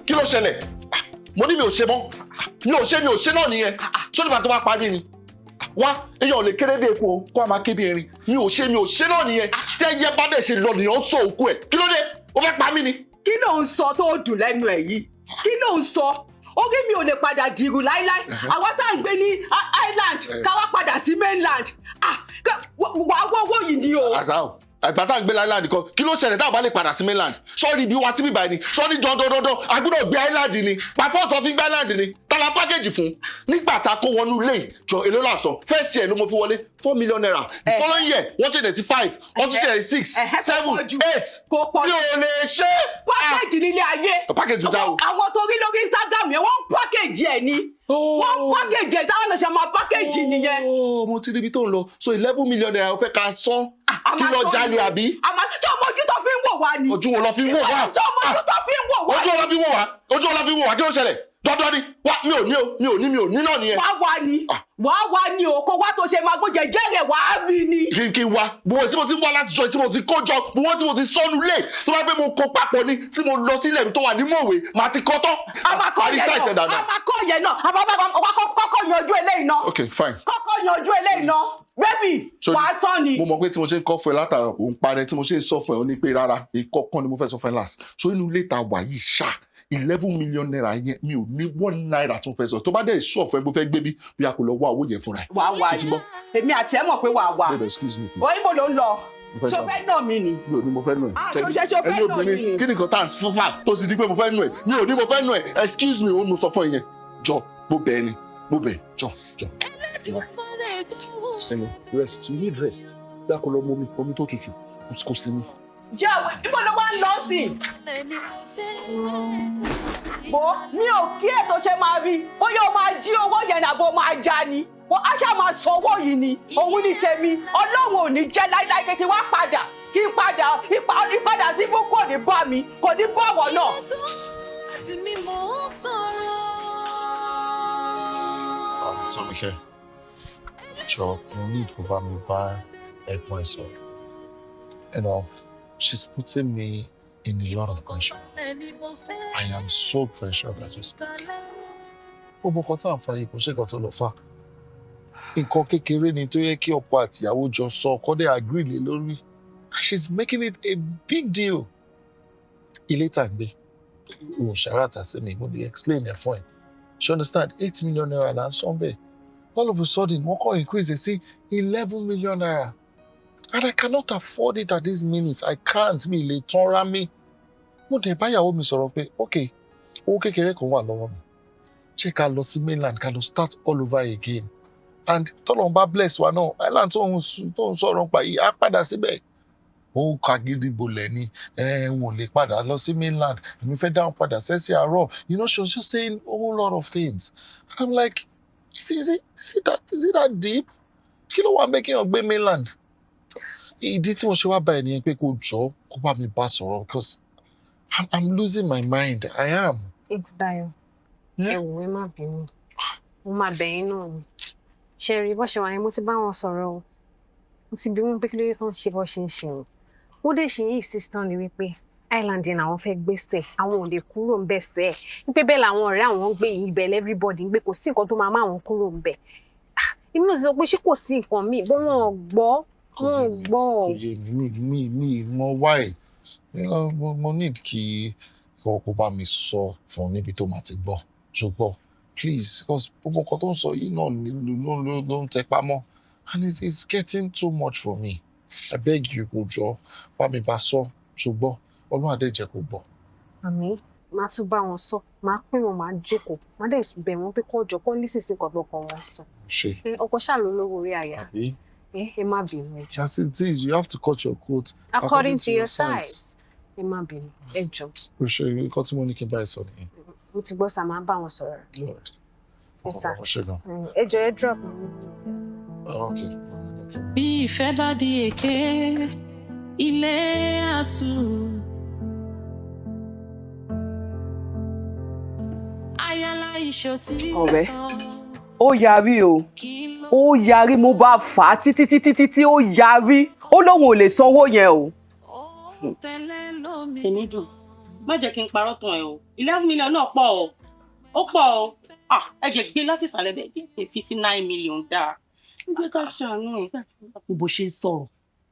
kí ló ṣẹlẹ̀ mo ní mi ò ṣe mọ́ mi ò ṣe náà nìyẹn ṣó nígbà tó bá parí ni wá èèyàn ò lè kéré dé epo kó a máa ké bí erin mi ò ṣe náà nìyẹn tẹ́yẹ bá dẹ̀ ṣe lọ nìyẹn sọ òkú ẹ̀ kí ló dé ó fẹ́ pa mí ni. kí ló ń sọ tó dùn lẹ́nu ẹ̀ yìí kí ló ń sọ orí mi ò lè padà dìrù láíláí àwa tá à ń gbé ní island káwá padà sí mainland wàá wọ́wọ́ yìí ni o. àgbà tá à ń gbé island kan kí ló ṣẹlẹ̀ tá a bá lè padà sí mainland sọ́ọ́ni bí wá síbí báyìí ni sọ́ọ́ni dandandandan agbọ́dọ̀ gbé island ni pàfọ́ọ̀tọ̀ fi gbé island ni tala package fún nígbà tá a kó wọnú ilé ìjọ èlò làásán first year ló mo fi wọlé 4 million naira following year wọ́n ṣe 95 wọ́n tún ṣe 6 7 8 mi ò lè ṣe. package nílé ayé package dá o. àwọn tó rí lórí Instagram yẹn wọ́n package ẹ̀ ni wọ́n package ẹ̀ táwọn ọ̀ṣẹ̀ máa package nìyẹn. mo ti rí ibi tó ń lọ so 11 million naira ó fẹ́ ká san kí lọ jalè àbí. àmọ́ tí ọmọ ojú tó fi ń wò wá ni. ojú wo lọ fi ń wò wá. tí ọmọ ojú tó fi ń wò wá. ojú wo lọ fi ń wò wá ojú wo lọ fi ń wò wá kí ló ṣẹlẹ̀ dandan ni wá mi ò ní náà nìyẹn. wá ni o kó wá tó ṣe máa gbójẹ jẹ́rẹ̀ wá rí ni. kí n wá gbogbo tí mo ti ń wá láti jọ tí mo ti kó jọ gbogbo tí mo ti sọnù lé tó bá gbé mo kó papọ̀ ni tí mo lọ sílẹ̀ mi tó wà ní mọ̀wé màá ti kọ́ tán. a máa kọ́ yẹn náà kọ́kọ́ yanjú eléyìí náà. ok fine. kọ́kọ́ yanjú eléyìí náà bébì wàá sọ ni. mo mọ̀ pé tí mo ṣe ń kọ́ fún ẹ látara òun parẹ́ tí mo ṣe ń sọ fún ẹ ó ní pé rárá ìkọ̀kan ni mo fẹ́ sọ fún ẹ last so inú ilé ta wà yìí ṣá 11 million naira yẹn mi ò ní 1 naira tó fẹ́ sọ tó bá dẹ̀ ṣọ́ fẹ́ bó fẹ́ gbé bí bí a kò lọ wá owó yẹn fúnra ẹ̀. wàá wá ni èmi àti ẹ mọ̀ pé wàá wá. babe excuse me please. òyìnbó ló ń lọ ṣo fẹ́ nà mí ni. mi ò ní mo fẹ́ nù ẹ̀. ṣo fẹ́ nà mí ni. kí ni nǹkan tá à ń fúnfà tó sì di pé mo fẹ́ nù ẹ̀ mi ò ní mo fẹ́ nù ẹ̀ excuse me ó mo sọ fún ẹ yẹn jọ bó bẹ́ẹ̀ ni bó bẹ́ẹ̀ jọ. sinmi rest you need rest bí a kò lọ mọ omi tó tutù kò sí mi. jẹ́ àwọn ìbò ló wá ń lọ sí. bó mi ò kí ètò ṣe máa rí bóyá o máa jí owó yẹn àbò máa já ni wọ́n á ṣáà máa san owó yìí ni òun ní tèmi ọlọ́run ò ní jẹ́ láíláí kí n wá padà kí n padà ìpadà sí boko ò ní bá mi kò ní bá wọn náà. Tọ́míkẹ́ jọ mo ní kó bá mi bá ẹ̀gbọ́n ẹ̀ sọ̀rọ̀. You know, she's putting me in a lot of pressure. I am so pressured as we speak. Gbogbo kan tá à ń fa yìí kò ṣe kan tó lọ fà. Nǹkan kékeré ni tó yẹ kí ọkọ àti ìyàwó jọ sọ ọkọ dé agree lé lórí. She's making it a big deal. Ilé tá ń gbé. O ṣàràtà sí mi, mo lè explain ẹ̀ fún ẹ. She understand 8 million naira là ń san bẹ́ẹ̀. All of a sudden, wọ́n kàn increase it sí 11 million naira. And I cannot afford it at this minute. I can't mi lè tanra mi. Mo dẹ̀ báyàwó mi sọ̀rọ̀ pé okay, owó kékeré kan wà lọ́wọ́ mi. Ṣé ká lọ sí mainland ká lọ start all over again. And tọ́lọ́run bá bless wa náà, island tó ń sọ̀rọ̀ pa yìí á padà síbẹ̀. Ó ka gidi bolẹ̀ ni wọn ò lè padà lọ sí mainland. Èmi fẹ́ dáhùn padà sẹ́sì àárọ̀. You know, she was just saying a whole lot of things. And I'm like, is it that deep? Kí ló wà ń bẹ́ kí èèyàn gbé mainland? Ìdí tí mo ṣe wá bá ẹ nìyẹn pé kó jọ kó bá mi bá sọ̀rọ̀ because I'm losing my mind. I am. Oladayo, ẹ̀wù ẹ má bínú. Mo máa bẹ̀yìn náà ni. Ṣé rí bó ṣe wà yẹn mo ti bá wọn sọ̀rọ̀ o. Mo ti bí wọn pé kí ló yẹ tó ń ṣe bó ṣe ń ṣe o. Wọ́n dẹ̀ ṣe yìí sísítàn ni wípé island yẹn àwọn fẹ́ gbé sẹ̀ àwọn ò lè kúrò ń bẹ̀ sẹ́ ẹ̀. Wípé bẹ́ẹ̀ làwọn ọ̀rẹ́ àwọn ń gbé yìí ibẹ̀ everybody ń gbé kò sí nǹkan tó máa má àwọn kúrò ń bẹ̀. Èmi náà ti sọ pé ṣé kò sí nǹkan míì bó wọn ò gbọ́. Mi mọ why mo need kí kò bá mi sọ fún níbi tó máa ti gbọ́ ṣùgbọ́n please because gbogbo nǹkan tó ń sọ yìí náà ló ń tẹpá mọ́ and it's getting too much for me. I beg you kò jọ bá mi bá sọ ṣùgbọ́n Ọlọ́run adé jẹ́ kó gbọ́. Àmín máa tún bá wọn sọ máa pín wọn máa jókòó máa dẹ̀ bẹ̀ wọ́n pé kó jọ kó lísìsì kan tó kàn wọ́n sọ. Ọkọ ṣáà ló lówó orí àyà. Ẹ má bínú ẹ jọ̀ọ́. As it is, you have to cut your coat according to your size. Ẹ má bínú ẹ jọ̀ọ́. O ṣe nǹkan tí mo ní kí n bá ẹ sọ nìyẹn. Mo ti gbọ́ sá máa bá wọn sọ̀rọ̀. Ẹ sá ẹ jọ̀ọ́ ẹ drop mi. Okay. Bí ìfẹ́ bá di èké, ilé àtú. Ayálà ìṣòtí. Ọ̀rẹ́, ó yarí o. Ó yarí mo bá fà á títí ó yarí. Ó lóun ò lè sanwó yẹn o. Tèmi dùn. má jẹ́ kí n parọ́ tán ẹ o 11 million náà pọ̀ o ó pọ̀ o ẹ jẹ́ gbé láti ìsàlẹ̀ bẹ́ẹ̀ jẹ́ fi sí 9 million dáa ń gbé ká ṣàánú ẹ̀. bó ṣe ń sọ̀rọ̀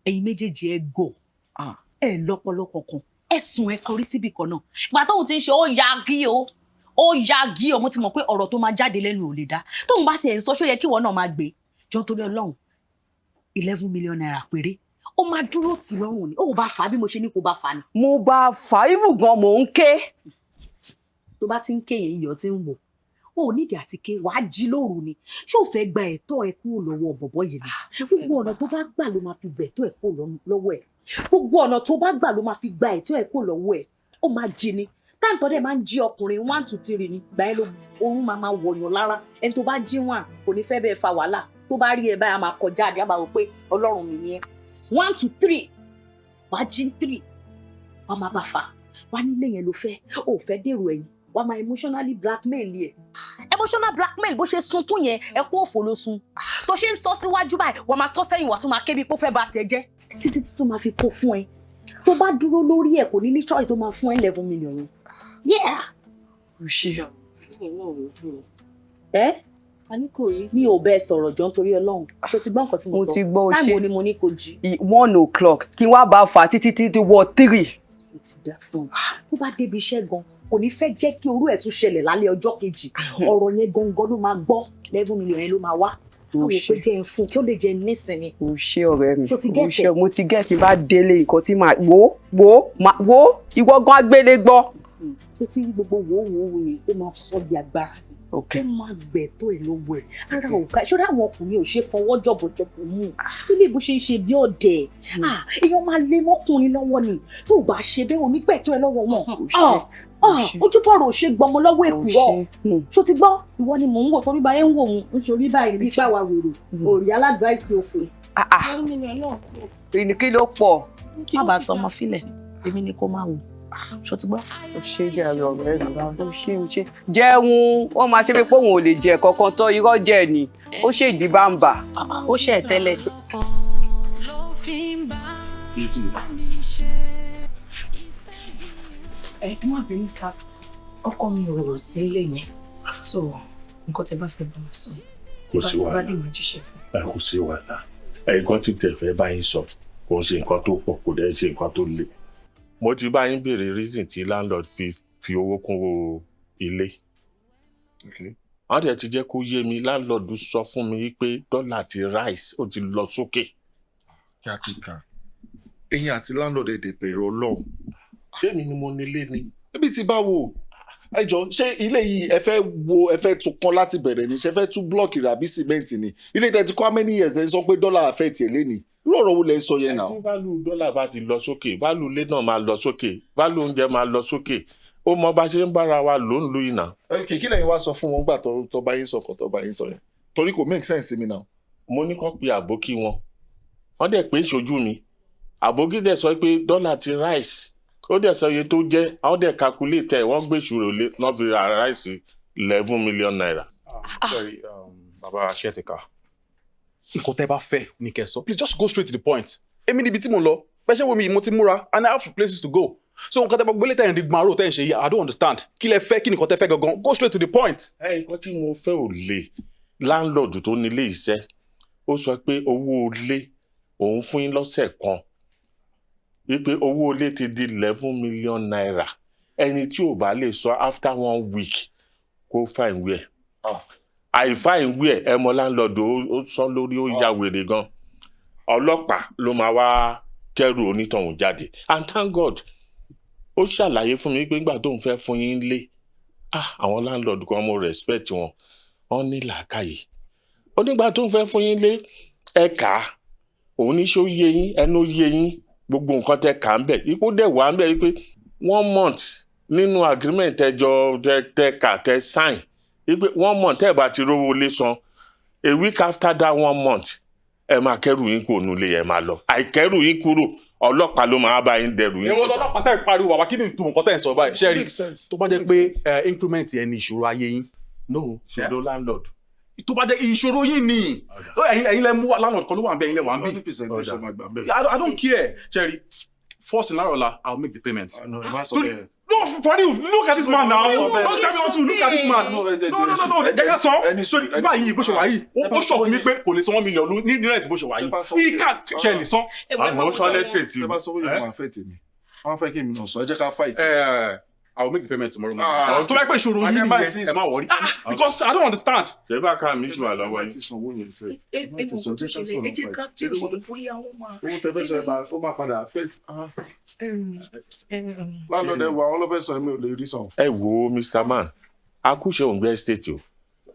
ẹ̀yin méjèèjì ẹ gọ̀ ẹ lọ́pọ̀lọpọ̀ kan ẹ̀sùn ẹ kọrí síbì kan náà ìgbà tóun ti ń ṣe ó yagi o mo ti mọ̀ pé ọ̀rọ̀ tó máa jáde lẹ́nu ò lè dá tóun bá tiẹ̀ ń sọ ṣó yẹ kí ìwọ náà máa gbé jọ torí Ọlọ́run 11 million naira péré ó máa dúró tì lọ́rùn ni ó bá fà á bí mo ṣe ní kó bá fà á ni. mo bá fà á even gan mò ń ké. tó bá ti ń ké yẹn iyọ̀ tí ń wò ó nídìí àti ké wàá jí lóru ni ṣé ò fẹ́ gba ẹ̀tọ́ ẹ kúrò lọ́wọ́ bọ̀bọ̀ yìí ni gbogbo ọ̀nà tó bá gbà ló máa fi gba ẹ̀tọ́ ẹ kúrò lọ́wọ́ ẹ̀ gbogbo ọ̀nà tó bá gbà ló máa fi gba ẹ̀tọ́ ẹ kúrò lọ́wọ́ ẹ̀ ó máa jí ni táǹtọ́ dẹ̀ máa ń jí ọkùnrin 1 to 3 ni gbà ẹ́ ló oorun máa wọ̀yàn lára ẹni tó bá jí wọn kò ní fẹ́ bẹ́ẹ̀ fa wàhálà tó bá rí ẹ báyà máa kọjá àdé àbáwò pé Ọlọ́run mi ni ẹ 1 to 3 wàá jí 3 wàá máa bá fa wàá nílé yẹn ló fẹ́ ò fẹ́ dèrò ẹ̀yìn wàá máa emotionally blackmail yẹ emotional blackmail bó ṣe sunkún yẹn ẹkún òfò ló sun tó ṣe ń sọ síwájú báyìí wàá máa sọ sẹ́yìn wàá tún máa ké bí pé ó fẹ́ bà tiẹ̀ jẹ́ títí tó máa fi kó fún ẹ tó bá dúró lórí ẹ kò ní ní choice tó máa fún ẹ 11 million yẹn. a ní kò rí mi ò bẹ́ẹ̀ sọ̀rọ̀ jọ nítorí Ọlọ́run ṣó ti gbọ́ nǹkan tí mo sọ mo ti gbọ́ ó ṣe táìmù ni mo ní kò jí. 1 o'clock kí n wá bá fà á títí wọ 3. ó ti dá fún un tó bá débi iṣẹ́ gan kò ní fẹ́ jẹ́ kí orú ẹ̀ tún ṣẹlẹ̀ lálẹ́ ọjọ́ kejì ọ̀rọ̀ yẹn gangan ló máa gbọ́ 11 million yẹn ló máa wá àwọn òpè jẹ́ ń fún kí ó lè jẹ nísìnyí. o ṣé ọ̀rẹ́ mi ṣó ti gẹ́tẹ̀ mo ti gẹ́tì bá délé nǹkan tí màá wo ìwọ gan agbélé gbọ́. ṣó ti gbogbo wo yẹn ó máa sọ di agbára ó máa gbẹ̀tọ́ ẹ̀ lọ́wọ́ ẹ̀ ara òkà ṣọ́dọ̀ àwọn ọkùnrin ò ṣe fọwọ́ jọ̀bọ̀jọ̀bọ̀ mú ilé bó ṣe ń ṣe bí ọ̀dẹ̀ èèyàn máa lé mọ́kùnrin lọ́wọ́ ni tó bá ṣe bẹ́ẹ̀ òní gbẹ̀tọ́ ẹ̀ lọ́wọ́ wọn ojúbọ̀rọ̀ ò ṣe gbọmọ lọ́wọ́ èkùrọ́ ṣó ti gbọ́ ìwọ ni mò ń wò torí báyẹn ń wò ń nítorí báyìí ní pàwá wèrè òrì aládùáìsì òfin. kí ló pọ̀. má bàa sọ ọmọ fílẹ̀ èmi ni kó máa wò ṣó ti gbọ́. ó ṣe jàre ọ̀rẹ́ mi ó ṣe jẹun wọ́n máa ṣe pé òun ò lè jẹ kankan tó irọ́ jẹ ni ó ṣe ìdí bámbà. ó ṣe ẹ̀ tẹ́lẹ̀. má bínú sá ọkọ mi ò rò sí ilé yẹn so nǹkan tẹ́ bá fẹ́ bá wa sọ kò sí wàhálà bá lè máa jíṣẹ́ fún. kò sí wàhálà nǹkan tí tẹ́ fẹ́ bá yín sọ kò ń ṣe nǹkan tó pọ̀ kò dẹ̀ ń ṣe nǹkan tó le. mo ti bá yín béèrè reason tí landlord fi owó kúnwó ilé. wọ́n dẹ̀ ti jẹ́ kó yé mi landlord sọ fún mi pé dọ́là ti rise ó ti lọ sókè. kíákíá ẹ̀yin àti landlord èdè bẹ̀rẹ̀ Ọlọ́run. ṣé mi ni mo nílé ni. ẹbí ti bá wo ẹ jọ ṣé ilé yìí ẹ fẹ́ tún kọ́ láti bẹ̀rẹ̀ ni ṣe fẹ́ tún blọọkì rà bí sìmẹ́ǹtì ni ilé tẹ́ ti kọ́ how many years ẹ sọ pé dọ́là àfẹ́ tiẹ̀ lé ni irú ọ̀rọ̀ wo lẹ ń sọ yẹn náà. tí value dọ́là bá ti lọ sókè value ilé náà máa lọ sókè value oúnjẹ máa lọ sókè ó mọ bá ṣe ń bára wa ló ń lu ìnà. kí lẹ́yìn wá sọ fún wọn gbà tó bá yín sọ kàn tó bá yín sọ yẹn torí kò make sense mi náà. mo ní kó pe àbókí wọn wọ́n dẹ̀ pé ìṣojú mi àbókí dẹ̀ sọ pé dọ́là ti rise ó dẹ̀ sọ iye tó jẹ́ àwọn dẹ̀ calculate ẹ̀ wọ́n gbé ìṣòro lé náà fi rise 11 million naira. Sorry, baba caretaker nǹkan tẹ́ bá fẹ́ ní kẹ́ sọ please just go straight to the point èmi níbi tí mo lọ pẹ́ṣẹ́ wo mi mo ti múra and I have places to go so nǹkan tẹ́ bá gbélé tẹ̀yìn rígbọ́n àrò tẹ̀yìn ṣe yìí I don't understand kí lẹ fẹ́ kí nǹkan tẹ́ fẹ́ gangan go straight to the point. nǹkan tí mo fẹ́ ò le landlord tó nílé iṣẹ́ ó sọ pé owó ilé òun fún yín lọ́sẹ̀ kan wípé owó ilé ti di 11 million naira ẹni tí ò bá lè sọ after 1 week kó fine wẹ̀ àìfáìn wẹ̀ ẹ mọ landlord ó sọ lórí ó ya wèrè gan ọlọ́pàá ló máa wá kẹ́rù onítọ̀hún jáde and thank God ó ṣàlàyé fún mi pé nígbà tó ń fẹ́ fún yín lé àwọn landlord kan mo respect wọn wọ́n ní làákàyè onígbà tó ń fẹ́ fún yín lé ẹ̀ka òun ní ṣó yé yín ẹnu yé yín gbogbo nǹkan tẹ kà ń bẹ̀ ipò dẹ̀ wà ń bẹ̀ wípé 1 month nínú agreement ẹjọ́ tẹ kà tẹ sign wípé 1 month ẹ bá ti rówó lé san a week after that 1 month ẹ máa kẹ́rù yín kúrò nílé ẹ máa lọ àìkẹ́rù yín kúrò ọlọ́pàá ló máa bá yín dẹrù yín síta. èwo ọlọ́pàá tẹ̀ pariwo wàá kí ni ìtumọ̀ nǹkan tẹ̀ ń sọ báyìí ṣe rí tó bá jẹ́ pé increment yẹn ni ìṣòro ayé yín. no ṣòro landlord. tó bá jẹ́ ìṣòro yín ni ẹ̀yin lẹ mú landlord kan ló wà ń bẹ ẹ̀yin lẹ wà ń bí. I don't care ṣe rí first in Larola I'll make the payment. no No, for you, look at this man now. Don't tell me what to look at this man. No. They can't solve. Sorry, báyìí bó ṣe wà yìí. Ó shock mi pé kò lè san 1 million ní rent bó ṣe wà yìí. He can't ṣe lè san. Àwọn sọ́lẹ̀ ṣètì. Ẹ bá sọ wíyọ̀ máa fẹ́ tèmi. Wọ́n fẹ́ kí èmi náà sọ, ẹ jẹ́ ká fight. I will make the payment tomorrow morning. To make sure you nìyẹn, ẹ má worry. Because I don't understand. Ṣé bá ká mi ṣù wà lọ́wọ́ yìí? Ti sanwó yẹn sẹ́. ẹ jẹ́ ká jẹ́ ìwọ̀n àwọn máa. Owó tẹ́fẹ́ sọ ẹ ó máa padà affect. Láńlọ́dẹ wo àwọn ọlọ́fẹ́ sọ èmi ò lè rí sàn. Ẹ wo Mr. Man, akúṣe òǹgbẹ estate o.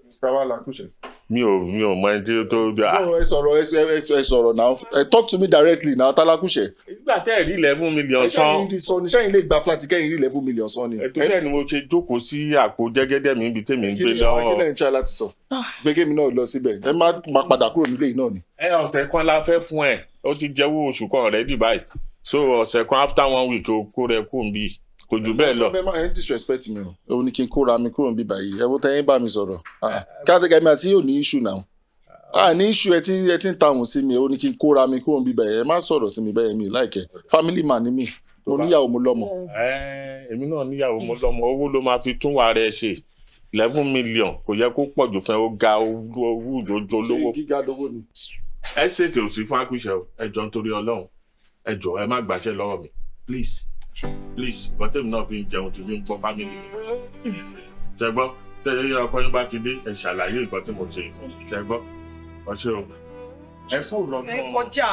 Mr. Wala kúṣe. Mi ò mọ ẹni tí ó tó dà. Ẹ sọ̀rọ̀ now. Talk to me directly now, Tálákúṣe. Nígbà tẹ́ ẹ̀ rí 11 million san. Ṣẹ́yìn lè gba flat kẹ́yìn rí 11 million san ni. Ẹ̀tọ́ bẹ́ẹ̀ ni mo ṣe jókòó sí àpò jẹ́gẹ́dẹ́ mi níbi tèmi ń gbé lọ́wọ́. Kí lẹ́yìn ń ṣá láti sọ? Pé kémi náà lọ síbẹ̀. Ẹ má padà kúrò nílé yìí náà ni. Ọ̀sẹ̀ kan la fẹ́ fún ẹ, ó ti jẹ́wọ́ oṣù kan already báyìí. So ọ̀sẹ̀ kan after 1 week o kó rẹ kó ń bí. Kò jù bẹ́ẹ̀ lọ. Ẹ disrespect mi o. Ó ní kí n kóra mi kúrò níbí báyìí. Ẹ wo tẹ́yìn bá mi sọ̀rọ̀. Káàtẹ́gà mi àti yóò ní issue now. Ní issue ẹ ti ń tàwọn sí mi. Ó ní kí n kóra mi kúrò níbí báyìí. Ẹ má sọ̀rọ̀ sí mi bẹ́ẹ̀ mi láìkẹ́. Family man ni mi. Mo níyàwó mo lọ́mọ. Èmi náà níyàwó mo lọ́mọ. Owó ló máa fi tún wà rẹ̀ ṣe. 11 million kò yẹ kó pọ̀ jù fún ẹ, ó ga owó òjòjò lówó. Gíga lówó ni. Ẹ ṣètò òsì fún akúṣe o, ẹ jọ̀ọ́ nítorí Ọlọ́run. Ẹ jọ̀ọ́ ẹ má gbàṣẹ́ lọ́wọ́ mi. Please, bọ́tẹ́mi náà fi ń jẹun tí mi ń gbọ́ family mi. Ṣẹ́gbọ́, tẹ́lẹ̀ ọkọ yín bá ti dé, ẹ ṣàlàyé nǹkan tí mo ṣe fún. Ṣẹ́gbọ́, ọṣẹ́ o. Ẹ fún lọ́dún. Ẹ kọjá.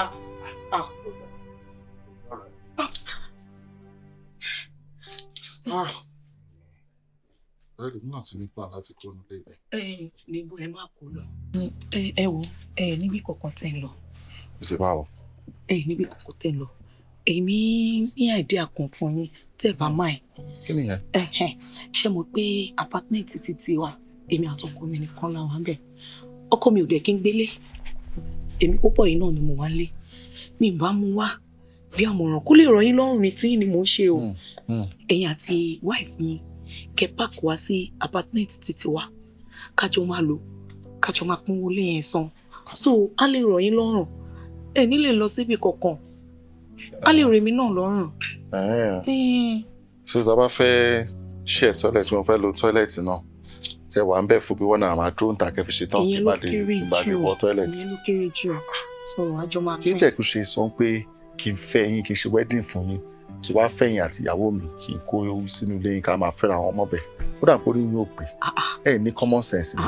Bẹ́ẹ̀ni mi náà ti ní plan láti kúrò nílé ibẹ̀. Níbo ẹ má kó lọ. Ẹ wo níbi kankan tẹ́ ń lọ. Ṣé báwo? Níbi kankan tẹ́ ń lọ. Èmi ní idea kan fún yín tẹ́ bá máa ẹ̀. Kí nìyẹn? Ṣé mo pé apartment títí wa èmi àtọkọ mi nìkan la wà ń bẹ̀. Ọkọ mi ò dẹ̀ kí n gbélé. Èmi púpọ̀ yìí náà ni mo wá lé. Mi ì bá mú wá bí àmọ̀ràn kó lè rọ̀ yín lọ́rùn ní tí ni mò ń ṣe o. Ẹ̀yin àti wife mi kẹ́ park wá sí apartment títí wa. Kájọ máa lò, kájọ máa pín wọlé yẹn san. So a lè rọ̀ yín lọ́rùn. Ẹ ní lè lọ síbi kankan. A lè rẹ̀ mí náà lọ́rùn. So tá bá fẹ́ share toilet, mo fẹ́ lo toilet náà. Tẹ wà ń bẹ̀ fún bí wọ́n náà máa dúró ń ta kẹ́ fi ṣe tán kí bá lè wọ toilet. Ìyẹn ló kéré jù. So àjọ máa pín. Kí n tẹ̀kú ṣe sọ pé kí n fẹ́ yín, kí n ṣe wedding fún yín. Kí wá fẹ̀yìn àti ìyàwó mi kí n kó sínú ilé yín ká máa fẹ́ra àwọn ọmọ bẹ̀. Ó dà pé orí yín ò pé. Ẹ ní common sense ni.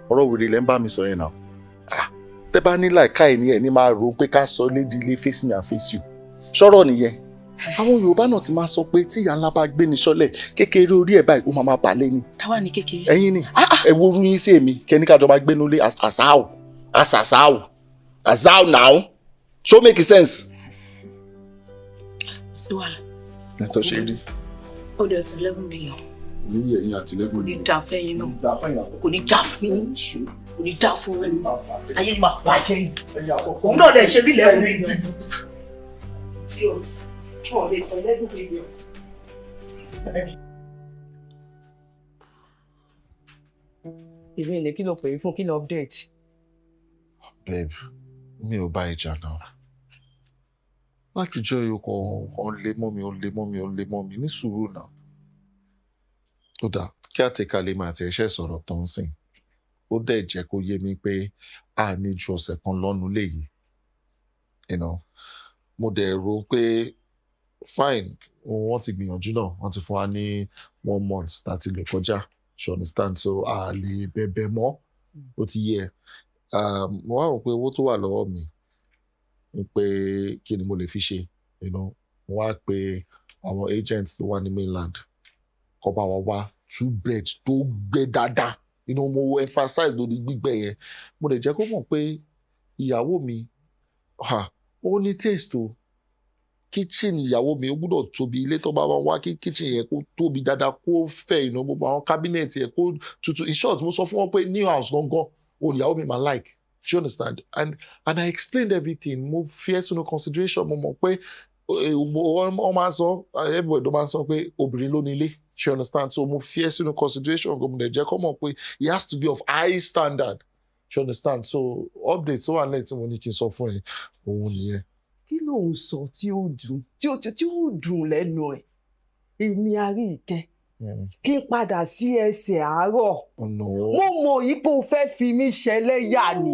Ọ̀rọ̀ wèrè lẹ́ ń bá mi sọ yẹn náà. Tẹ́ bá ní láìka ẹ̀ ní ẹ̀ ní máa rò ó pé ká sọ lédi ilé face me and face you. Ṣọ́rọ̀ nìyẹn. Àwọn Yorùbá náà ti máa sọ pé tí ìyá ńlá bá gbé ní ṣọ́lẹ̀ kékeré orí ẹ̀ báyìí ó máa bà lé ni. Táwa ní kékeré. Ẹ̀yin ni. Ẹ wo orú yín sí èmi kẹ́ni kájọ máa gbé nulẹ̀ as how now. Show make sense. Sí wàhálà. Nítọ́ ṣe rí. Ó dẹ̀ sí 11 million. Ní ẹ̀yìn àti 11 Kò ní million. dá fẹ́yìn náà. Kò ní dá fún yín. Kò ní dá fún yín. Ayé máa bàjẹ́ yìí. Òun náà dẹ̀ ṣe bí 11 million. Tí o tí wọ́n lè sọ 11 million. Ìbéèrè kí ló pè é fún kí ló update? Babe, mi ò bá ìjà náà. Láti jọ ìyókò kan lé mọ́ mi ní sùúrù náà. Ó dà kí àtẹ̀ká lè máa tẹ̀ ṣẹ́ sọ̀rọ̀ tó ń sìn. Ó dẹ̀ jẹ́ kó yé mi pé a ní ju ọ̀sẹ̀ kan lọ́nu léyìí. Mo dẹ̀ rò pé fine, wọ́n ti gbìyànjú náà, wọ́n ti fún wa ní 1 month láti lè kọjá. You understand? So a lè bẹ̀bẹ̀ mọ́, ó ti yẹ. Mo wá rò pé owó tó wà lọ́wọ́ mi ni pé kí ni mo lè fi ṣe. Mo wá pé àwọn agents tó wà ní mainland kó bá wa wá 2 bed tó gbé dáadáa. Mo emphasize lórí gbígbẹ́ yẹn. Mo dẹ̀ jẹ́ kó mọ̀ pé ìyàwó mi ó ní taste o. Kitchen ìyàwó mi ó gbọ́dọ̀ tóbi, ilé tó bá wá kí kitchen yẹn kó tóbi dáadáa, kó fẹ̀ gbogbo àwọn cabinet yẹn kó tutù. In short, mo sọ fún wọn pé new house gangan òun ìyàwó mi máa like. Do you understand? And I explained everything. Mo fi ẹ́ sínú consideration. Mo mọ̀ pé wọ́n máa sọ, everybody ló máa sọ pé obìnrin ló ní ilé. Do you understand? So mo fi ẹ́ sínú consideration. Mo dẹ̀ jẹ́ kó mọ̀ pé it has to be of high standard. Do you understand? So update tó wà lẹ́yìn tí mo ní kí n sọ fún ẹ òun nìyẹn. Kí ló ń sọ tí ó dùn lẹ́nu ẹ̀? èmi Arike kí n padà sí ẹsẹ̀ àárọ̀. No. Mo mọ̀ yìí pé o fẹ́ fi mí ṣẹlẹ́yà ni.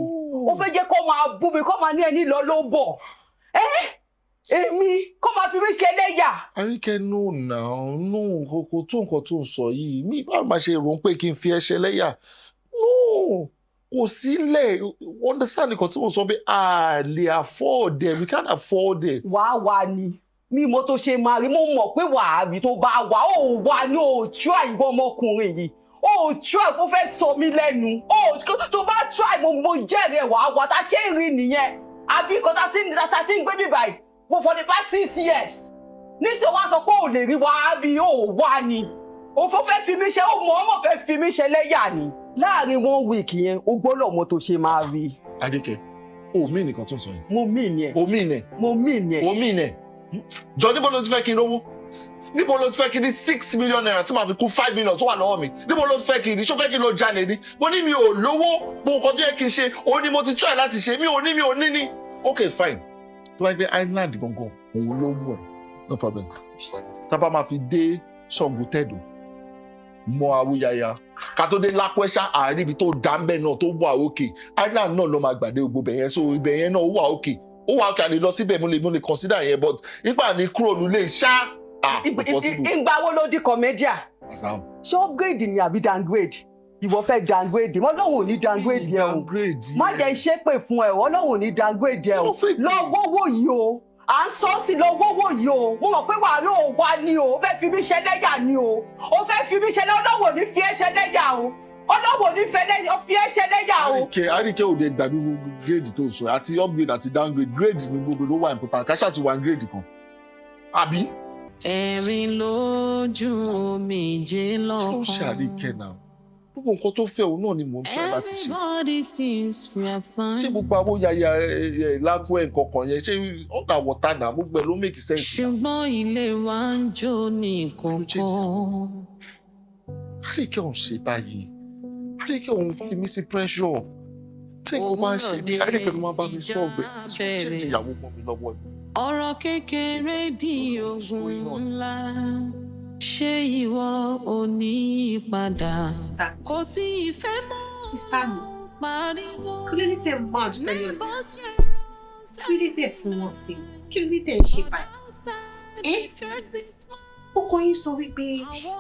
O fẹ́ jẹ́ kó máa bú mi, kó máa ní ẹni lọ ló bọ̀. Èmi kó máa fi mí ṣẹlẹ́yà. Arike, no now, no, kò tó nǹkan tó ń sọ yìí. Mi bá máa ṣe rò pé kí n fi ẹ́ ṣẹlẹ́yà. No, kò sílẹ̀. Understand nǹkan tí mo sọ pé a lè afford it. We can't afford it. Wà ni. Mi mo tó ṣe máa rí, mo mọ̀ pé wàá rí tó bá wà. Ó wà ní o try ìwọ ọmọkùnrin yìí. Ó try kó fẹ́ sọ mí lẹ́nu. Ó tó bá try mo jẹ́rìí ẹ̀ wà tá ṣe ń rí nìyẹn. Àbí nǹkan tá ti ń gbé mi báyìí for the past 6 years. Níṣẹ́ wá sọ pé ò lè rí wàá rí ó wà ni. Ó fẹ́ fi mí ṣe, ó mọ̀ ọmọ fẹ́ fi mí ṣe lẹ́yà ni. Láàárín 1 week yẹn, ó gbọ́dọ̀ mọ tó ṣe máa rí. Arike, o mí nìkan tó ń sọ yìí. Mo mí ni ẹ̀. O mí ni ẹ̀. Mo mí ni ẹ̀. O mí ni ẹ̀. Jọ níbo ló ti fẹ́ kí n rówó? Níbo ló ti fẹ́ kí n ní 6 million naira tí màá fi kún 5 million tó wà lọ́wọ́ mi? Níbo ló ti fẹ́ kí n ní? Ṣó fẹ́ kí n lọ jalè ni? Mo ní mi ò lówó, mo nǹkan tó yẹ kí n ṣe, òun ni mo ti try láti ṣe, mi ò ní ni. Okay, fine. Tó bá gbé island gangan, òun ló mú ẹ̀. No problem. Tá bá máa fi dé Ṣàngó Tẹ̀dó, mọ Awóyaya, ká tó dé Lápẹ́ṣá, àárín ibi tó dá ń bẹ̀ náà tó wà òkè. Island náà ló máa gbàdé gbogbo bẹ̀ yẹn, so ibẹ̀ yẹn náà ó wà òkè. Ó wà òkè, a lè lọ síbẹ̀, mo lè consider yẹn, but nígbà ní kúrò nílé ṣá. Ìgbà wo ló di comedian? Ṣé upgrade ni àbí downgrade? Ìwọ fẹ́ downgrade, wọ́n lọ́wọ́ ò ní downgrade yẹn o. Má jẹ́ ṣépè fún ẹ, wọ́n lọ́wọ́ ò ní downgrade yẹn o. Lọ wọ́wọ́ yìí o. À ń sọ sí lọ wọ́wọ́ yìí o. Mo mọ̀ pé wàá rí òun wá ní o. Ó fẹ́ fi mí ṣẹlẹ́yà ni o. Ó fẹ́ fi mí ṣẹlẹ́yà, ọlọ́wọ́ ò ní fi ẹ́ ṣẹlẹ́yà o. Ọlọ́wọ́ ò ní fi ẹ́ ṣẹlẹ́yà o. Arike ò dé gbàdúrà grade tó sọ àti upgrade àti downgrade. Grade ni gbogbo ló wà important. Káṣá ti wà grade kan. Àbí? Ẹ̀rín lójú omijé lọ́kàn. Ó ṣe Arike náà. Gbogbo nǹkan tó fẹ́ òun náà ni mò ń try láti ṣe. Everybody thinks we are fine. Ṣé gbogbo Awóyaya lágbo ẹ̀ nǹkankan yẹn ṣé ọ̀nà wọ̀tá náà gbogbo ẹ̀ ló make sense? Ṣùgbọ́n ilé wa ń jó ní kọ̀ọ̀kan. Arike òun ṣe báyìí. Arike òun fi mí sí pressure. Tí nǹkan máa ń ṣe ní Arike ló máa bá mi sọ ọ̀gbẹ́. Ṣé ìyàwó mọ́ mi lọ́wọ́ ni? Ọ̀rọ̀ kékeré di ogun ńlá. Ṣé ìwọ ò ní ìpadà? Kò sí ìfẹ́ mọ́. Sísá mi, Pariwo. kí ló dé tẹ̀ mọ́ àdúgbò yẹn? Kí ló dé tẹ̀ fún wọn sí? Kí ló dé tẹ̀ ṣe báyìí? Ọkọ yín sọ wípé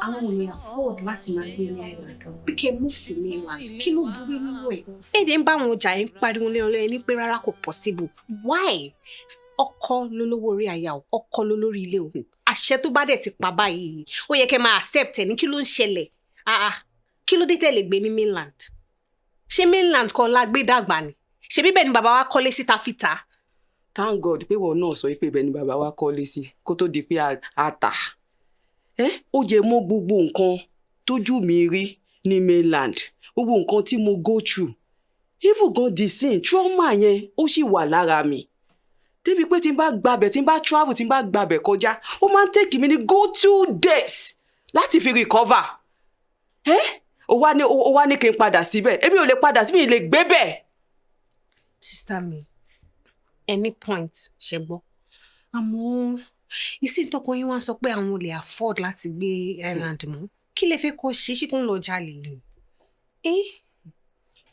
àwọn ò lè afford láti máa gbé ní Island bí kẹ́ move sí mainland. Kí ló burú nínú ẹ̀? Èdè ń bá àwọn ọjà yẹn pariwo lé ọlọ́yẹ ní pé rárá kò possible. Why? Ọkọ lólówó orí aya o, ọkọ lólórí ilé o. Àṣẹ tó bá dẹ̀ ti pa báyìí, ó yẹ kẹ́ máa accept ẹ̀ ní kí ló ń ṣẹlẹ̀. Kí ló dé tẹ́ lè gbé ní mainland? Ṣé mainland kan la gbé dàgbà ni? Ṣé bíbẹ̀ ni bàbá wa kọ́lé sí ta fi tà? Thank God pé wọn náà sọ pé ibẹ̀ ni bàbá wa kọ́lé sí kó tó di pé a tà. Ó yẹ mọ́ gbogbo nǹkan tójú mi rí ní mainland, gbogbo nǹkan tí mo go through. Even gan the same trauma yẹn ó sì wà lára mi. Débi pé tí n bá gbabẹ̀, tí n bá travel, tí n bá gbabẹ̀ kọjá, ó máa ń take mi ní go 2 days láti fi recover. Ó wá ní kí n padà síbẹ̀. Èmi ò lè padà síbẹ̀, lè gbé bẹ̀. Sister mi, any point ṣe gbọ́. Àmọ́ ìsìn tọkọ yín wá sọ pé àwọn ò lè afford láti gbé Island mọ́. Kí lè fẹ́ kó ṣe ṣí kó ń lọ jalè ni?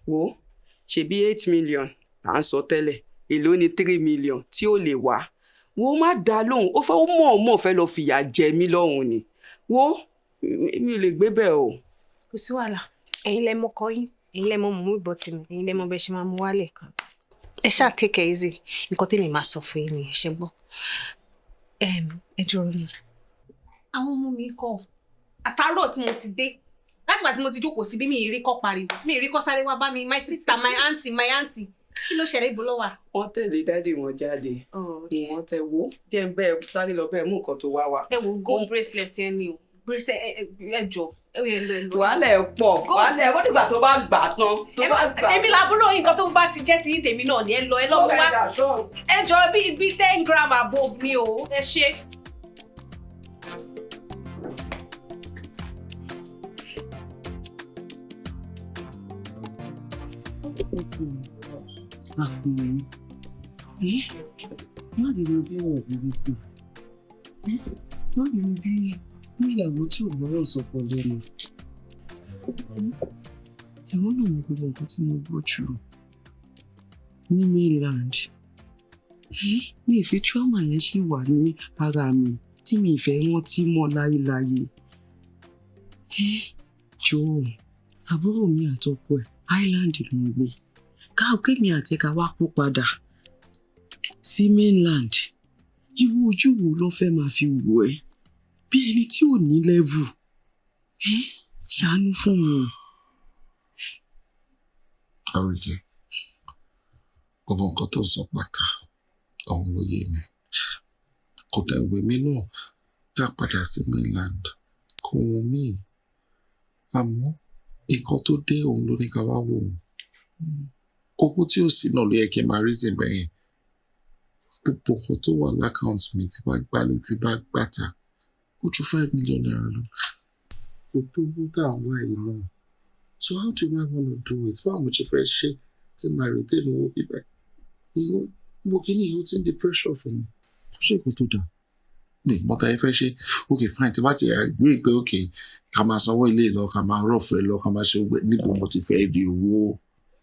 Wo ṣebí 8 million à ń sọ tẹ́lẹ̀. Èló ni 3 million tí ó lè wá. Wo má dá lóhùn, ó mọ̀ fẹ́ lọ fìyà jẹ mí lọ́hùn ni. Wo mi ò lè gbé bẹ́ẹ̀ o. Kò sí wàhálà. Ẹ̀yin lẹ mọ̀ kọ́ yín, ẹ̀yin lẹ mọ̀ mú ìbọn tèmi, ẹ̀yin lẹ mọ̀ bẹ́ẹ̀ ṣe máa mú wálẹ̀. Ẹ ṣáà take it easy. Nǹkan tèmi máa sọ fún yín nìyẹn, ṣé gbọ́. Ẹ dúró nù. Àwọn ọmọ mi kọ́ àtàárọ̀ tí mo ti dé. Látìgbà tí mo ti jókòó síbí mi ì rí kọ́ pariwo, mi ì rí kọ́ sáré wá bá mi, my sister, my auntie. Kí ló ṣẹlẹ̀ ibo ló wà? Wọ́n tẹ̀lé dádì wọn jáde. Wọ́n tẹ wo díẹ̀ ń bẹ́ẹ̀ sáré lọ bẹ́ẹ̀ mú nǹkan tó wá wá. Ẹ wo gold bracelet yẹn ni o. Bracelet ẹ jọ. Wàhálà ẹ̀ pọ̀. Wàhálà ẹ̀ wọ́n dìgbà tó bá gbà tán. Èmi làbúrò yín nǹkan tó bá ti jẹ́ ti yín tèmi náà ni ẹ lọ mú wá. Ẹ jọ bí 10 gram above ni o. Ẹ ṣe. Má lè bí ọ̀rọ̀ burúkú. Má lè bí níyàwó tí ò lọ́rọ̀ sọ pọ̀ lẹ́nu. Ìwọ náà mọ gbogbo nǹkan tí mo go through ní mainland. Mi ìfẹ́ trauma yẹn ṣì wà ní ara mi tí mi ìfẹ́ rántí mọ́ láéláé. Jọ̀ọ́, àbúrò mi àtọkọ ẹ̀ Island ló ń gbé. Kémi àti ẹ̀ka wá kó padà sí mainland. Ìwọ ojú wo ló fẹ́ máa fi wò ẹ́ bí ẹni tí ò ní level? Ṣàánú fún mi. Arike, gbogbo nǹkan tó sọ pátá ọ̀hún ló yé mi. Kò dẹ̀wé mi náà ká padà sí mainland. Kò wọ́n mí. Àmọ́ nǹkan tó dé òun ló ní ká wá wò ó. Owó tí ó sì náà ló yẹ kí n máa rí sí bẹ́yẹn. Gbogbo nǹkan tó wà lákàùntì mi ti bá gbálẹ̀ ti bá gbàtà. Ó ju 5 million naira lọ. Kò tó owó tá à ń wá yìí náà. So how do I want to do it? Báwo mo ṣe fẹ́ ṣe tí màá retain owó bíbẹ̀? Mo kì í ní ìhun tí ń di pressure fún mi. Kò ṣe nǹkan tó dáa. Mi mọ́ta ẹ fẹ́ ṣe okay fine tí bá ti agree pé okay ká máa sanwó ilé lọ ká máa rọ̀fẹ́ lọ ká máa ṣe níbo mo ti fẹ́ rí owó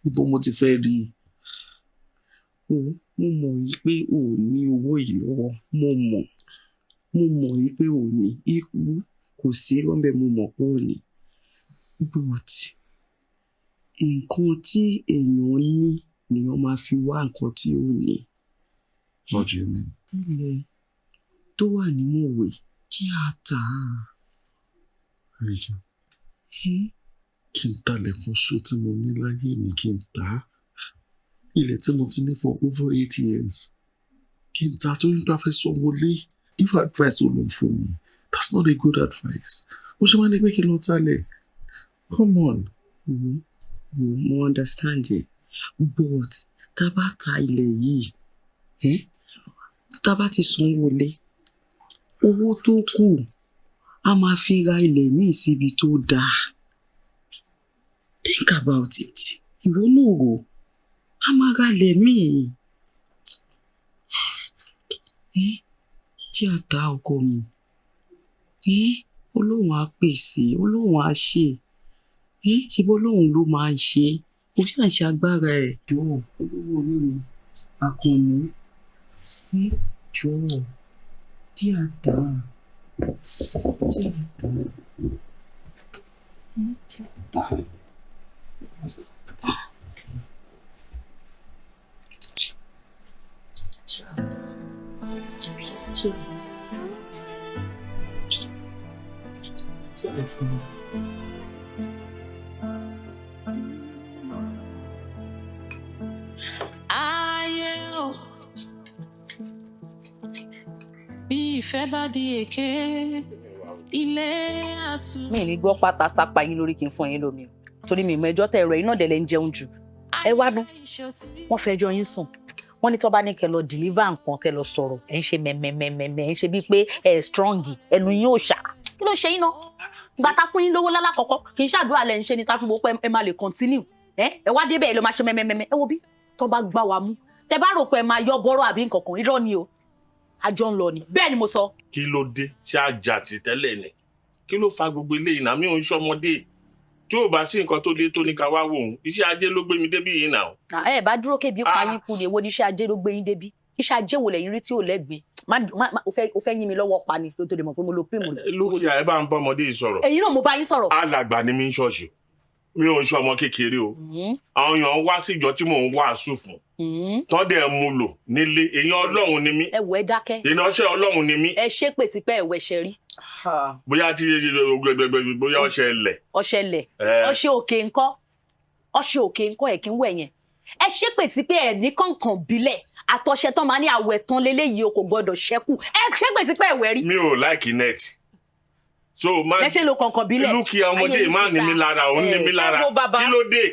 níbo mo ti fẹ́ rí. Mo mọ̀ yí pé o ò ní owó yìí lọ́wọ́. Mo mọ̀ yí pé o ò ní. Ikú kò sí rọ́mbẹ́ mo mọ̀ pé o ní. But nǹkan tí èèyàn ní nìyẹn máa fi wá nǹkan tí ó ní. What do you mean? Ilẹ̀ tó wà nínú ìwé tí a tà á. Arike, kí n talẹ̀kùn ṣó tí mo ní láyé mi kí n tà á. Ilẹ̀ tí mo ti ní for over 8 years. Kí n tà á torí nípa fẹ́ sanwó lé. If advice will look for me, that's not a good advice. Mo ṣe máa ní pé kí n lọ talẹ̀. Come on. Mo understand it. But tá bá ta ilẹ̀ yìí, tá bá ti sanwó lé, owó tó kù a máa fi ra ilẹ̀ míì síbi tó dáa. Think about it. Ìwọ náà rò a máa ra ilẹ̀ míì. Tí a ta ọkọ mi, Ọlọ́run á pèsè, Ọlọ́run á ṣe. Ṣé bó lóun ló máa ń ṣe? Kò ṣáà ṣe agbára ẹ̀. Jọ̀ọ́ olówó orí mi, Àkànmú. Jọ̀ọ́ tí a tà á. Tí a tà á. Tí a tà á. Ìfẹ́ bá di èké ilé àtú. Mi ní gbọ́ pátá sápá yín lórí kí n fún yín lómi o torí mi mọ ẹjọ́ tẹ̀ ẹ̀rọ iná dẹ̀ lẹ́ ń jẹun jù. Ẹ wá dún wọ́n fẹjọ́ yín sùn wọ́n ní tó bá ní kẹ́ lọ deliver nǹkan kẹ́ lọ sọ̀rọ̀ ẹ̀ ń ṣe mẹ́mẹ́mẹ́mẹ́ ẹ̀ ń ṣe bíi pé ẹ̀ strong ẹnu yín ò ṣá kí ló ṣe yín náà gbàtà fún yín lówó lálákọ̀ọ́kọ́ kì í ṣàdúrà lẹ́ ń ṣe ní tá fi wò pé ẹ máa lè continue ẹ wá débẹ̀ ẹ lọ máa ṣe mẹ́mẹ́mẹ́mẹ́ ẹ wo bí tó bá gbá wa mú tẹ bá rò pé ẹ máa yọ bọ́rọ̀ àbí nǹkan kan irọ́ ni o àjọ ń lọ ni bẹ́ẹ̀ ni mo sọ. Kí ló dé ṣé àjà ti tẹ́lẹ̀ ni kí ló fa gbogbo eléyìí náà mi ò ń ṣọmọdé tí ò bá sí nǹkan tó dé tó ní ká wá wò ó iṣẹ́ ajé ló gbé mi débí yìí náà. ẹ bá dúró kébi pa yín kú ni èwo ni iṣẹ́ ajé ló gbé yín débi iṣẹ́ ajé wo lẹ́yìn rí tí ò lẹ́gbẹ̀ẹ́ o fẹ́ yín mi lọ́wọ́ pa ni tó lè mọ̀ pé mo lo píìmù. lókìá ẹ bá ń bá ọmọdé yìí sọ̀rọ̀. èyí náà mo bá yín sọ̀rọ̀. alàgbà ni mi ń ṣọ́ọ̀ṣì mi ò ń ṣe ọmọ kékeré o àwọn èèyàn wá síjọ tí mò ń wàásù fún tọ́ dẹ̀ mú lò nílé èèyàn Ọlọ́run ni mí. ẹ wọ ẹ dákẹ́. ìránṣẹ́ Ọlọ́run ni mí. ẹ ṣépè sí pé ẹ̀wẹ̀ ṣe rí. bóyá tí bóyá ọṣẹ ẹlẹ̀. ọṣẹ ẹlẹ̀ ọṣẹ òkè ńkọ́ ọṣẹ òkè ńkọ́ ẹ̀ kí ń wẹ̀ yẹn. ẹ ṣépè sí pé ẹ̀ ní kànkàn bílẹ̀ àtọṣẹ tán máa ní àwẹ̀ tán léléyìí o kò gbọdọ̀ ṣẹ́kù ẹ ṣépè sí pé ẹ̀wẹ̀ rí. mi ò láìkí net so má lẹ́sẹ̀ ló kànkàn bílẹ̀. lúkì ọmọdé má ní mi lára òun ní mi lára kí ló dé.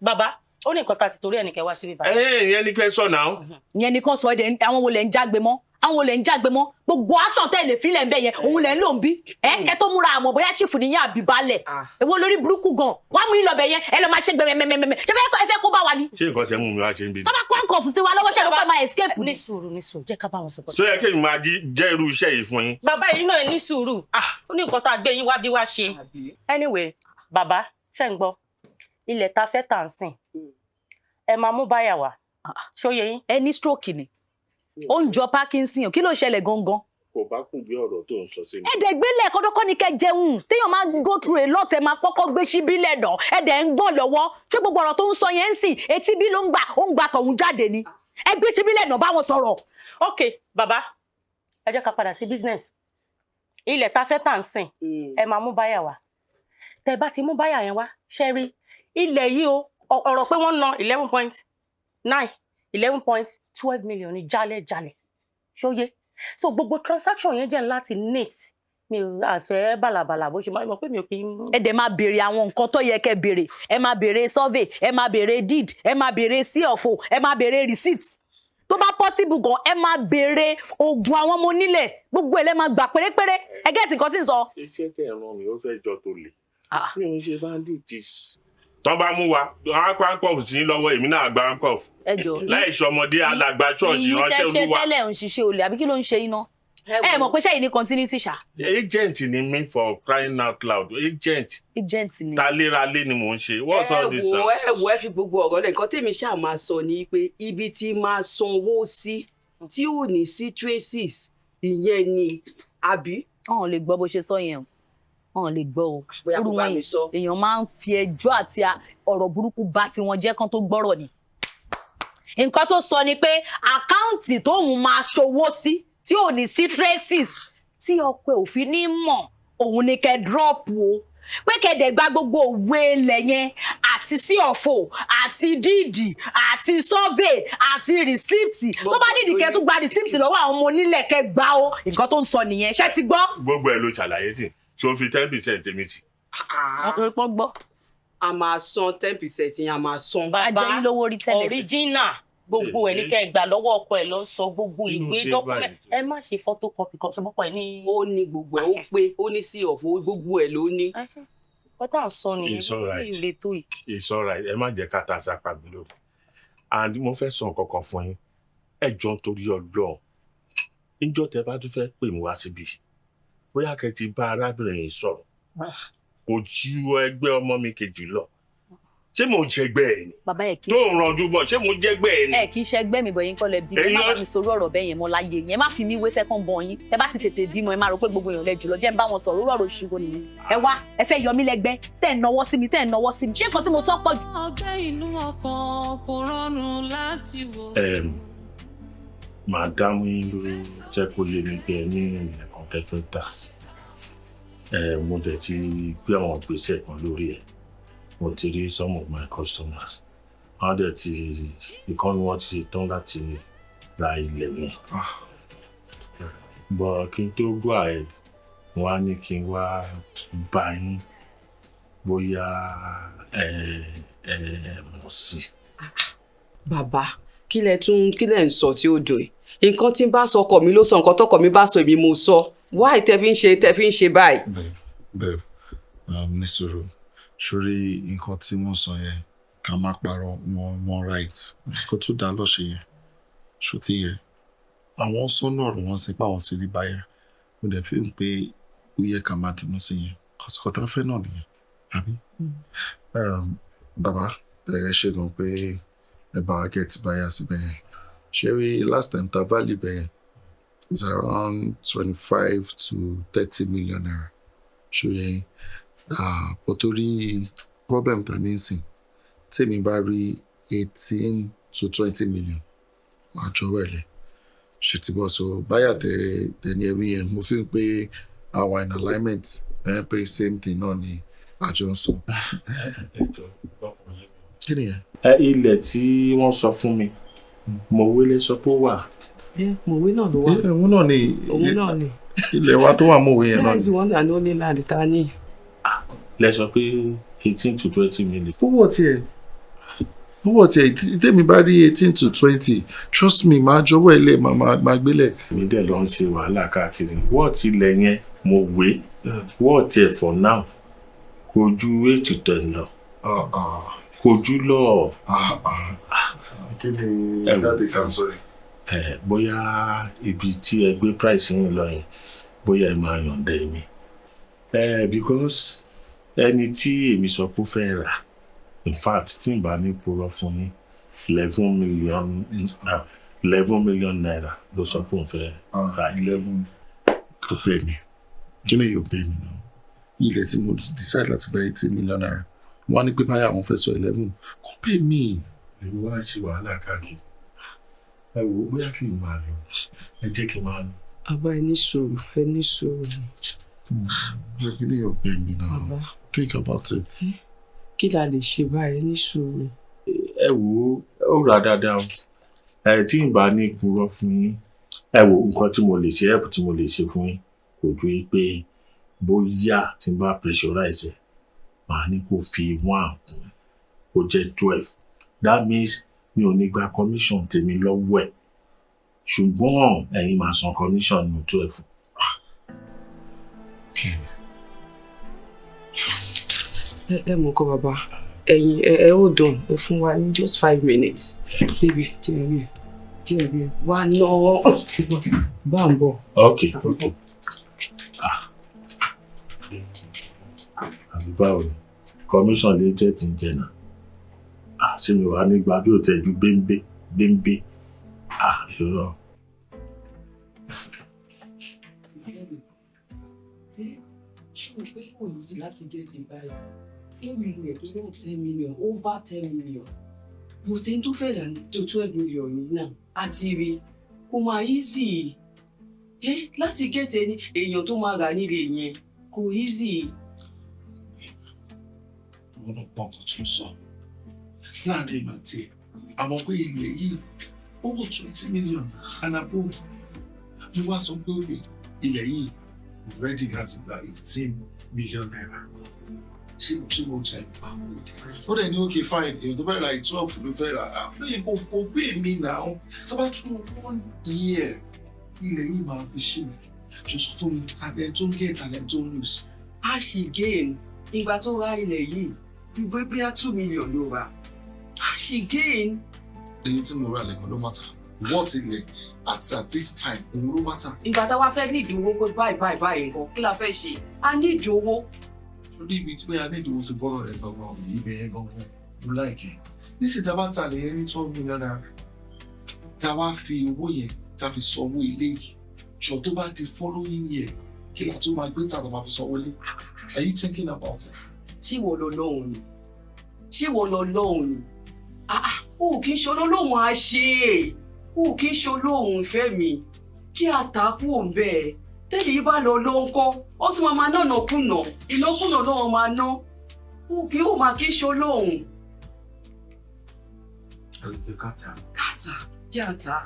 bàbá ó ní nǹkan tá a ti torí ẹnìkẹ́ wá sí bíbá. ìyẹn ni kẹ́ sọ náà. ìyẹn nìkan sọ ẹdẹ àwọn wo lẹ ń jágbe mọ́ àwọn olè ń jágbe mọ́ gbogbo action tẹ́ lè filẹ̀ ń bẹ̀ yẹn òun lẹ̀ ń lò ń bí kẹ́ tó múra àmọ́ bóyá chief nìyẹn àbí balẹ̀ èwo lórí burúkú gan wọ́n mú ìlọ̀bẹ̀ yẹn ẹ lọ máa ṣe gbẹmẹmẹmẹ ṣé ẹ fẹ́ kó bá wa ni. ṣé nǹkan tẹ́ mú mi wá ṣe ń bí. tọ́ba kó àǹkọ̀ fún sí wa lọ́wọ́ ṣe ló pẹ́ máa escape. ní sùúrù jẹ́ ká bá wọn sọ. ṣé yẹ kí n máa jẹ́ irú iṣẹ́ yìí fún yín. bàbá yìí náà ní sùúrù ó ní nǹkan tá a gbé yín wá bí wá ṣe. anyway bàbá ṣe ń gbọ́ ilẹ̀ ta fẹ́ tà ń sìn ẹ máa mú báyà wá ṣóye yín. ẹ ní stroke ni ó ń jọ Parkinson kí ló ṣẹlẹ̀ gangan. kò bá kùn bí ọ̀rọ̀ tó ń sọ sí mi. ẹ̀dẹ̀ gbélé kọ́dọ́kọ́ ni kẹ́ jẹun téèyàn máa go through a lot ẹ̀ máa kọ́kọ́ gbé síbí lẹ́dọ̀ ẹ̀dẹ̀ ń gbọ́n lọ́wọ́ ṣé gbogbo ọ̀rọ̀ tó ń sọ yẹn ń sìn etí bí ló ń gbà tọ̀hún jáde ni ẹ gbé síbí lẹ́dọ̀ bá wọn sọ̀rọ̀. ok bàbá ẹ jẹ́ ká padà sí business ilẹ̀ ta fẹ́ tà ń sìn ẹ máa mú báyà wá tẹ bá ti mú báyà yẹn wá ṣe rí ilẹ̀ yìí o ọ̀rọ̀ pé wọ́n ná 11.12 million ní jálẹ̀jálẹ̀ ṣóyé so gbogbo transaction yẹn jẹ́ láti neat mi ò àfẹ́ bàlàbàlà bó ṣe máa mọ̀ pé mi ò kì í. ẹ dẹ̀ máa béèrè àwọn nǹkan tó yẹ kẹ́ béèrè ẹ máa béèrè survey ẹ máa béèrè deed ẹ máa béèrè CFO ẹ máa béèrè receipt tó bá possible gan ẹ máa béèrè oògùn àwọn ọmọ onílẹ̀ gbogbo ẹ̀ lẹ́ máa gbà pérépéré ẹ gẹ́tì nǹkan tí ń sọ. iṣẹ́ tẹ̀ ràn mí ó fẹ́ jọ tó le mi ò ń ṣe bandits. tọ́ bá mú wa handcuff sí lọ́wọ́ èmi náà gba handcuff. ẹ jọ láì ṣọmọdé alàgbà ṣọ́ọ̀ṣì ránṣẹ́ olúwa. ìyí tẹ́ ṣe tẹ́lẹ̀ ń ṣiṣẹ́ olè àbí kí ló ń ṣe iná. ẹ mọ̀ pé ṣáà ní continuity ṣá. agent ni me for crying out loud agent ni. ta léralé ni mò ń ṣe what's all this. ẹ wo ẹ fi gbogbo ọ̀rọ̀ lẹ̀ nǹkan tèmi ṣáà máa sọ ni pé ibi tí máa sanwó sí tí ò ní sí traces ìyẹn ni àbí. wọn ò lè gbọ́ bó ṣe sọ yẹn o wọn ò lè gbọ́ o bóyá kò bá mi sọ. èèyàn máa ń fi ẹjọ́ àti ọ̀rọ̀ burúkú bá tiwọn jẹ́ kán tó gbọ́rọ̀ ni. nǹkan tó sọ ni pé àkáǹtì tóun máa ṣòwò sí tí ò ní sí traces tí ọkọ òfin ní mọ̀ òun ni kẹ́ drop o pé kẹ́dẹ̀ gba gbogbo òwe ilẹ̀ yẹn àti sí ọ̀fọ̀ àti díìdì àti survey àti rìsíìtì tó bá nídìí kẹ́ tún gba rìsíìtì lọ́wọ́ àwọn ọmọ onílẹ̀ kẹ́ gbà ó nǹkan tó ń sọ nìyẹn ṣé ti gbọ́. gbogbo ẹ ló ṣàlàyé sí ṣó fi 10% mi sí. ọkùnrin pọ́n gbọ́. a máa san 10% yẹn a máa san. ajẹ́ yín lówó rí tẹ́lẹ̀. original gbogbo ẹ̀ ní kẹ́ ẹ gbà lọ́wọ́ ọkọ ẹ̀ lọ sọ gbogbo ìwé document ẹ má ṣe photocopy kan tó mọ́kọ ẹ̀ ní. ó ní gbogbo ẹ̀ ó pé ó ní sí ọ̀fọ̀ gbogbo ẹ̀ ló ní. ọ̀tá sọ nìyẹn it's alright ẹ má jẹ́ ká ta sápá mi lórí and mo fẹ́ sọ nǹkan kan fún yín ẹ jọ nítorí Ọlọ́run níjọ́ tẹ́ bá tún fẹ́ pè mí wá síbi bóyá kẹ́ ti bá arábìnrin yìí sọ̀rọ̀ kò jíwọ́ ẹgbẹ́ ọmọ mi kejì lọ ṣé mo jẹgbẹ́ ẹ ni bàbá ẹ kí tó ń ranjú bọ̀ ṣé mo jẹgbẹ́ ẹ ni. ẹ kì í ṣẹgbẹ́ mi bọ̀ yín kọ́ lẹ bí ẹ má bá mi sọ̀rọ̀ ọ̀rọ̀ bẹ́ẹ̀ yẹn mọ́ láyé yẹn má fi mí wé second born yín ẹ bá ti tètè bímọ ẹ má rò pé gbogbo èèyàn lẹ jùlọ jẹ́ ń bá wọn sọ̀rọ̀ ọ̀rọ̀ òṣìwò nìyẹn ẹ wá ẹ fẹ́ yọ mí lẹ́gbẹ́ tẹ́ ẹ̀ náwó sí mi ṣé nǹkan tí mo sọ pọ̀ jù. ọgbẹ́ inú ọkàn kò rọrùn láti wò. màdámù yín ló jẹ́ kó yé mi pé ẹ ní ẹ̀kan tẹ́fẹ́ tà mo dẹ̀ ti gbé àwọn ìgbésẹ̀ kan lórí ẹ̀ mo ti rí some of my customers wọ́n dẹ̀ ti ìkànnì wọn ti tán láti ra ilẹ̀ yẹn but kí n tó go ahead wọ́n á ní kí n wá bá yín bóyá mọ̀ sí. bàbá kí lẹ ń sọ tí ó dùn ẹ nǹkan tí ń bá sọ ọkọ mi ló sọ nǹkan tọkọ mi bá sọ èmi mo sọ why tẹ fi ń ṣe báyìí. bẹ́ẹ̀ ní sùúrù sórí nǹkan tí wọ́n sọ yẹn ká má parọ́ wọn right nǹkan tó dáa lọ́ṣẹ̀ yẹn ṣòtí yẹn àwọn sọ́nà ọ̀rọ̀ wọn sí páwọn sí rí báyà mo dẹ̀ fi ń pé ó yẹ ká máa dùnú sí yẹn kọ́sìkọ́tà fẹ́ náà nìyẹn àbí. bàbá ẹ ṣe gan pé ẹ bá wa get báyà síbẹ̀ yẹn ṣé rí last time ta value bẹ̀ yẹn is around 25 to 30 million naira ṣó yẹn bó torí problem ta ní sìn tèmi bá rí 18 to 20 million àjọ wẹ̀lẹ̀ ṣe ti bọ́ so báyà tẹ ní ẹ̀rí yẹn mo fi ń pé our in alignment pé same thing náà ni àjọ ń sọ. kí ni yẹn. ilẹ̀ tí wọ́n sọ fún mi mọ̀wé lè sọ pé ó wà. mọ̀wé náà ló wà. òun náà ni ilẹ̀ wa tó wà mọ̀wé yẹn náà ni. láìsí wọn náà ló ní láti ta ní. lẹ sọ pé 18 to 20 million. fúwọ́ tiẹ̀. owó ọtí tèmi bá rí 18 to 20 trust me máa jọ̀wọ́ ilé máa gbélé. mi dẹ̀ lọ ń ṣe wàhálà káàkiri wọ́ọ̀tì ilẹ̀ yẹn mo wé wọ́ọ̀tì ẹ̀ for now kò ju 8 to 10 lọ kò jù lọ. kí ni dáàdì kan sọ yìí. bóyá ibi tí ẹ gbé price yín lọ yẹn bóyá ẹ máa yọ̀ǹda èmi because ẹni tí èmi sọ pé ó fẹ́ rà in fact tí n bá ní purọ́ fún yín 11 million naira ló sọ pé òun fẹ́ ra 11 kò pé mi. kí ni yóò pé mi náà ilẹ̀ tí mo decide láti gba 18 million naira wọ́n á ní pé báyà àwọn fẹ́ sọ 11 kò pé mi. èmi wá ṣe wàhálà káàkiri ẹ wò ó bóyá kí n máa lọ ẹ jẹ́ kí n máa lọ. àbá ẹ ní sùúrù ẹ ní sùúrù. kí ni yóò pé mi náà think about it. kí la lè ṣe báyìí ní sùúrù. ẹ wò ó rà dáadáa o tí n bá ní purọ́ fún yín ẹ wò nǹkan tí mo lè ṣe help tí mo lè ṣe fún yín kò ju pé bóyá tí n bá pressurize ẹ màá ní kó fi 1 kún kó jẹ́ 12 that means mi ò ní gba commission tèmi lọ́wọ́ ẹ̀ ṣùgbọ́n ẹ̀yin máa san commission ní 12. ẹ mọ̀ kọ́ bàbá ẹ̀yin ẹ ó dùn ẹ fún wa ní just 5 minutes baby díẹ̀ wá ná bá ń bọ̀. Okay. àbí báwo ni commission lè jẹ́ ti ń jẹ náà ṣé mi wà nígbà bí ò tẹ́jú bẹ́ńbẹ́ ìrọ̀. ṣùgbọ́n pé kò yí sí láti get it báyìí fún ilẹ̀ tó lọ́ọ̀ 10 million over 10 million mo ti ń tó fẹ́ rà ní tó 12 million yìí náà àti rí kò máa easy láti get ẹni èèyàn tó máa rà nílé yẹn kò easy. wọn lọ pọn kò tún sọ láàrin ìgbà tí àmọ́ pé ilẹ̀ yìí over 20 million and above mo wá sọ pé òkè ilẹ̀ yìí ready láti gba 18 million naira ṣé mo jẹ ó dẹ̀ ní okay fine èèyàn tó fẹ́ ra 12 ló fẹ́ ra àpéyìn kò gbé mi náà tí wọ́n tún 1 year ilẹ̀ yìí máa fi ṣe jù sọ fún mi tàbí tó ń gé tàbí tó ń lose. a ṣì gain ìgbà tó ra ilẹ̀ yìí gbogbo bí a 2 million ló ra a ṣì gain. èyí tí mo rà lẹ́kọ̀ọ́ ló mọ́ta wọ́n ti lẹ̀ at this time òun ló mọ́ta. ìgbà táwa fẹ́ nídìí owó pé báyìí nǹkan kí la fẹ́ ṣe a nídìí owó. lórí ibi tí a nídìí owó ti bọ́rọ̀ rẹ̀ gbọ̀ngàn ibẹ̀ yẹn gbọ̀ngàn mo láìkẹ́ nísìnyí tá a bá ń ta lè yẹn ní 12 million naira tá a wá fi owó yẹn tá a fi sanwó ilé yìí jọ tó bá di following year kí la tó máa gbé tà tó máa fi sanwó ilé are you thinking about it. ṣé ìwọ lọ lọ́hùn ni o kì í ṣe olólùwọ̀n á ṣe é o kì í ṣe olóhùn ìfẹ́ mi tí àtàkù ò ń bẹ̀ tẹ́lẹ̀ yìí bá lọ ló ń kọ́ ó tún máa ná ìnákùná lọ́wọ́ máa ná o kì í máa kì í ṣe olóhùn. kàtà jẹ́ àtà.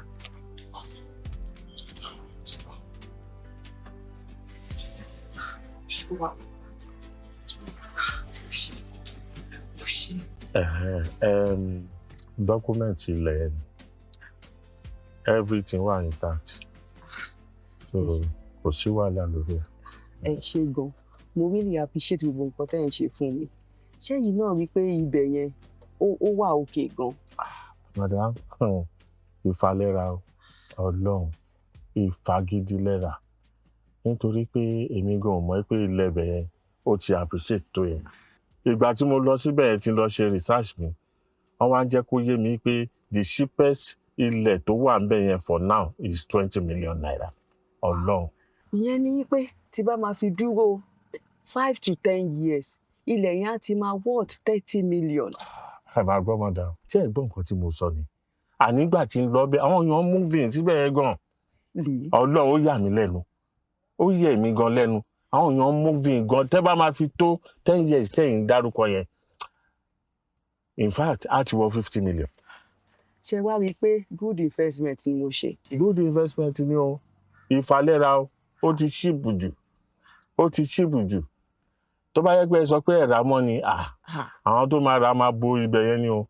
Document ilẹ̀ everything wà intact so kò sí wàhálà lórí ẹ̀. ẹ ṣé gan mo really appreciate gbogbo nǹkan tẹ́ ẹ̀ ń ṣe fún mi ṣẹ́yìn náà rí i pé ibẹ̀ yẹn ó wà òkè gan. madam ìfàlẹ́ra ọlọ́run ìfagídílẹ́ra nítorí pé èmi gan mọ̀ pé ilẹ̀ ibẹ̀ yẹn ó ti appreciate tó yẹn ìgbà tí mo lọ síbẹ̀ yẹn ti lọ ṣe research mi wọ́n wá ń jẹ́ kó yé mi pé the cheapest ilẹ̀ tó wà ń bẹ̀ yẹn for now is 20 million naira ọlọ́run. ìyẹn ni pé tí bá máa fi dúró 5 to 10 years ilẹ̀ yẹn á ti máa worth 30 million. ẹ máa gbọ́ madam ṣé ẹ gbọ́ nǹkan tí mo sọ ni ànígbà tí ń lọ bẹ́ẹ̀ àwọn èèyàn moving síbẹ̀ yẹn gan ọlọ́run ó yà mí lẹ́nu ó yẹ mí gan lẹ́nu àwọn èèyàn moving gan tẹ́ bá máa fi tó 10 years tẹ́yìn dárúkọ yẹn in fact á ti wọ 50 million. ṣe wá rí i pé good investment ni mo ṣe. good investment ni o ìfàlẹ́ra o ó ti ṣíìpù jù tó bá yẹ pé ẹ sọ pé ẹ̀rà mọ́ ni àwọn tó máa ra máa bo ibẹ̀ yẹn ni o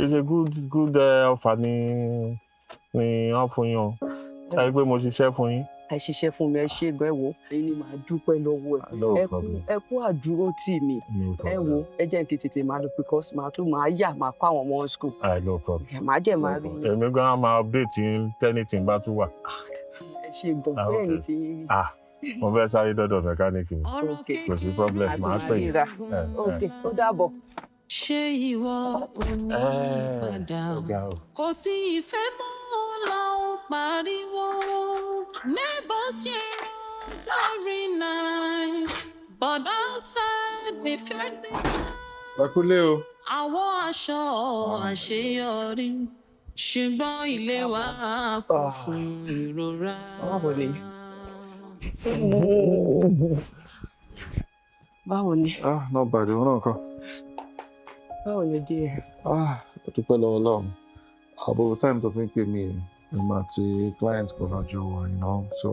it's a good offer ni wọ́n fún yín o. Ṣáà pé mo ṣiṣẹ́ fún yín. Ẹ ṣiṣẹ́ fún mi, ẹ ṣe gan ẹ wo. Èyí ni màá dúpẹ́ lọ́wọ́ ẹ. Ẹ kú àdúró tì mí. Ẹ wo ẹ jẹ́ kí tètè máa lọ because màá yà máa kọ́ àwọn ọmọ school. No problem. Màá jẹ́ máa rí. Èmi gan máa update yín tẹ́nìtì bá tún wà. Ẹ ṣe gan bẹ́ẹ̀ ni ti rí. Mo fẹ́ sáré dọ́dọ̀ mẹkáníìkì mi. Kò sí problem, màá pè yín. Ó dàbọ̀. Ṣé ìwọ ò ní padà? Kò sí ìfẹ́ mọ́ lọ́hùn pariwo. Neighbors share every night, but outside we fake this. Wákúlé o. Àwọn aṣọ àṣeyọrí, ṣùgbọ́n ilé wa kún fún ìrora. Báwo ni? Not bad, ìwọ náà kọ́. Báwo ni díẹ̀? Ó dúpẹ́ lọ́wọ́ Ọlọ́run. Àbúrò time tó fi ń pè mí èmi àti client kan lájọ wà, so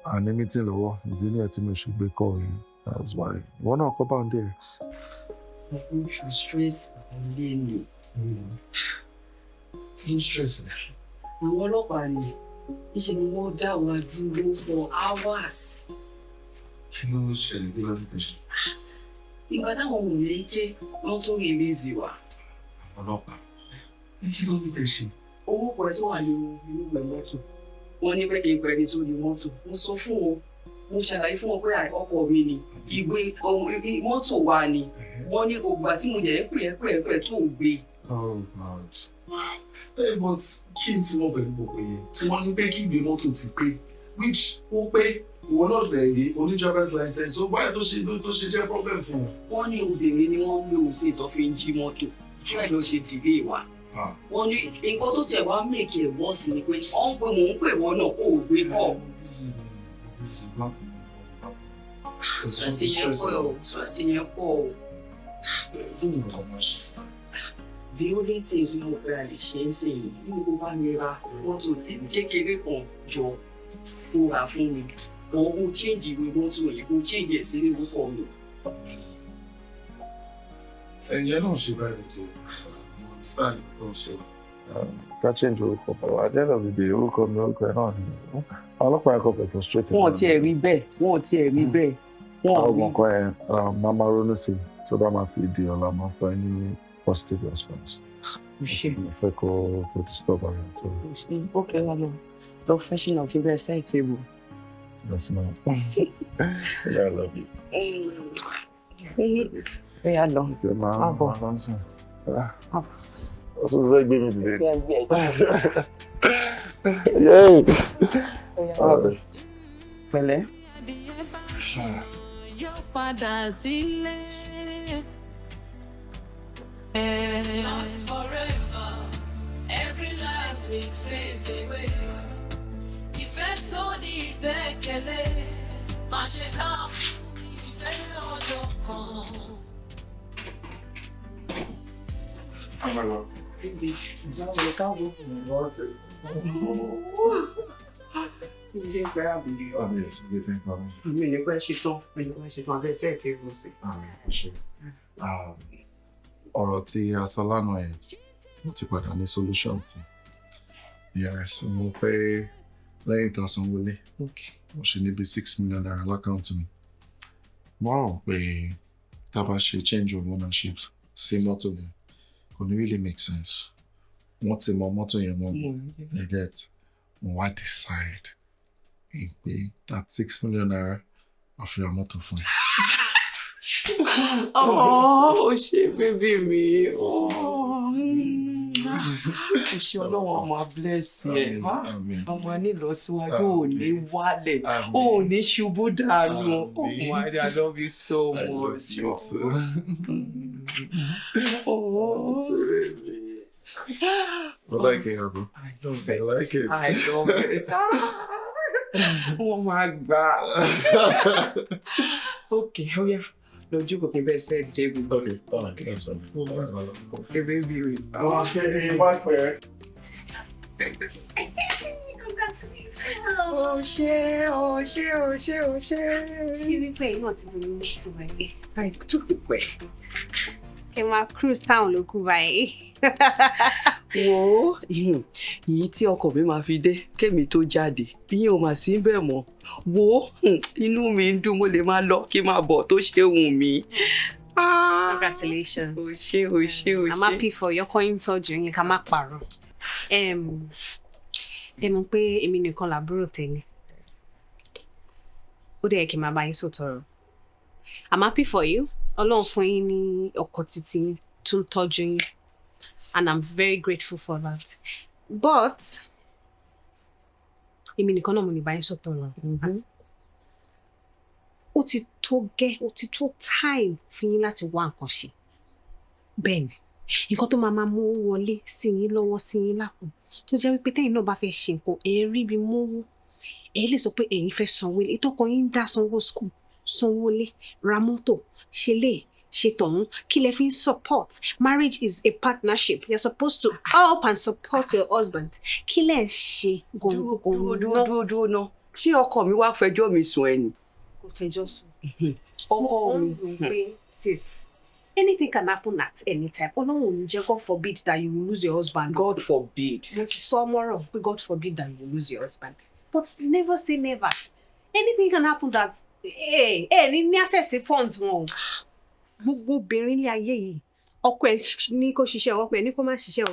a ní meeting lọ́wọ́, ìdí ni ẹ̀ tí mo ṣe gbé call yìí. That was why. Ìwọ náà kọ́ bá ń dé. Mo stress ilé mi. Stress. Àwọn ọlọ́pàá ni níṣẹ́ ni wọ́n dá wa dúró for hours. Kí ló ń ṣẹlẹ̀ bí lọ́dún kejì? Ìgbà táwọn òye ń ké wọ́n tó release wa. Ọlọ́pàá. Kí ló ń bẹ̀ ṣe? Owó pọ̀ tó wà nínú ìwé mọ́tò. Wọ́n ní pé kí n pẹ́ ní tó ní mọ́tò. Mo sọ fún wọn, mo ṣàlàyé fún wọn pé ọkọ mi ni. Ìwé mọ́tò wa ni. Wọ́n ní ògbà tí mo jẹ́ pẹ́ tó gbé. Oh God. But kí n tí wọ́n pẹ̀lú gbogbo yẹn? Tí wọ́n ní pé kí ìwé mọ́tò ti pé, which ó pé ìwọ náà lẹ̀rí oní driver's license, so báyìí tó ṣe jẹ́ problem fún wọn. Wọ́n ní obìnrin ni wọ́n ń lò sí tó fi ń jí mọ́tò. Ṣé ló ṣe dìde wa? Wọ́n ní nǹkan tó tẹ̀ wá make it worse ni pé wọ́n pé mò ń pè wọ́n náà kó o gbé kọ́. Stress yẹn pọ̀ o. The only thing tí mo pẹ́ a lè ṣe ń sìn yìí nínú kó bá mi ra mọ́tò tèmi kékeré kan jọ kó rà fún mi. Wọ́n kó change ìwé mọ́tò yìí kó change ẹ̀ sí ní orúkọ mi. Ẹ̀yẹ́ náà ṣe báyìí tó understand ló ń ṣe. Ká change orúkọ pẹ̀lú at the end of the day orúkọ mi orúkọ ẹ̀ náà ni ọlọ́pàá ẹ̀kọ́ pẹ̀ frustrated. Wọ́n ti ẹ̀ rí bẹ́ẹ̀. Àwọn ọmọ kan ẹ̀ máa máa ronú sí tó bá máa fi di ọ̀la máa fún ẹ ní positive response. Mo fẹ́ kó disturb ara ẹ̀ tó. Ó kẹ́ra lọ. Lọ fẹ́ṣínà kí bẹ́ẹ̀ side table. Yes, ma'am. Yeah, I love you. Bẹ́ẹ̀ lọ. Máa lọ sí. Ó tún fẹ́ gbé mi dìde. Pẹ̀lẹ́. Yóò padà sílé. Last forever, every last will fade away. Ìfẹ́ sọ ní ìgbẹ́kẹ̀lé, má ṣe ká fún ìfẹ́ ọjọ́ kan. Ilé ìgbẹ́ àbúlé ọ̀. Mi ní pẹ́ ṣe tán abẹ́ sẹ́ẹ̀ tí mo sì. Ọ̀rọ̀ tí a sọ lánàá yẹn, mo ti padà ní solution sí. Yes, mo pé lẹ́yìn tá a san wọlé, mo ṣe níbi 6 million naira lákàntì mi. Mo rò pé tá a bá ṣe change of ownership sí mọ́tò yẹn, kò ní really make sense. Wọ́n ti mọ mọ́tò yẹn mọ́ mi, get mo wá decide pé that 6 million naira máa fi ra mọ́tò fún mi. Ó ṣe bébí mi. Ó ṣe ọlọ́wọ́ ọmọ bless ẹ̀. Ọmọ nílọsíwájú ò ní wálẹ̀, ò ní ṣubú dànù. Oh my God, I love you so much. I like it, Abu. I love it. I like it. I love it. Oh my God. Okay, oh yeah. Lójú kò kí bẹ́ẹ̀ sẹ́ẹ̀ table. Okay, that's fine. Okay, baby. Okay, bye, Claire. Ṣé wípé iná tí mo ní ti wáyé? Tó pípẹ́. Kí máa cruise town ló kù báyìí. Wo yìí tí ọkọ mi máa fi dé kémi tó jáde ìyẹn ò mà sí bẹ́ẹ̀ mọ́ wo inú mi ń dùn mo lè máa lọ kí n máa bọ̀ tó ṣe wù mí. Congratulations. O ṣé. I'm happy for your coin tọ́jú yín ká má parọ́. Ẹ mọ̀ pé èmi nìkan làbúrò tèmi. Ó dẹ̀ kí n máa bá yín sọ̀tọ̀rọ̀. I'm happy for you. Ọlọ́run fún yín ní ọkọ títí tó ń tọ́jú yín. And I'm very grateful for that. But èmi nìkan náà mo lè bá yín sọ̀tọ̀rọ̀. Ó ti tó time fún yín láti wá nǹkan ṣe. Bẹ́ẹ̀ ni, nǹkan tó máa mú wọlé sí yín lọ́wọ́ sí yín lápò. Tó jẹ́ wípé tẹ́yìn náà bá fẹ́ ṣe nǹkan, ẹ rí bí mówó. Ẹ lè sọ pé ẹ̀yin fẹ́ sanwó ilé. Ìtọ́kọ yín dá sanwó school, sanwó ilé, ra mọ́tò, ṣe lè, ṣe tọ̀hún. Kí lẹ fi ń support? Marriage is a partnership. You're supposed to help and support your husband. Kí lẹ ṣe gangan? Dúró ná. Ṣé ọkọ mi wá fẹjọ́ mi sùn ẹ ni? Kò fẹjọ́ sùn. Ọkọ mi pé sis. Anything can happen at any time. Ọlọ́run ò ní jẹ́ God forbid that you will lose your husband. God forbid. Mo ti sọ mọ́rọ̀ pé God forbid that you will lose your husband. But never say never. Anything can happen that ní access to funds wọn. Gbogbo obìnrin ní ayé yìí, ọkọ ẹ̀ ní kó ṣiṣẹ́, ọkọ ẹ̀ ní kó má ṣiṣẹ́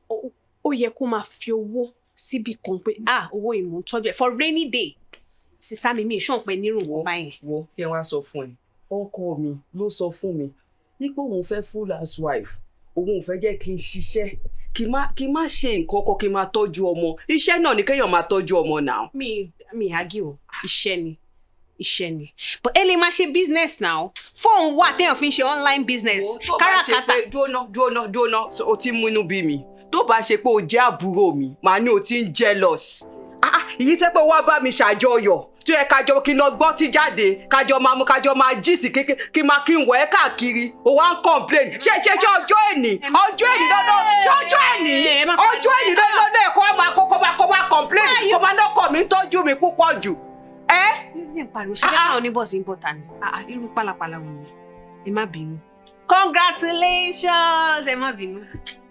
o. Ó yẹ kó máa fi owó síbi kan pé owó ìmú tọ́jú ẹ̀ for rainy day. Sister mi ìṣàn pé nírun wọn báyìí. Wo kí ẹ wá sọ fún ẹ. Ọkọ mi ló sọ fún mi nípò òun fẹ́ full housewife. Òun ò fẹ́ jẹ́ kí n ṣiṣẹ́. Kí má ṣe nǹkan kan kí n máa tọ́jú ọmọ. Iṣẹ́ náà ni kéèyàn máa tọ́jú ọmọ náà. Mi argue o. Iṣẹ́ ni. But ẹ lè máa ṣe business now. Fóun wà téèyàn fi ń ṣe online business. Káràkátà. Dúró. O ti mú inú bí mi. Tó bá ṣe pé o jẹ́ àbúrò mi, màá ní o ti ń jealous. Ìyí tẹ́ pé wá bá mi ṣàjọyọ̀. Tó yẹ kájọ kí n lọ gbọ́ tí jáde. Kájọ máa mú kájọ máa jí sí kí n wọ̀ ẹ́ káàkiri. O wá ń complain. Ṣé ọjọ́ ẹni lọ́dọ̀. Ṣé ọjọ́ ẹni lọ́dọ̀ ẹ̀kọ́ kó máa complain. Kó máa lọ́kọ̀ mi tọ́jú mi púpọ̀ jù. Ní ìpàdé ṣe káwọn oníbọ̀sì ń bọ̀tà ni. Irú pálapàla wò ni. Ẹ má bínú. Congratulations! Ẹ má bínú.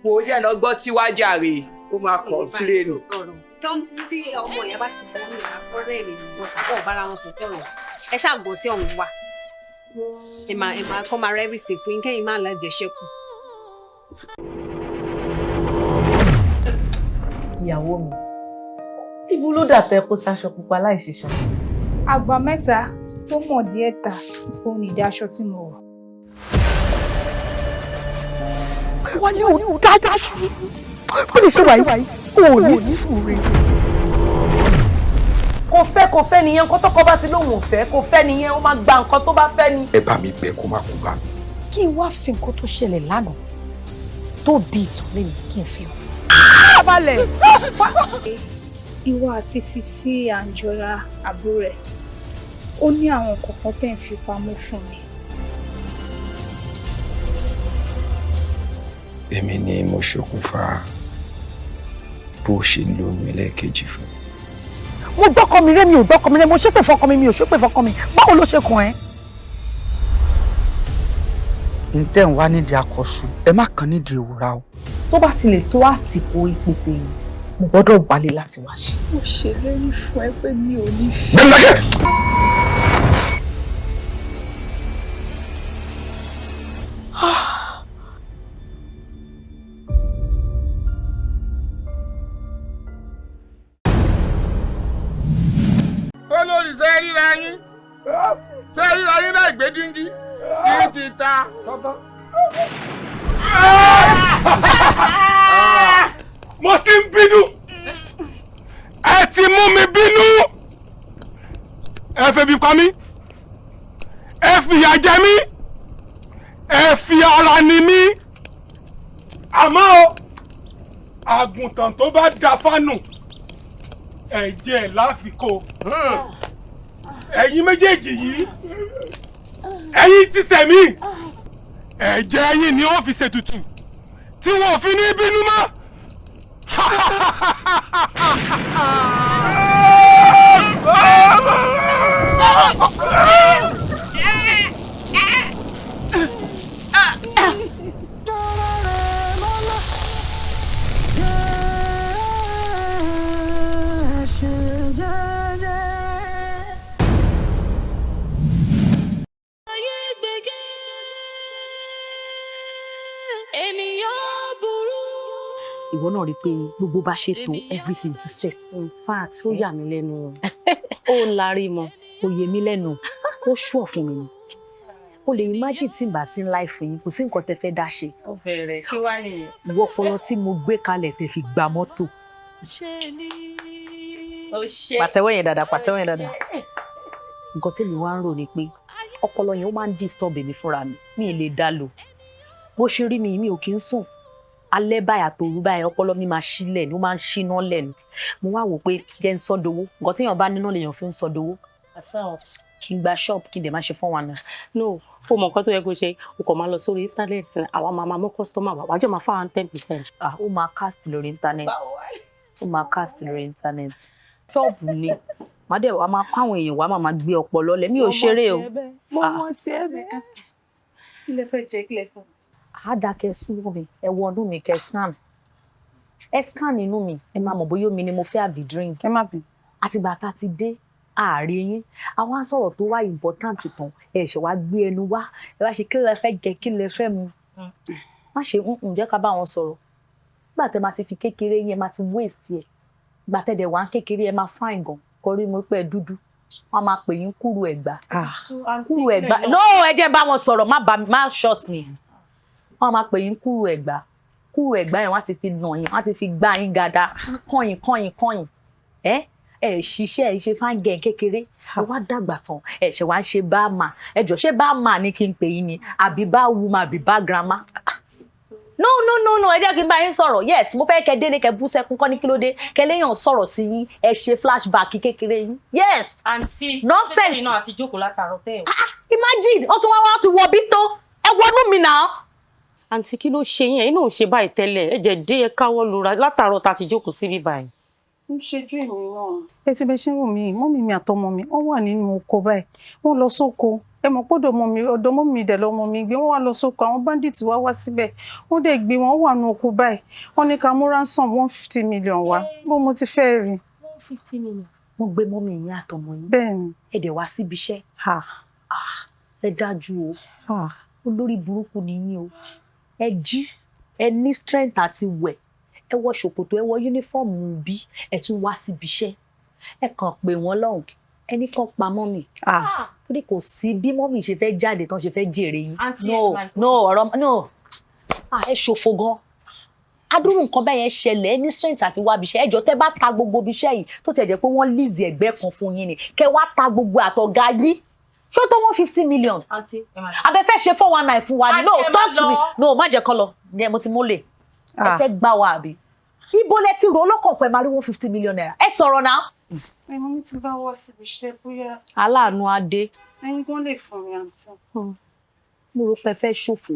Mo yẹ lọ gbọ́ tí wá jàre. Ó máa complain. Tí ọmọ ìyá bá ti sọ ní àkọ́rẹ́ ìlú ọ̀pọ̀ bára wọn sùn tọ̀rọ̀. Ẹ ṣàgbọ́n tí ọ̀hún wà. Ẹ máa kọ́ máa rẹ́ everything fún yín kẹ́yìn máa lọ jẹ ṣẹ́kù. Ìyàwó mi, ibo ló dà tẹ́ kó sáṣọ pupa láì ṣiṣan? Àgbà mẹ́ta tó mọ̀ díẹ̀ ta òun ìdí aṣọ tí mo wọ̀. Wọ́n ní òun dáadáa sí i. Ó lè ṣe wàyí. Ó ní sùúrù. Kò fẹ́ nìyẹn, nǹkan tọ́kọ bá ti lóun ò fẹ́, kò fẹ́ nìyẹn, ó máa gba nǹkan tó bá fẹ́ ni. Ẹ bá mi bẹ̀ kó má kú bá mi. Kí n wá fi nǹkan tó ṣẹlẹ̀ lánàá tó di ìtàn lẹ́nu kí n fi hàn. Abalẹ̀. Ìwọ àti Sisi Anjola àbúrò ẹ̀, ó ní àwọn kọ̀ọ̀kan tẹ̀ ń fi pamọ́ fún mi. Èmi ni mo ṣokùnfà bó ṣe lóyún ẹlẹ́ẹ̀kejì fún mi. Mo gbọ́kọ mi rẹ́ mi ò gbọ́kọ mi rẹ́, mo ṣépè fọkọ mi mi ò ṣépè fọkọ mi. Báwo ló ṣe kàn ẹ́? Ǹtẹ́ ń wá nídìí akọ̀ṣù, ẹ má kàn nídìí ìwúra o. Tó bá ti lè tó àsìkò ìpèsè yìí, mo gbọ́dọ̀ wálé láti wá ṣe. Mo ṣèlérí fún ẹ pé mi ò ní fi. Olórí sẹ́ríra yín náà gbẹ́dúndí tí ti ta. Mo ti ń bínú, ẹ ti mú mi bínú, ẹ febi pa mí, ẹ fìyà jẹ mí, ẹ fi ara ni mí, àmọ́ o àgùntàn tó bá da fánù ẹ̀jẹ̀ láfikò. Ẹ̀yin méjèèjì yìí, ẹ̀yin ti sẹ̀mí, ẹ̀jẹ̀ ẹ̀yin ni wọ́n fi ṣètùtù tí wọ́n fi ní bínú mọ́. ènìyàn burú. Ìwọ náà rí pé gbogbo bá ṣe tó everything ti set. In fact, ó yà mí lẹ́nu. Ó lárí mọ́. Ó yẹ mí lẹ́nu. Ó ṣùọ̀ fún mi ni. O lè imagine tí n bá sí life yìí kò sí nǹkan tẹ́ fẹ́ dá ṣe. Ó bẹ̀rẹ̀ kí wá nìyẹn. Ìwọ ọpọlọ tí mo gbé kalẹ̀ tẹ́ fi gba mọ́tò. Ó ṣe. Pàtẹ́wọ́ yẹn dáadáa, pàtẹ́wọ́ yẹn dáadáa. Nǹkan tẹ́mi wá ń rò ni pé ọpọlọ yẹn ó máa ń disturb mi fúnra mi. Mi ì lè dá lò. Bó ṣe rí mi ò kí ń sùn. Alẹ́ báyìí àtòru báyìí ọpọlọ mi máa ṣílẹ̀ ni ó máa ń ṣíná lẹ́nu. Mo wá wò pé jẹ́ ń sọ́dowó. Nǹkan téèyàn bá níná lèèyàn fi ń sọ́dowó. Kí n gba shop kí n dẹ̀ máa ṣe fún wa náà. No, ó mọ nǹkan tó yẹ kó ṣe o kò máa lọ sórí íńtánẹ́ẹ̀tì àwa máa mú customer wá wájú máa fáwọn 10%. Ó máa cast lórí íńtánẹ́ẹ̀tì. Ó máa cast lórí íńtánẹ́ẹ̀tì. Ṣọ́ọ̀bù ni màá dẹ̀ wá máa kọ́ àwọn èèyàn wá máa gbé ọpọlọ lẹ̀ mi ò ṣeré o. Mo mọ tiẹ̀ bẹ́ẹ̀. Kí lẹ fẹ́ jẹ kí lẹ fẹ́? Àdàkẹ́ súnmọ́ mi ẹ wọ ọdún mi kẹ́ scan. Ẹ scan inú mi ẹ máa mọ̀ bóyá omi ni mo fẹ́ àbí drink. Ẹ má bì. Àtìgbà tá a ti dé ààrẹ yín àwọn sọ̀rọ̀ tó wá important tán ẹ ṣe wá gbé ẹnu wá ẹ wá ṣe kí lẹ fẹ́ jẹ kí lẹ fẹ́ mu. Má ṣe ǹjẹ́ ká bá wọn sọ̀rọ̀. Nígbà tẹ́ máa ti fi kékeré yẹn máa ti waste ẹ̀. Ìgbà tẹ́ dẹ̀ wá kékeré ẹ máa fine gan kọrí mo pẹ́ dúdú. Wọ́n máa pè yín kúrú ẹ̀gbá. Kúrú ẹ̀gbá no ẹ jẹ́ bá wọn sọ̀rọ̀ má short me. Wọ́n máa pè yín kúrú ẹ̀gbá. Kúrú ẹ̀gbá yẹn wọ́n ti fi nà yín wọ́n ti fi gbá yín gada kọ́yìn. Ẹ ṣiṣẹ́ ẹ ṣe fáńgẹ̀ kékeré ẹ wá dàgbà tán ẹ ṣe wá ń ṣe bá mà ẹ jọ ṣé bá mà ní kí n pè yín ni àbí bá wù mà àbí bá grandma. No ẹ jẹ́ kí n bá yín sọ̀rọ̀ yes mo fẹ́ kẹ́ délé kẹ́ bú sẹ́kún kọ́ ní kí ló dé kẹ́ léèyàn sọ̀rọ̀ sí yín ẹ ṣe flashback kékeré yín yes. Àǹtí nonsense náà àti jókòó látàárọ̀ tẹ́ ẹ̀. Imagine ó tún wá ti wọ bí tó ẹ wọnú mi náà. Àǹtí kí ló ṣe yín ẹ̀yin náà ò ṣe báyìí tẹ́lẹ̀ ẹ jẹ́ dé ẹ káwọ́ lura látàárọ̀ tá a ti jókòó síbí báyìí. Ń ṣejú èmi náà. Ẹ ti bẹ ṣe wù mí mọ́mì mi àtọmọ mi wọ́n wà nínú oko báyìí wọ́n lọ sóko ẹ mọ̀ pọ́dọ̀ ọ̀dọ̀ mọ́mì mi dẹ̀ lọ́mọ mi gbé wọ́n wá lọ sóko àwọn bandits wá síbẹ̀ wọ́n dẹ̀ gbé wọn wà nínú oko báyìí wọ́n ní ká mú ransom 150 million wá bó mo ti fẹ́ rí. 150 million. Wọ́n gbé mọ́mì yín àtọmọ yín. Bẹ́ẹ̀ni. Ẹ dẹ̀ wá síbi iṣẹ́. Ẹ dájú o olórí burúkú ni yín o ẹ jí ẹ ní strength àti wẹ̀ ẹ wọ ṣòkòtò ẹ wọ yúnífọ́ọ̀mù bí ẹ tún wá síbi iṣẹ́ ẹ kàn pé wọ́n lọ́hùn ẹni kan pa mọ́mì torí kò sí bí mọ́mì ṣe fẹ́ jáde tán ṣe fẹ́ jèrè yín no ẹ ṣòfò gan adúrú nǹkan bẹ́ẹ̀ yẹn ṣẹlẹ̀ ẹ ní strength àti wá ibiṣẹ́ ẹjọ́ tẹ́ bá ta gbogbo ibiṣẹ́ yìí tó tẹ̀ jẹ́ pé wọ́n lease ẹgbẹ́ kan fún yín ni kẹ́ wá ta gbogbo àtọ̀gá yín ṣó tó 150 million abẹ fẹ́ ṣe 419 fún wa ni no talk to me no má jẹ́ kán lọ ní mo ti mólè ẹ fẹ́ gbá wa àbí ibo lẹ ti rò lọ́kàn pé máa rí 150 million naira ẹ sọ̀rọ̀ náà. Ẹ̀mọ́ mi ti bá wọ́ síbi iṣẹ́ bóyá. Aláàánú adé. Ẹ̀yin gan lè fún mi àǹtí. Mo rò pé fẹ́ ṣòfò.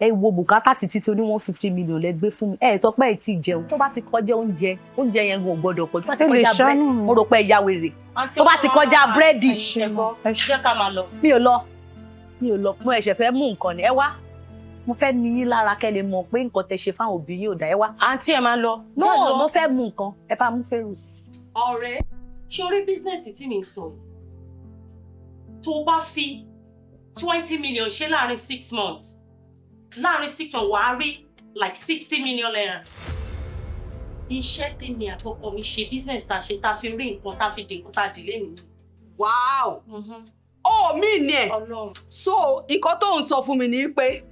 Ẹ wo bùkátà títí tó ní 150 million lẹ gbé fún mi. Ẹ sọ pé ẹ ti jẹun. Tó bá ti kọjá oúnjẹ yẹn gan ò gbọdọ̀ pọ̀. Tó bá ti kọjá búrẹ́dì, mo rò pé ẹ ya wèrè. Tó bá ti kọjá búrẹ́dì. Ṣé ká máa lọ? Mi ò lọ. Mo ẹ̀ṣẹ̀ fẹ́ mú nǹkan ni. Ẹ wá. Mo fẹ́ ní yín lára kẹ́ lè mọ̀ pé nǹkan tẹ́ ṣe fáwọn òbí yín ò dá ẹ wá. Àǹtí ẹ máa lọ. No, mo fẹ́ mú nǹkan. Ẹ bá mú fẹ́rù sí. Ọ̀rẹ́, ṣé orí bísínẹ́sì tí mi ń sọ yìí? Tó bá fi 20 million ṣe láàrin 6 months, láàrin 6 months wàá rí like 60 million naira. Iṣẹ́ tèmi àtọkọ mi ṣe bísínẹ́sì tá a ṣe tá a fi rí nǹkan tá a fi di nǹkan tá a dì lẹ́nu. Wow! Mi ni ẹ̀. So, nǹkan tó ń sọ fún mi ni pé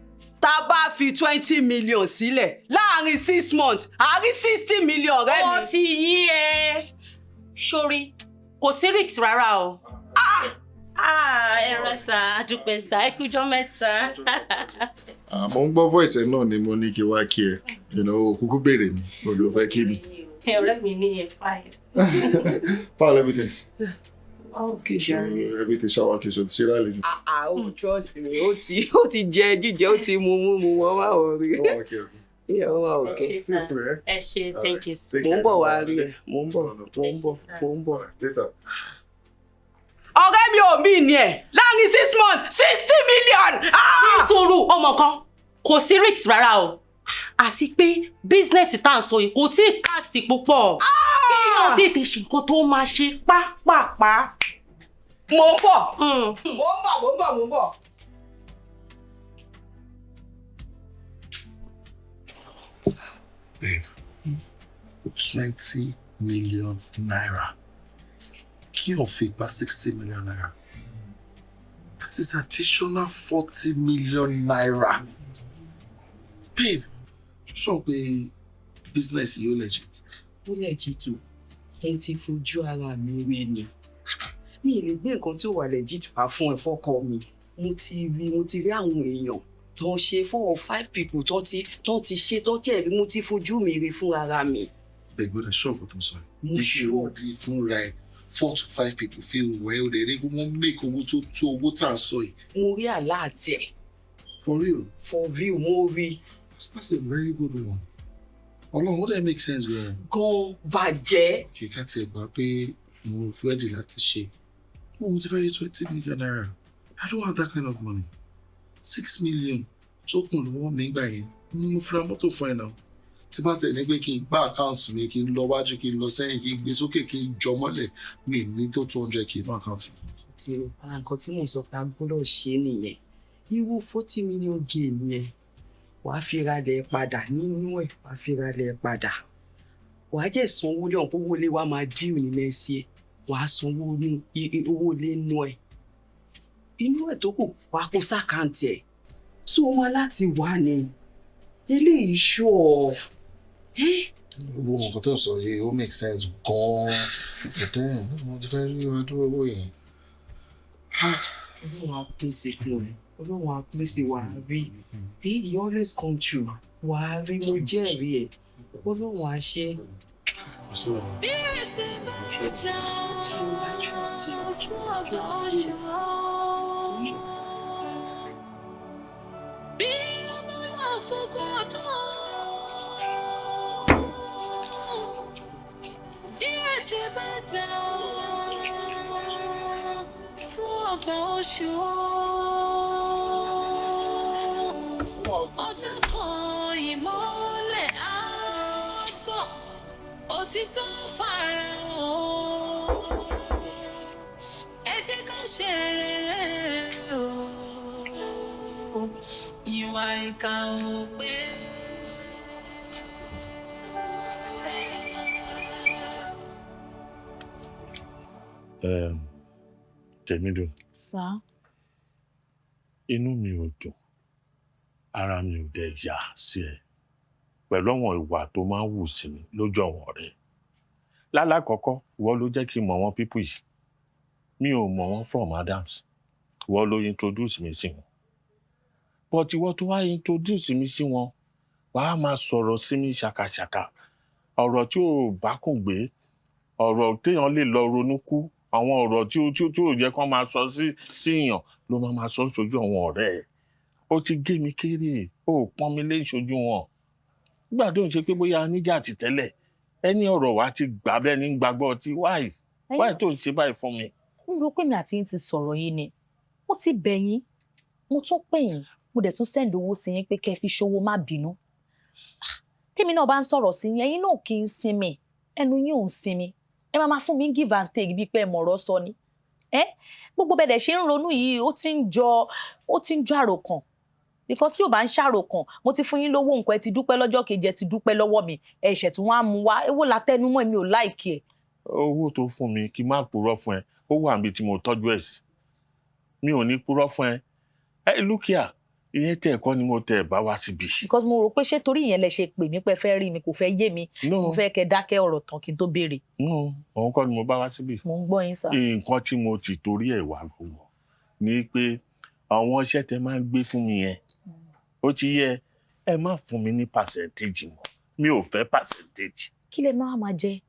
tá a bá fi 20 million sílẹ̀ láàrin 6 months a rí 60 million rẹ́ mi. Ó ti yí ẹ. Sórí, kò sí risk rárá o. Ẹ̀rọ sá, àdúpẹ́ sá, ẹ kújọ́ mẹ́ta. Mo ń gbọ́ voice ẹ náà ni mo ní kí wá kí ẹ. Kúkú béèrè mi, olú fẹ́ kí mi. Ọ̀rẹ́ mi ní ẹ̀ fáyẹ̀. Paul, everything. Okay, Jerry. Everything shower kitchen, see that lady. Trust me. Ó ti jẹ jíjẹ, ó ti mu wọ́n máa wọ̀ rí. Okay. Yeah, wọ́n okay. Ẹ ṣé, thank you. Mo ń bọ̀ wá rí ẹ. Mo ń bọ̀. Later. Ọ̀rẹ́ mi ò mí ni ẹ̀ láàrin 6 months 60 million. Ní sùúrù ọmọ kan, kò sí risk rárá o. Àti pé bísínẹ́sì tá à ń sọ yìí kò tí ì kásì púpọ̀. Kéèyàn tètè ṣe nǹkan tó máa ṣe pápápá. Mo ń bọ̀. Babe, 20 million naira. Kí o fi gba 60 million naira. That is additional 40 million naira. Babe, sure pé business yóò legit. Ó legit o. Mo ti fojú ara mi rí ni. Mi ì lè gbé nǹkan tí ó wà legit wá fún ẹ fọ́kọ mi. Mo ti rí àwọn èèyàn tó ń ṣe 4 or 5 people tó ti ṣe tó jẹ́ mo ti fojú mi rí fún ara mi. Gbẹ̀gbọ́n ẹ̀ ṣọ́ọ̀bù tó ń sọ. Mo ṣọ́. Di fúnra ẹ̀ 4 to 5 people feel well. They rí wọ́n make owó tó owó tá à ń sọ yìí. Mo rí àlá àtẹ̀. For real? For real, mo rí. That's a very good one. Ọlọ́run, ó dẹ̀ make sense gan. Gan bàjẹ́. Kì í ká tiẹ̀ gbà pé mo ready láti ṣe. Mo ti fẹ́ rí 20 million naira. I don't have that kind of money. 6 million tó kùn lọ́wọ́ mi gbà yẹn. Mo fi ra mọ́tò fún ẹ náà. Tí bá tẹ̀ ní pé kí n gbá àkáǹtì mi, kí n lọ wájú, kí n lọ sẹ́yìn, kí n gbé sókè, kí n jọ mọ́lẹ̀, mi ní tó 200k ní àkáǹtì. Nǹkan tí mo sọ pé a gbọ́dọ̀ ṣe nìyẹn. Irú 40 million gain yẹn, wàá fi ralẹ̀ padà nínú ẹ̀, wàá fi ralẹ̀ padà. Wàá jẹ́ sanwó lé ọ̀pọ̀ owó lé wa máa díù nílẹ̀ sí ẹ. Wàá sanwó ní owó lé nú ẹ̀. Inú ẹ̀ tó kù wàá kó sákàǹtì ẹ̀. So wọn láti wà ní ilé ìṣó. Gbogbo nǹkan tó ń sọ yìí ó make sense gan-an. But then, mo ti fẹ́ rí ọdún owó yẹn. Ọlọ́run á pèsè fún ẹ. Ọlọ́run á pèsè wà á rí. He always come true. Wà á rí mo jẹ́rìí ẹ̀. Ọlọ́run á ṣe. Bí ètè bá jà fún ọ̀gá òṣùwọ̀n. Bí ọmọ náà fọkàn ọdún. Bí ètè bá jà fún ọ̀gá òṣùwọ̀n. Ọjọ́ kan ìmọ́lẹ̀ á tàn. Òtítọ́ farahàn. Ẹ jẹ́ ká ṣe rere o. Ìwà ìkà ò pé. Tèmídùn. Sá. Inú mi ò dùn. Ara mi ò dẹ̀ yà sí ẹ. Pẹ̀lú àwọn ìwà tó máa ń wù sí mi lójú àwọn ọ̀rẹ́. Lálákọ̀ọ́kọ́, ìwọ ló jẹ́ kí n mọ̀ wọ́n people yìí. Mi ò mọ̀ wọ́n from Adams. Ìwọ ló introduce mi sí wọn. But ìwọ tó wá introduce mi sí wọn, wàá máa sọ̀rọ̀ sí mi ṣàkàṣàkà. Ọ̀rọ̀ tí ò bá kùn gbé, ọ̀rọ̀ téèyàn lè lọ ronú kú, àwọn ọ̀rọ̀ tí ò jẹ́ kán máa sọ síyàn ló máa sọ sójú àwọn ọ̀rẹ́ ẹ̀. Ó ti gé mi kéré, ó pọ́n mi lé ìṣojú wọn. Nígbà tó ń ṣe pé bóyá níjà ti tẹ́lẹ̀, ẹni ọ̀rọ̀ wa ti gbà bẹ́ẹ̀ ní gbàgbọ́ ti wáì tó ń ṣe báyìí fún mi. Ń ro pé mi àti yín ti sọ̀rọ̀ yìí ni. Mo ti bẹ̀ yín, mo tún pè yín, mo dẹ̀ tún send owó sí yín pé kẹ́ fi ṣòwò má bínú. Tèmi náà bá ń sọ̀rọ̀ sí yín, ẹ̀yin náà kì í sinmi, ẹnu yín ò ń sinmi. Ẹ máa fún mi give and take bíi pé mọ̀rọ̀ sọ ni. Gbogbo bẹ́ẹ̀ dẹ̀ ṣe ń ronú yìí, ó ti ń jọ àròkàn. Because tí ò bá ń ṣàròkàn, mo ti fún yín lówó nǹkan, ẹ ti dúpẹ́ lọ́jọ́ kejì, ẹ ti dúpẹ́ lọ́wọ́ mi, ẹ̀ṣẹ̀ tí wọ́n á mú wá, èwo la tẹnumọ́ mi ò láìkí ẹ̀. Owó tó fún mi kí n má purọ́ fún ẹ, ó wà níbi tí mo tọ́jú ẹ̀ sí. Mi ò ní purọ́ fún ẹ. Look here, ìyẹn tẹ̀ ẹ̀kọ́ ni mo tẹ̀ bá wá síbi. Because mo rò pé ṣé torí ìyẹn lẹ ṣe pè mí pé fẹ́ rí mi, kò fẹ́ yé mi, mo fẹ́ kẹ́ dákẹ́ ọ̀rọ̀ tán kí n tó béèrè. Òun kọ́ ni mo bá wá síbi. Mo ń gbọ́ yín sá. Nǹkan tí mo ti torí ẹ̀ wá gbogbo ni pé àwọn iṣẹ́ tẹ máa ń gbé fún mi yẹn, ó ti yẹ ẹ má fún mi ní percentage mọ́. Mi ò fẹ́ percentage. Kí lẹ máa jẹ?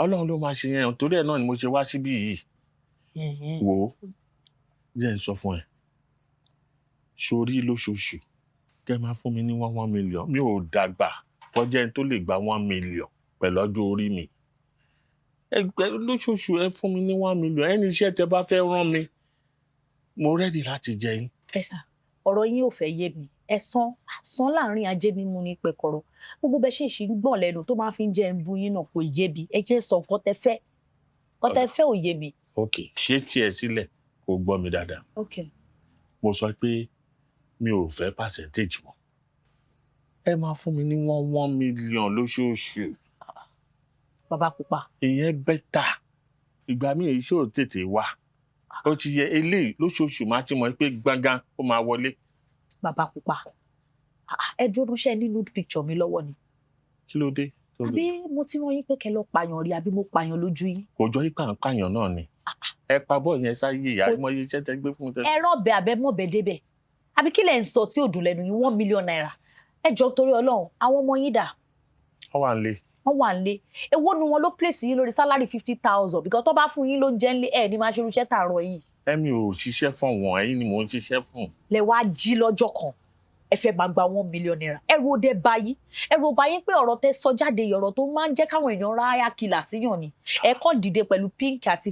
Ọlọ́run ló máa ṣe yẹn, torí ẹ̀ náà ni mo ṣe wá síbí yìí. Wò ó, jẹ́ n sọ fún ẹ. Sórí lóṣooṣù, kẹ́ máa fún mi ní 1 million. Mi ò dàgbà kọjá ẹni tó lè gba 1 million pẹ̀lú ọjọ́ orí mi. Lóṣooṣù ẹ fún mi ní 1 million. Ẹni iṣẹ́ tẹ bá fẹ́ rán mi, mo ready láti jẹ yín. Ẹ sà, ọ̀rọ̀ yín ò fẹ́ yé mi. Ẹ san láàrin ajé ní mú ní pẹ̀kọ̀rọ̀. Gbogbo bẹ́ẹ̀ ṣì ń gbọ̀n lẹ́nu tó máa fi ń jẹ ẹ̀bù yín náà kò yé mi. Ẹ jẹ́ sọ nǹkan tẹ fẹ́. Nǹkan tẹ fẹ́ ò yé mi. Ok, ṣé tiẹ̀ sílẹ̀ kó gbọ́ mi dáadáa. Ok. Mo sọ pé mi ò fẹ́ percentage mọ́. ẹ máa fún mi ní 1 million lóṣooṣù. Bàbá pupa. Ìyẹn bẹ́tà. Ìgbà míì iṣẹ́ ò tètè wá. Ó ti yẹ eléyìí lóṣooṣù máa ti mọ̀ pé gbọ̀ngàn ó máa wọlé. Bàbá pupa. Ẹ dúró ṣe ní nude picture mi lọ́wọ́ ni. Kí ló dé? Àbí mo ti rán yín pé kẹ́ lọ pààyàn rí àbí mo pààyàn lójú yín. Kò jọ yípa ń pààyàn náà ni. Ẹ pa bọ́ọ̀ yẹn sáyé ìyá àìmọye iṣẹ́ tẹ gbé fún tẹ. Ẹ rọ̀bẹ àbẹ́mọ̀bẹ débẹ̀. Àbí kí lẹ̀ ń sọ tí ò dùn lẹ́nu yín 1 million naira. Ẹ jọ torí Ọlọ́run àwọn ọmọ yín dà. Wọ́n wà nílé. Wọ́n wà nílé. Èwo ni wọn ló place yín lórí salary 50,000 because tó bá fún yín ló ń jẹ́ nílé ẹ̀ ní máa ṣe irúṣẹ́ tààrọ̀ yìí. Ẹ̀mi ò ṣiṣẹ́ fún wọn, ẹ̀yin ni mò ń ṣiṣẹ́ fún. Lẹ wá jí lọ́jọ́ kan. Ẹ fẹ́ máa gba 1 million naira. Ẹ̀rù òde báyìí. Ẹ̀rù ò báyìí pé ọ̀rọ̀ tẹ́ sọ jáde ọ̀rọ̀ tó máa ń jẹ́ káwọn èèyàn ráyà kìlà síyàn ni. Ẹ kàn dìde pẹ̀lú pink àti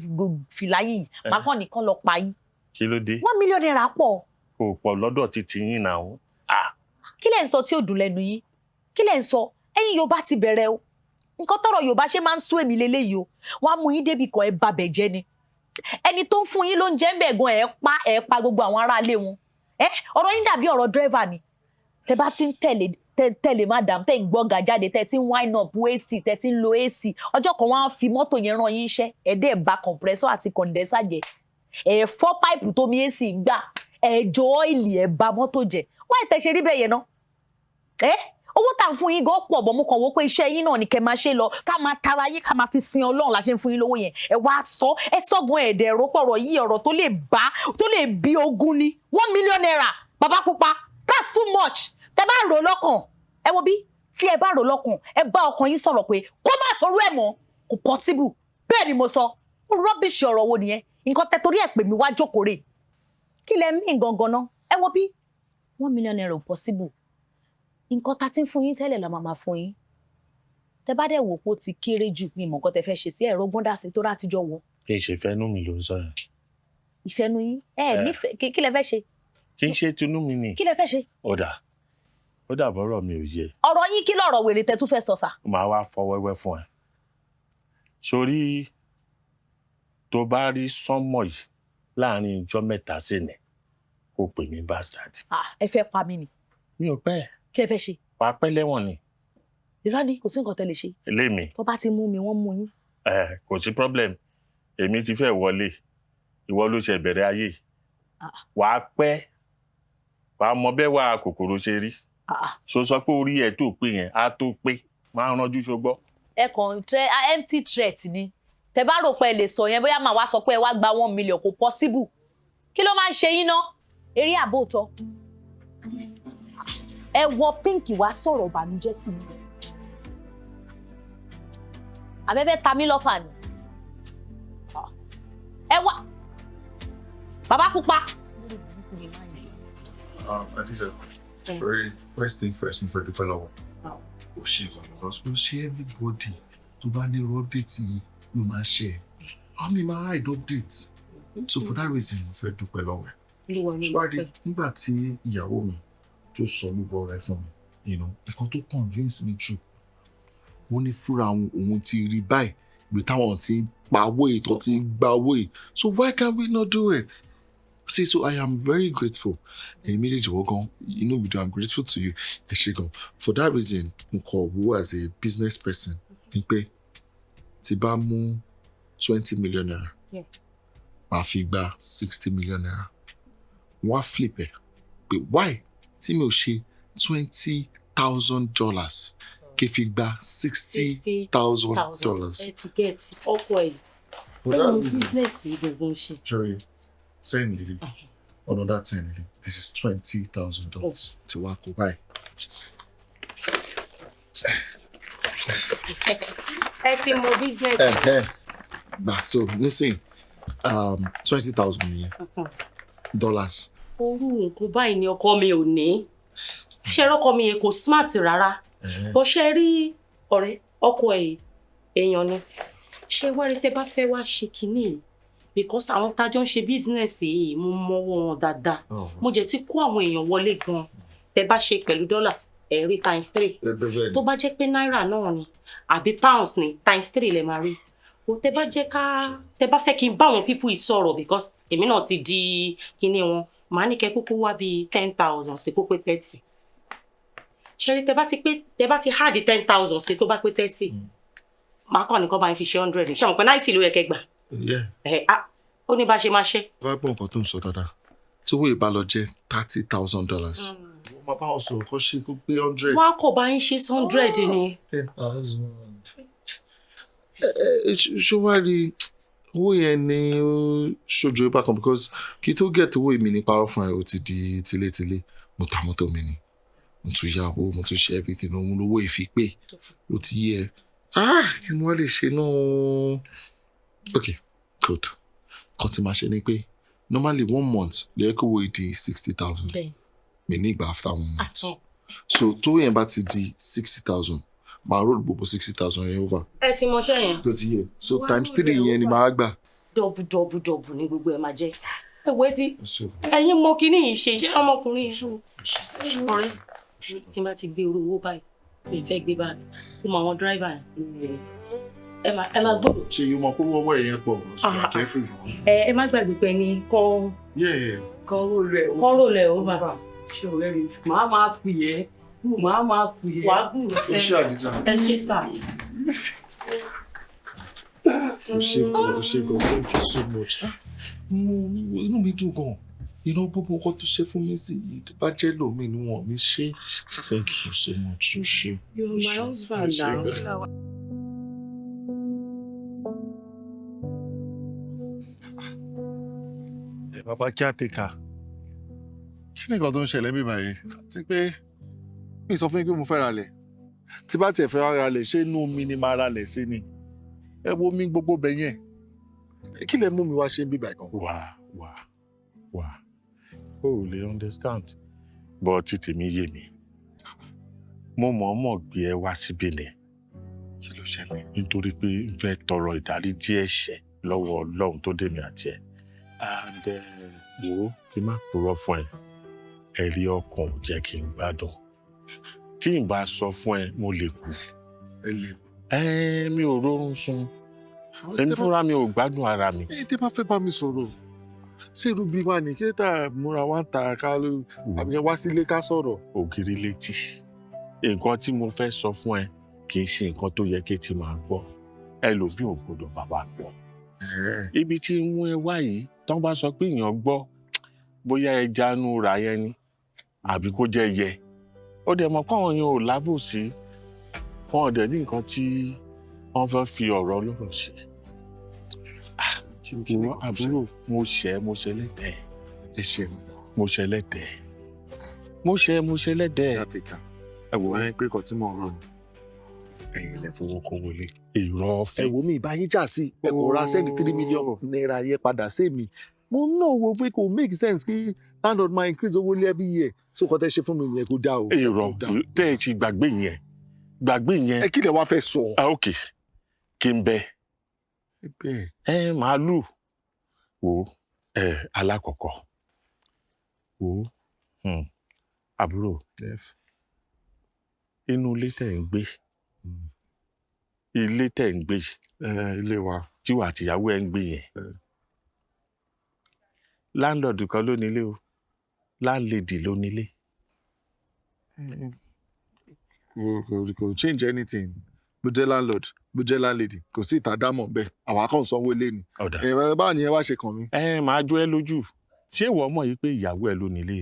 fìlà yìí. Màá kàn nìkan lọ pa yín. Kí ló dé? 1 million naira pọ̀. Kò pọ̀ lọ́dọ̀ títí yín náà. Kí lẹ̀ ń sọ tí ò dùn lẹ́nu yín? Kí lẹ̀ ń sọ? Ẹ̀yin Yorùbá ti bẹ̀rẹ̀ o. Nǹkan tọ́rọ̀ Yorùbá ṣe máa ń sún èmi leléyìí o. Wọ́n á mú yín débi kan ẹ babẹ̀ jẹ́ ni. Ẹni tó ń fún yín lóúnjẹ ń bẹ̀ gan ẹ pa gbogbo àwọn aráalé wọn. Ọ̀rọ̀ yín dàbí ọ̀rọ̀ dírẹ́fà ni. Tẹ bá ti ń tẹ̀lé madam tẹ́ ń gbọ́ga jáde tẹ́ ti ń wind up AC tẹ́ ti ń lo AC ọjọ́ kan wọ́n á fi mọ́tò yẹn rán yín iṣẹ́ ẹ̀dẹ́ bá compressor àti condenser jẹ fọ́ pipe tó mi AC ń gbà ẹ̀jọ̀ ọ́ìlì ẹ̀ bá mọ́tò jẹ wọ́n ẹ̀ tẹ́ ṣe rí bẹ́ẹ̀ yẹn náà owó tá à ń fún yín gan pọ̀ bọ́ mo kàn wó pé iṣẹ́ yín náà ni kẹ́ máa ṣe lọ ká máa tara yín ká máa fi sin Ọlọ́run la ṣe ń fún yín lówó yẹn ẹ wá sọ́gun ẹ̀dẹ̀ ẹ̀rọ pọ̀rọ̀ yìí ọ̀rọ̀ tó lè bí ogun ni 1 million naira bàbá pupa that's too much tẹ bá rò lọ́kàn ẹ wo bí tí ẹ bá rò lọ́kàn ẹ bá ọkàn yín sọ̀rọ̀ pé kó má sọ̀rọ̀ ẹ̀ mọ́ kò possible bẹ́ẹ̀ ni mo sọ rubbish ọ̀rọ̀ wo nìyẹn nǹkan tẹ torí ẹ̀ pè mí wá jókòó rè kí lẹ mí gangan ná ẹ wo bí 1 million naira ò possible nǹkan tá ti ń fún yín tẹ́lẹ̀ la máa fún yín tẹ bá dẹ̀ wò pé ó ti kéré jù ní ìmọ̀ nǹkan tẹ fẹ́ ṣe sí ẹ̀rọ gbọ́ndà sí tó rátijọ́ wọ. kì í ṣe ìfẹ́nú mi ló ń sọ yẹn. ìfẹ́nú yín nífẹ̀ẹ́ kí lẹ fẹ́ ṣe. kì í ṣe tinú mi ni. kí lẹ fẹ́ ṣe. ó dàbọ̀ ọ̀rọ̀ mi ò yé. ọ̀rọ̀ yín kí lọ̀rọ̀ wèrè tẹ tún fẹ́ sọ sà. màá wá fọ wẹ́wẹ́ fún ẹ. sórí tó bá rí sánmọ̀ yìí láàrin ijọ́ mẹ́ta sí ni kó pè mí bastard. ẹ fẹ́ pa mí ni. mi ò pẹ́. kí ẹ fẹ́ ṣe. wàá pẹ́ lẹ́wọ̀n ni. irọ́ ni kò sí nǹkan tẹ́ lè ṣe. lémi. tó bá ti mú mi wọ́n mú yín. kò sí problem èmi ti fẹ́ wọlé ìwọ ló ṣe bẹ̀rẹ̀ ayé wàá pẹ́ wàá mọ bẹ́ẹ̀ wà kòkòrò ṣe rí so sọ pé orí ẹ̀ tó pé yẹn á tó pé máa ránjú ṣogbọ́. ẹ kàn empty threat ni tẹ bá rò pé ẹ lè sọ yẹn bóyá màá wá sọ pé ẹ wá gba 1 million kò possible kí ló máa ń ṣe yín ná eré àbóòtọ́ ẹ wọ pínkì wá sọ̀rọ̀ ìbànújẹ́ sí mi àbẹ́fẹ́ ta mí lọ́fà ni ẹ wá bàbá pupa. Adisa, sorry, first thing first, mo fẹ́ dúpẹ́ lọ́wọ́. Ó ṣe ìgbà because mo ṣe everybody tó bá ní update ló máa ṣe. How many máa hide update? So for that reason, mo fẹ́ dúpẹ́ lọ́wọ́ ẹ̀. Ṣùgbọ́n nígbà tí ìyàwó mi tó sọ gbogbo rẹ̀ fún mi, nǹkan tó convince me jù, wọ́n ní fúnra òun ti rí báyìí bí táwọn ti pa owó yìí tó ti gba owó yìí. So why can't we not do it? See, so I am very grateful. Immediately, I'm grateful to you, Eshegon. For that reason, who as a business person, think pé tí bá mú 20 million naira, màá fi gba 60 million naira. Wọ́n á flip ẹ̀. But why? Tí mi ò ṣe $20,000 kí fi gba $60,000. Etiquette, ọkọ ẹ̀. Bẹ́ẹ̀ni business gbogbo ṣe. Jerry. 10 Lily, another 10 Lily. This is $20,000 to walk by. Ẹ ti mọ business. So listen, $20,000 dollars. Orú nǹkan báyìí ni ọkọ mi ò ní. Ṣé ọkọ mi yẹn kò smart rárá? Bó ṣe rí ọ̀rẹ́ ọkọ èèyàn ni. Ṣé wá rí tẹ́ bá fẹ́ wá ṣe kinní because àwọn tájọ́ ń ṣe business yìí mo mọ́wọ́ wọn dáadáa mo jẹ́ ti kó àwọn èèyàn wọlé gan tẹ́ bá ṣe pẹ̀lú dọ́là rí ×3 tó bá jẹ́ pé náírà náà ni àbí pounds ni ×3 lè máa rí o tẹ́ bá fẹ́ kí n bá àwọn people yìí sọ̀rọ̀ because èmi náà ti di kíní wọn màá ní kẹ́ kúkú wá bíi 10,000 sí kó pé 30 ṣẹ́rí tẹ bá ti háàdì 10,000 sí tó bá pé 30 máa kàn ní kọ́ bá ń fi ṣe 100 ṣé àwọn pé 90 ló yẹ kẹ́ gbà. Ó ní bá ṣe máa ṣe. bá gbọ́ nǹkan tó ń sọ dáadáa tí owó ìbá lọ jẹ́ $30,000 wọ́n máa bá wọn sọ̀rọ̀ kọ́ ṣe kó pé 100. wọ́n á kọ̀ bá ń ṣe 100 ni. 10,000. ṣé wàá rí owó yẹn ni ó ṣojú ìbá kan because kí tó get owó èmi ní parọ́ fún ẹ ó ti di tilétilé mo ta mọ́tò mi ni mo tún yá owó mo tún ṣe everything òun lówó ìfipé ó ti yẹ kí ni wọ́n lè ṣe náà. Okay, good. Kan tí máa ṣe ni pé normally 1 month lè kó owó ìdí 60,000 mi ní ìgbà after 1 month so tó yẹn bá ti di 60,000 máa roll gbogbo 60,000 yẹn over. ẹ ti mọṣẹ́ yẹn. tó ti yẹ so times 3 yẹn ni màá gbà. dọ́bù ni gbogbo ẹ̀ máa jẹ́. ẹ wo etí ẹ̀yin mọ kíní yìí ṣe iṣẹ́ ọmọkùnrin yìí ọ̀rẹ́ tí n bá ti gbé owó báyìí mi fẹ́ gbé báyìí fún àwọn dírẹ́bà yẹn ẹ máa gbọ́dọ̀. ṣe yóò mọ pé owó ẹ̀yẹn pọ̀ kẹ́fì. ẹ má gbàgbé pé ní kọ́. kọ́ rò lẹ̀ ó bá. ṣé ọ̀rẹ́ mi màá máa pè é wàá gùn. ó ṣe àdìsá. ẹ ṣe sà. ó ṣe gan thank you so much. inú mi dùn gan iná gbogbo nǹkan tó ṣe fún mi sí i tó bá jẹ́ lómi ni wọ́n mi ṣe thank you so much ó ṣe. You are my husband now. Bàbá kí á tẹ̀ka kí ni nǹkan tó ń ṣẹlẹ̀ bí báyìí àti pé mi sọ fún yín pé mo fẹ́ ra lẹ̀ tí bá tiẹ̀ fẹ́ ra lẹ̀ ṣé inú mi ni máa ra lẹ̀ sí ni ẹ wo mi gbogbo bẹ̀ yẹn kí lẹ mú mi wá ṣe bí báyìí kan. wà ó lè understand but títí mi yé mi mo mọ̀ọ́mọ̀ gbé ẹ wá síbí ni kí ló ṣẹlẹ̀ nítorí pé n fẹ́ tọrọ ìdáríjì ẹ̀ṣẹ̀ lọ́wọ́ Ọlọ́run tó dé mi àti ẹ̀ and wo kí n má purọ́ fún ẹ ẹ̀rí ọkàn ò jẹ́ kí n gbádùn tí n bá sọ fún ẹ mo lè kú mi ò rórun sùn èmi fúnra mi ò gbádùn ara mi. tí bá fẹ́ bá mi sọ̀rọ̀ ṣé irú bí wà ní kí tá múra wá ń ta ká ló àbí wá sílé ká sọ̀rọ̀. ògiri létí nǹkan tí mo fẹ́ sọ fún ẹ kì í ṣe nǹkan tó yẹ kí ti máa gbọ́ ẹlòmíì ò gbọdọ̀ bàbá gbọ́. ibi tí ń mú ẹ wá yìí tán bá sọ pé èèyàn gbọ́ bóyá ẹja inú ra yẹn ni àbí kó jẹ́ yẹ ó dẹ̀ mọ̀ páwọn yẹn ò lábòsí wọn ò dẹ̀ ní nǹkan tí wọ́n fẹ́ fi ọ̀rọ̀ ọlọ́rọ̀ ṣe. ìwọ àbúrò mo ṣe lẹ́dẹ̀ẹ́ mo ṣe lẹ́dẹ̀ẹ́ mo ṣe lẹ́dẹ̀ẹ́. ẹ wò wáyé pé nǹkan tí mò ń rò ní ẹ̀yin lẹ fowó kó wọlé. èrò ọ̀fẹ́. ẹ wò mí ìbá yín jà sí ẹ kò ra sẹ́ni 3 million naira yẹn padà sí mi mo náà wo pé kò make sense kí landlord máa increase owó lé every year so kọ́ tẹ́ ṣe fún mi yẹn kò dáa o. èrò tẹ́ ẹ ti gbàgbé yẹn. ẹ kí lẹ wá fẹ́ sọ. ok kí n bẹ. màálù wo alákọ̀ọ́kọ́ wo àbúrò inú ilé tẹ̀ ń gbé ilé tẹ̀ ń gbé ilé wa tí wà tìyàwó ẹ̀ ń gbé yẹn láńlọ́ọ̀dù kan ló nílé o láńlẹ́dì ló nílé. kò change anything bó jẹ́ landlord bó jẹ́ landlady kò sí ìta dámọ̀ bẹ́ẹ̀ àwa kàn sanwó ilé ni báwo ni ẹ wá ṣe kàn mí. màá jó ẹ lójú ṣé ìwọ mọ̀ yìí pé ìyàwó ẹ ló nílé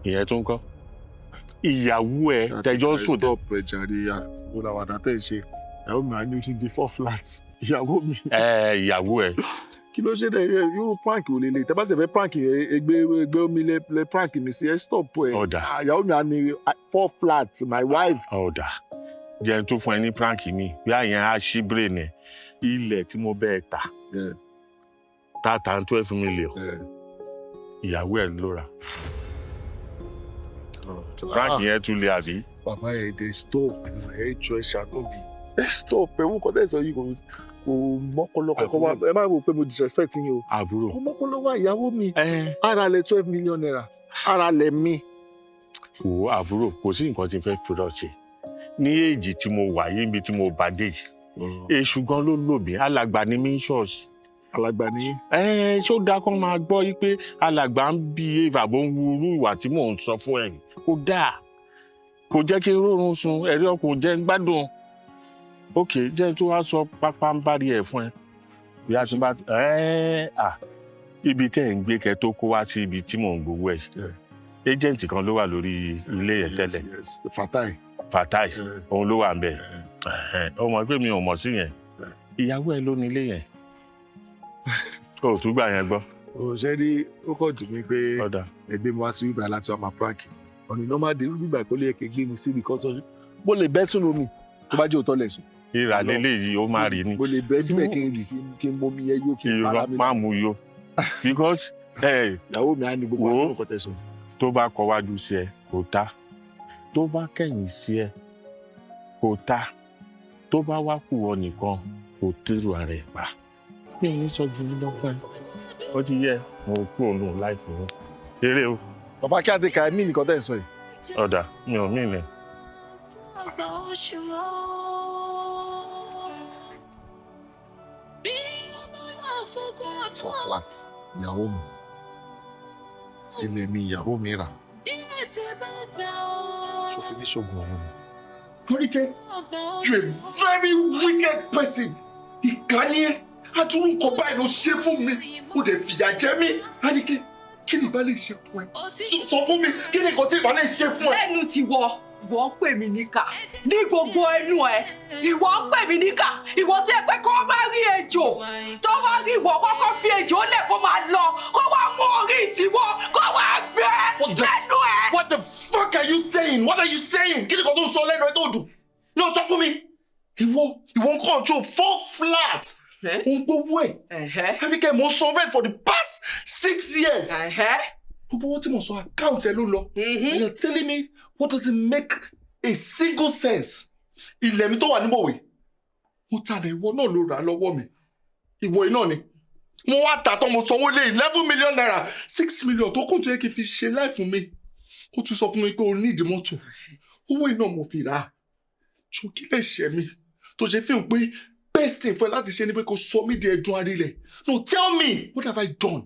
ìyẹn tún kọ́ ìyàwó ẹ tẹjọ́ sùn. stop ẹ jàre ya ó làwọn àdàtẹ̀ ṣe ìyàwó mi àní ti di 4 flats ìyàwó mi. ìyàwó ẹ. kí ló ṣe dẹ yóò prank ò lè lè tẹ́ bá tẹ̀ fẹ́ prank ẹgbẹ́ omi lẹ prank mi sí ẹ stop ẹ. ọ̀dà ìyàwó mi àní 4 flats my wife. ọ̀dà jẹ́ n tó fún ẹ ní prank mi bí àyàn á ṣí brain ẹ ilẹ̀ tí mo bẹ́ẹ̀ ta ta 12 million ìyàwó ẹ ló rà. prank yẹn tún lè àbí. bàbá ẹ dé stop ẹ jọ ẹ ṣàánú mi ẹ stop ẹ wọ́n kọ́ tẹ̀ sọ yìí kò mọ́kànlọ́kọ̀ kọ́ wa ẹ má wò pé mo disrespect yín o. àbúrò kò mọ́kànlọ́wọ́ ìyàwó mi ara lẹ̀ 12 million naira ara lẹ̀ mi. wò àbúrò kò sí nǹkan tí n fẹ́ fúdọ̀ ṣe ní èjì tí mo wà yìí níbi tí mo bá dé yìí èṣù gan ló lò mí alàgbà ni mí ṣọ́ọ̀ṣì alàgbà ni. Ṣó dáa kó máa gbọ́ yí pé alàgbà ń bí ìfàbọ̀ ń wúrú ìwà tí mò ń sọ fún ẹ̀ kó dáa kò jẹ́ kí n rórun sun ẹ̀rí ọkọ̀ jẹ́ ń gbádùn. Ok jẹ́ tó wá sọ pápá ń bá rí ẹ̀ fún ẹ bí a ti bá ibi tẹ́ ẹ̀ ń gbé kẹ́ tó kó wá sí ibi tí mò ń gbowó ẹ̀ agent kan ló wà lórí ilé yẹn tẹ́lẹ̀. Fatai òun ló wà ń bẹ̀ ó mọ̀ pé mi ò mọ̀ sí yẹn ìyàwó ẹ ló ní ilé yẹn ó tún gbà yẹn gbọ́. ṣe rí ó kọ̀ jù mí pé ẹgbẹ́ mi wá sí bíbá láti ọmọ prank ọ̀nà normal day bíbá kó lè ké gbé mi síbi kan tó mo lè bẹ́ tún lómi tó bá jẹ́ òótọ́ lẹ̀ sùn. ìràlélẹ̀ yìí ó máa rí ni. mo lè bẹ́ síbẹ̀ kí n rì kí n momi ẹ yó kí n para mi. máa mú yó because ìyàwó mi á ní gbogbo àwọn ọkọ̀ tẹ̀sán. tó bá kọ wájú sí ẹ kò ta tó bá kẹ̀yìn sí ẹ kò ta tó bá wá kù ọ nìkan kò tẹ́rù ara ẹ̀ pa. mi ò ní sọ ju ní lọ́gbọ́n ó ti yẹ mo kú òun láìpẹ́ wọn. eré o. bàbá kí á ti ka mí nìkan tẹ̀ ń sọ yìí. ọ̀dà mi ò mí nì. for flat ìyàwó mi ilé mi ìyàwó mi rà ṣó fi mí ṣoògùn ọ̀hún ni. Arike, you're a very wicked person. Ìkànnì ẹ, àtúrú nǹkan báyìí ló ṣe fún mi. Ó dẹ̀ fìyà jẹ mí. Arike, kí ni ìbá lè ṣe fún ẹ? Sọ fún mi, kí ni nǹkan tí ìbá lè ṣe fún ẹ? Lẹ́nu ti wọ, ìwọ ń pè mí níkà. Ní gbogbo ẹnu ẹ, ìwọ ń pè mí níkà. Ìwọ tí ẹ pé kó bá rí ejò. Tó bá rí ìwọ kọ́kọ́ fi ejò lẹ̀ kó máa lọ. Kó wá mú orí ìtìwọ́, kó wá gbẹ lẹ́nu ẹ. What the fuck are you saying? What are you saying? Kí ni nǹkan tó ń sọ lẹ́nu ẹ tó dùn? Ní o sọ fún mi. Ìwọ ń control 4 flats. Ó ń gbowó ẹ̀. Arike, mo san rent for the past 6 years. Gbogbo owó tí mo sọ account ẹ ló lọ. And you're telling me what doesn't make a single sense? Ilẹ̀ mi tó wà ní Mọ̀wé. Mo talẹ̀ ìwọ náà ló rà lọ́wọ́ mi. Ìwọ iná ni. Mo wá tà tán mo sanwó lé 11 million naira. 6 million tó kún tó yẹ kí n fi ṣe life fún mi. Ó tún sọ fún mi pé o ní ìdí mọ́tò. Owó iná mo fi rà á. Jọ kí lè ṣe mí tó ṣe fíìmù pé best thing fún ẹ láti ṣe ni pé kó sọ mí di ẹdun arílẹ̀. No, tell me, what have I done?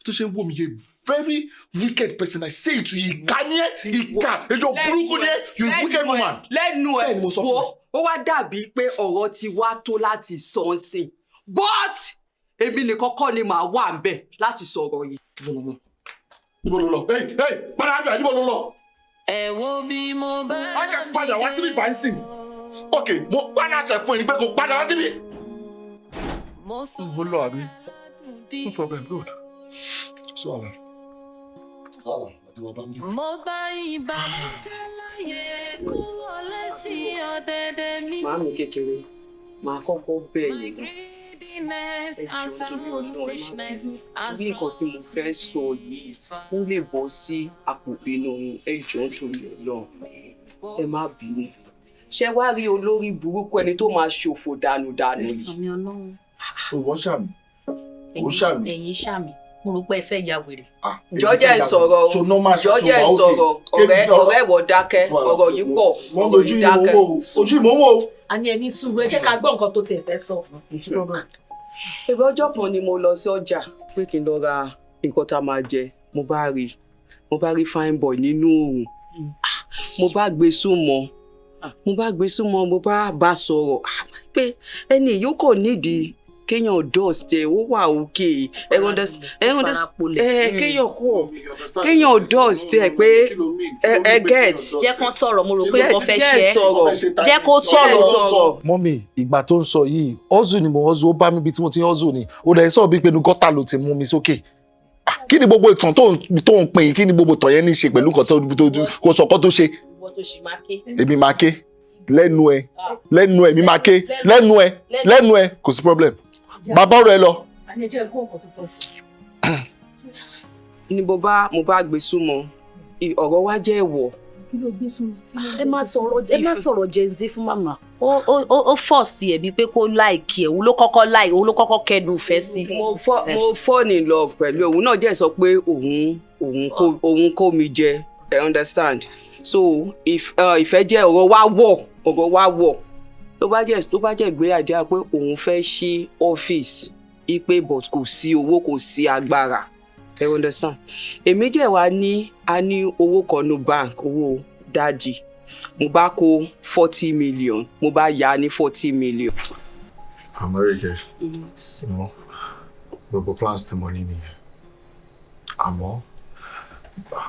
Tó ṣe ń wò mí yẹ very wicked person. I say it to you. Ìkà ni ẹ́, ìkà, ẹjọ́ burúkú ni ẹ́, you a wicked woman. Lẹ́nu ẹ̀ wo, ó wá dàbí pé ọ̀rọ̀ ti wá tó láti sọ ọ́n sìn. But èmi nìkan kọ́ ni màá wà ń bẹ̀ láti sọ̀rọ̀ yìí. Níbo ló lọ? Hey, padà bẹ̀, níbo ló lọ? Ẹ wo bí mo bá a jẹ padà wá síbí fàánsì. Ok, mo padà ṣe fún ẹni pé kò padà wá síbí. Mo lọ àbí? No problem, good. So àlà. Mo bá ìbànújẹ́ láyé kó wọlé sí ọ̀dẹ̀dẹ̀ mi. Màámi kékeré, màá kọ́kọ́ bẹ̀ yín. Ẹjọ́ torí Ọlọ́run bí nǹkan tí mo fẹ́ sọ yìí ó lè bọ́ sí àpò ìbínú ẹjọ́ torí Ọlọ́run ẹ má bínú. Ṣé wàá rí olórí burúkú ẹni tó máa ṣòfò dànù yìí? Àmì Ọlọ́run. Ìwọ ṣàmì. Ó ṣàmì. Ẹ̀yin ṣàmì. Mo rò pé ẹ fẹ́ ya wèrè. Jọ́jẹ́ ìsọ̀rọ̀ ọ̀rẹ́ ìwọ dákẹ́ ọ̀rọ̀ yìí pọ̀ ọ̀rọ̀ yìí dákẹ́. Ojú ìmọ̀ wò. A ní ẹni sùúrù ẹ jẹ́ ká gbọ́ nǹkan tó tiẹ̀ fẹ́ sọ. Ìbí ọjọ́ kan ni mo lọ sí ọjà pé kí n lọ ra nǹkan tá a máa jẹ. Mo bá rí fine boy nínú oòrùn. Mo bá gbé súnmọ́. Mo bá bá sọ̀rọ̀. Pé ẹni yóò kàn nídìí kéèyàn dust ẹ ó wà òkè kéèyàn dust ẹ pé ẹ get. Jẹ́ kó sọ̀rọ̀ mo rò pé kò fẹ́ ṣe é. Jẹ́ kó sọ̀rọ̀. Mọ́mì ìgbà tó ń sọ yìí hustle ni mo hustle ó bá mi bí tí mo ti ń hustle ni ó dẹ̀ sọ bí pé inú gọ́tà ló ti mú mi sókè. Kí ni gbogbo ìtàn tó ń pín yìí kí ni gbogbo ìtàn yẹn ní í ṣe pẹ̀lú nǹkan tó kò sọ̀kọ́ tó ṣe. Èmi máa ké lẹ́nu ẹ̀ mi máa ké lẹ́nu ẹ̀ kò sí problem. Bàbá ọ̀rọ̀ ẹ lọ. Ni mo bá gbé súnmọ́ ọ̀rọ̀ wa jẹ́ ẹ̀wọ̀. Ẹ má sọ̀rọ̀ Gen Z fún màmá. Ó fọ̀ sí ẹ̀bí pé kó láìkì ẹ̀ òun ló kọ́kọ́ kẹ́dùn fẹ́ sí. Mo fall in love pẹ̀lú òun náà jẹ́ sọ pé òun kó mi jẹ, I understand. So ìfẹ́ jẹ́ ọ̀rọ̀ wa wọ̀. Tó bá jẹ́ ìgbé àjẹ́ pé òun fẹ́ ṣí ọ́fíìsì ipe but kò sí owó kò sí agbára ẹ understand èmi jẹ́ wá ní a ní owó kan ní bank owó dájì mo bá kó 40 million mo bá yá ní 40 million. Arike, gbogbo plans tí mo ní nìyẹn àmọ́